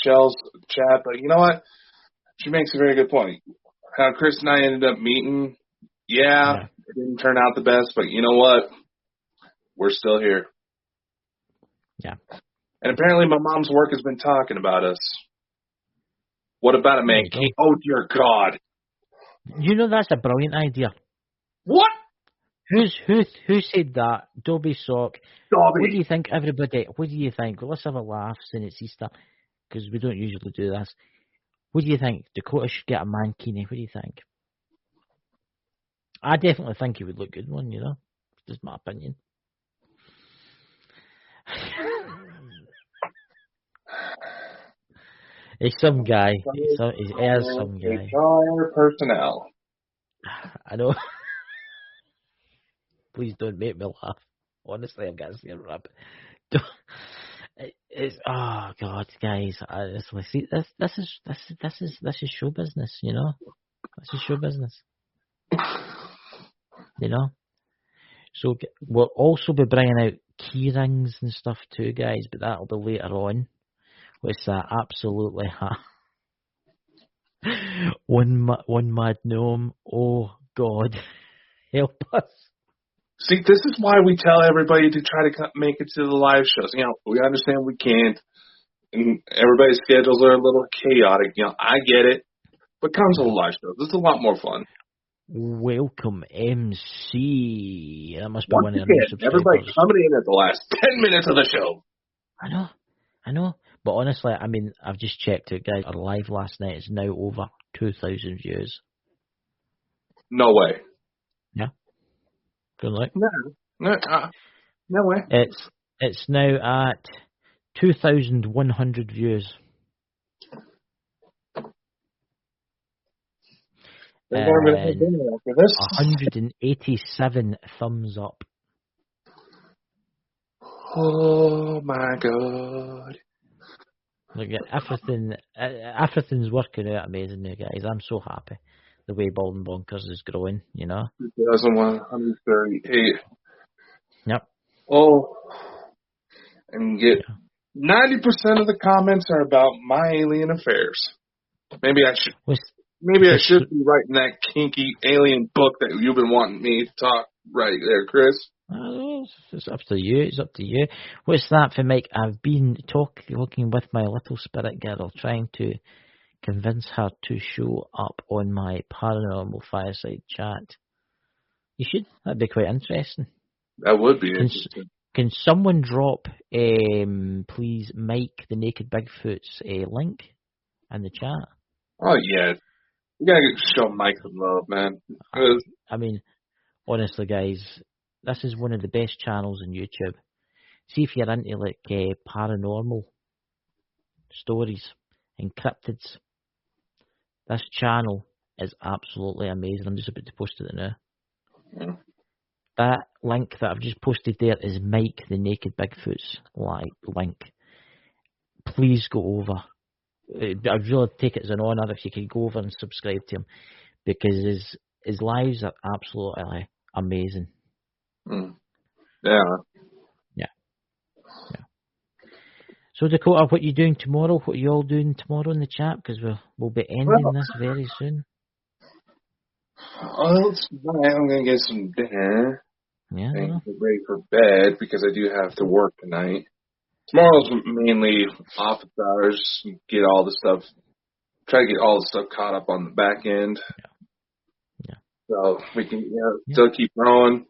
Shell's chat, but you know what? She makes a very good point. How Chris and I ended up meeting, it didn't turn out the best, but you know what? We're still here. Yeah. And apparently my mom's work has been talking about us. What about it, man? Oh, dear God. You know, that's a brilliant idea. What? Who said that? Dobby Sock. Dobby. What do you think, everybody? What do you think? Well, let's have a laugh since it's Easter, because we don't usually do this. What do you think? Dakota should get a mankini. What do you think? I definitely think he would look good one, you know? Just my opinion. He's some guy. He's some guy. HR personnel. I know. Please don't make me laugh. Honestly, I've got to say it up. It's oh God, guys. Honestly, see, this is show business, you know. This is show business, you know. So we'll also be bringing out key rings and stuff too, guys. But that'll be later on. What's that? Absolutely, one mad gnome. Oh God, help us. See, this is why we tell everybody to try to make it to the live shows. You know, we understand we can't. and everybody's schedules are a little chaotic. I get it, but come to the live show. This is a lot more fun. Welcome, MC. That must be Once one of their new subscribers. Everybody coming in at the last 10 minutes of the show. I know. But honestly, I mean, I've just checked it, guys. Our live last night is now over 2,000 views. No way. Yeah. Good luck. No way. It's now at 2,100 views. And 187 thumbs up. Oh my god. Look, everything's working out amazing now, guys. I'm so happy the way Bald and Bonkers is growing, 2,138. Yep. Oh, and get 90% of the comments are about my alien affairs. Maybe I should be writing that kinky alien book that you've been wanting me to talk right there, Chris. It's up to you. What's that for, Mike? I've been talking with my little spirit girl, trying to convince her to show up on my paranormal fireside chat. You should. That'd be quite interesting. That would be interesting. Can someone drop, please, Mike the Naked Bigfoot's link in the chat? Oh yeah, you gotta show Mike some love, man. I mean, honestly, guys. This is one of the best channels on YouTube. See if you're into paranormal stories and cryptids. This channel is absolutely amazing. I'm just about to post it now. Yeah. That link that I've just posted there is Mike the Naked Bigfoot's link. Please go over. I'd really take it as an honour if you could go over and subscribe to him, because his lives are absolutely amazing. Yeah. So Dakota, what are you doing tomorrow? What are you all doing tomorrow in the chat? Because we'll be ending this very soon. I'm gonna get some dinner. Yeah. And get ready for bed because I do have to work tonight. Tomorrow's mainly office hours. Try to get all the stuff caught up on the back end. Yeah. So we can still keep growing.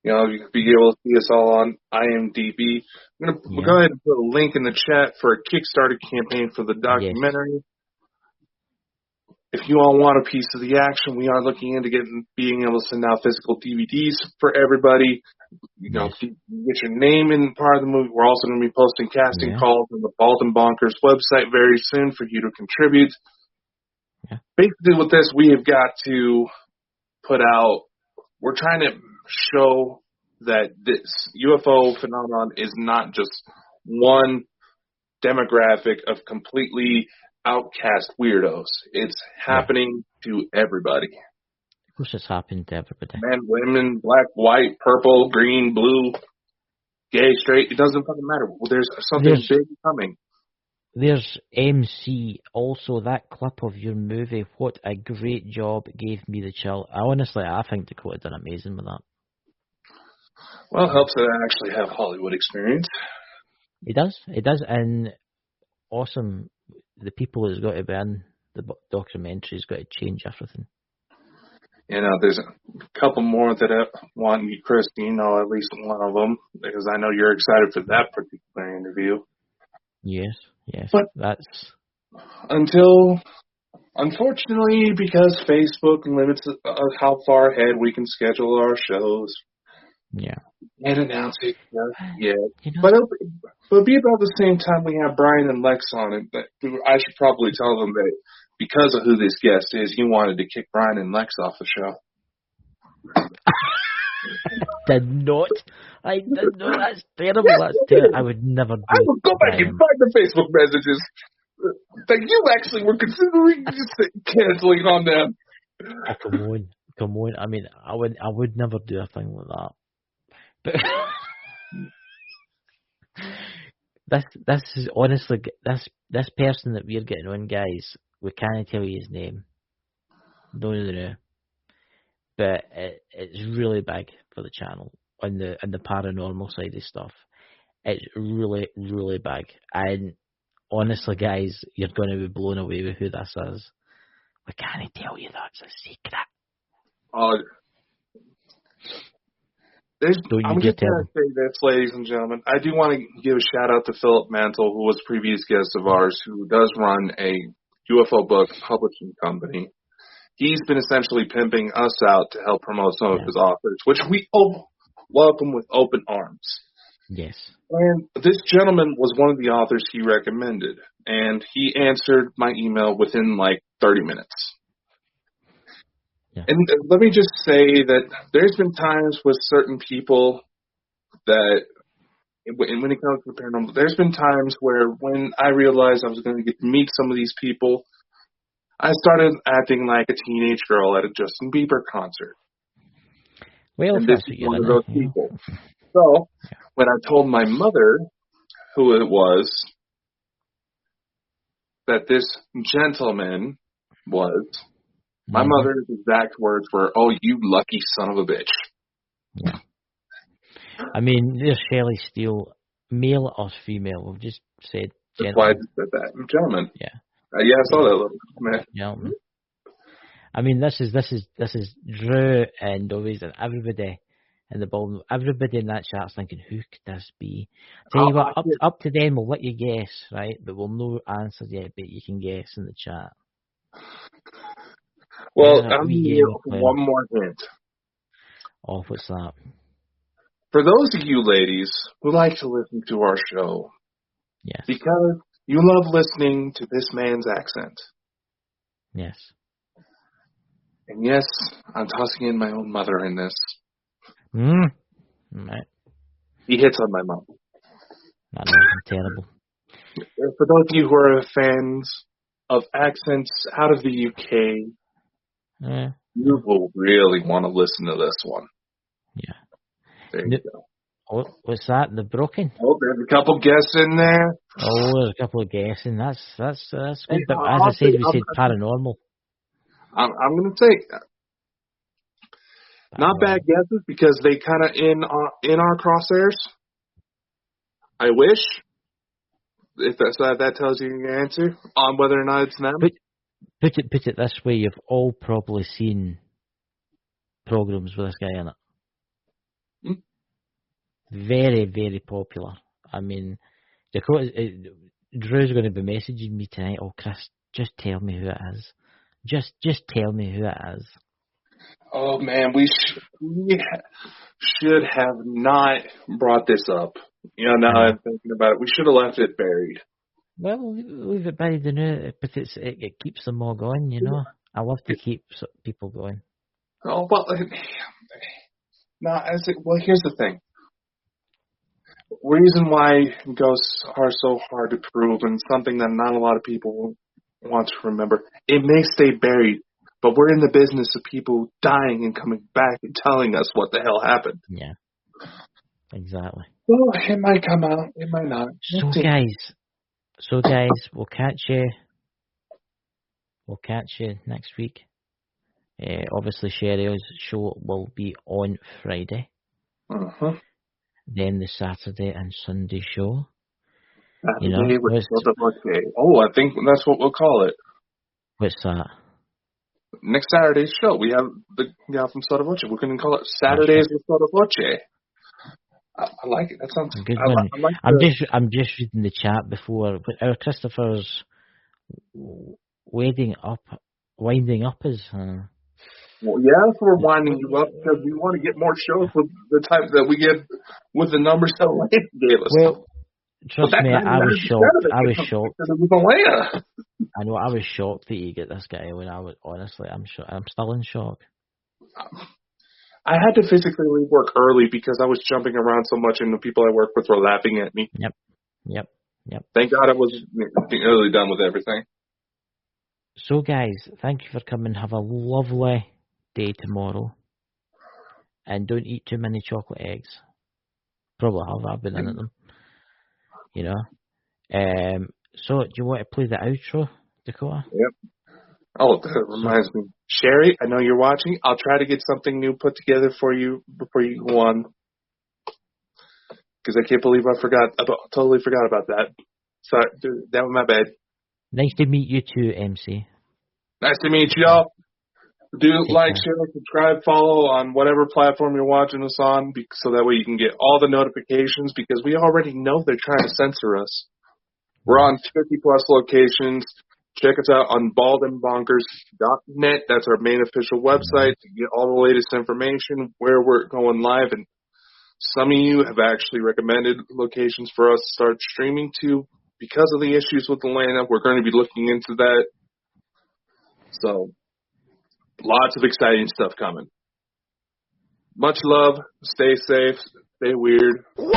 You can be able to see us all on IMDb. We'll go ahead and put a link in the chat for a Kickstarter campaign for the documentary. Yes. If you all want a piece of the action, we are looking into being able to send out physical DVDs for everybody. Get your name in part of the movie. We're also going to be posting casting calls on the Bald and Bonkers website very soon for you to contribute. Yeah. Basically, with this, we have got to put out. We're trying to show that this UFO phenomenon is not just one demographic of completely outcast weirdos. It's happening to everybody. Of course it's happening to everybody. Men, women, black, white, purple, green, blue, gay, straight. It doesn't fucking matter. There's something big coming. There's MC, also that clip of your movie. What a great job, gave me the chill. I think Dakota did amazing with that. Well, it helps that I actually have Hollywood experience. It does, and awesome. The people that's got to be in the documentary's got to change everything. There's a couple more that I want you, Chris, at least one of them, because I know you're excited for that particular interview. Yes, but that's... Unfortunately, because Facebook limits how far ahead we can schedule our shows. Yeah. And announce it yet. But it'll be about the same time we have Brian and Lex on it. I should probably tell them that because of who this guest is, you wanted to kick Brian and Lex off the show. I did not. That's terrible. I would never do that. I will go back and find the Facebook messages that you actually were considering just canceling on them. Oh, come on. I mean, I would never do a thing like that. But this is honestly this person that we're getting on, guys. We can't tell you his name. Don't know. But it's really big for the channel on the paranormal side of stuff. It's really, really big, and honestly, guys, you're going to be blown away with who this is. We can't tell you that's a secret. I'm just going to say this, ladies and gentlemen. I do want to give a shout out to Philip Mantle, who was a previous guest of ours, who does run a UFO book publishing company. He's been essentially pimping us out to help promote some of his authors, which we welcome with open arms. Yes. And this gentleman was one of the authors he recommended, and he answered my email within like 30 minutes. Yeah. And let me just say that there's been times with certain people that, when it comes to the paranormal, there's been times where when I realized I was going to get to meet some of these people, I started acting like a teenage girl at a Justin Bieber concert. Well, and this is one of those people. So, when I told my mother who it was, that this gentleman was, my mother's exact words were, "Oh, you lucky son of a bitch." Yeah. I mean, there's Shelley Steele, male or female. We've just said gentleman. That's why I just said that. Gentleman. Yeah. Yeah, I saw that little man. Gentleman. I mean, this is Drew and always and everybody in the ball. Everybody in that chat's thinking, who could this be? Tell you what, up to them, we'll let you guess, right? But we'll no answer yet, but you can guess in the chat. Well, I'm going to give one more hint. Oh, what's that? For those of you ladies who like to listen to our show, yes, because you love listening to this man's accent. Yes. And yes, I'm tossing in my own mother in this. Right. He hits on my mom. That is terrible. For those of you who are fans of accents out of the UK, you will really want to listen to this one. Yeah. There you go. Oh, what's that? The Broken? Oh, there's a couple guests in there. Oh, there's a couple of guests in. That's good. But as I said, we said paranormal. I'm going to say not bad guesses because they kind of in our crosshairs. I wish if that tells you your answer on whether or not it's them. Put it this way: you've all probably seen programs with this guy in it. Very, very popular. I mean, Drew's going to be messaging me tonight. Oh, Chris, just tell me who it is. Just tell me who it is. Oh man, we should have not brought this up. You know, now I'm thinking about it, we should have left it buried. Well, leave it buried in it, but it keeps them all going. You know, I love to keep people going. Oh well, well, here's the thing. Reason why ghosts are so hard to prove and something that not a lot of people want to remember. It may stay buried, but we're in the business of people dying and coming back and telling us what the hell happened. Yeah, exactly. Well, it might come out, it might not. So guys, we'll catch you next week. Obviously, Sherry's show will be on Friday. Then the Saturday and Sunday show. Saturday with Soda Voce. Oh, I think that's what we'll call it. What's that? Next Saturday's show, we have the guy from Soda Voce. We're going to call it Saturdays with Soda Voce. I like it. That sounds good. I'm just reading the chat before. Our Christopher's winding up is. Well, yes, we're winding you up because we want to get more shows with the type that we get with the numbers that Elena gave us. Well, trust me, I was shocked. I was shocked. Elena. I know. I was shocked that you get this guy. When I was honestly, I'm still in shock. I had to physically leave work early because I was jumping around so much, and the people I work with were laughing at me. Yep. Thank God I was early done with everything. So, guys, thank you for coming. Have a lovely day tomorrow, and don't eat too many chocolate eggs. Probably have. I've been in at them. You know. So, do you want to play the outro, Dakota? Yep. Oh, that reminds me. Sherry, I know you're watching. I'll try to get something new put together for you before you go on. Because I can't believe I totally forgot about that. Sorry, that was my bad. Nice to meet you too, MC. Nice to meet y'all. Do like, care. share, subscribe, follow on whatever platform you're watching us on, so that way you can get all the notifications, because we already know they're trying to censor us. We're on 50-plus locations. Check us out on baldandbonkers.net. That's our main official website to get all the latest information, where we're going live. And some of you have actually recommended locations for us to start streaming to because of the issues with Elena. We're going to be looking into that. So, lots of exciting stuff coming. Much love. Stay safe. Stay weird. 1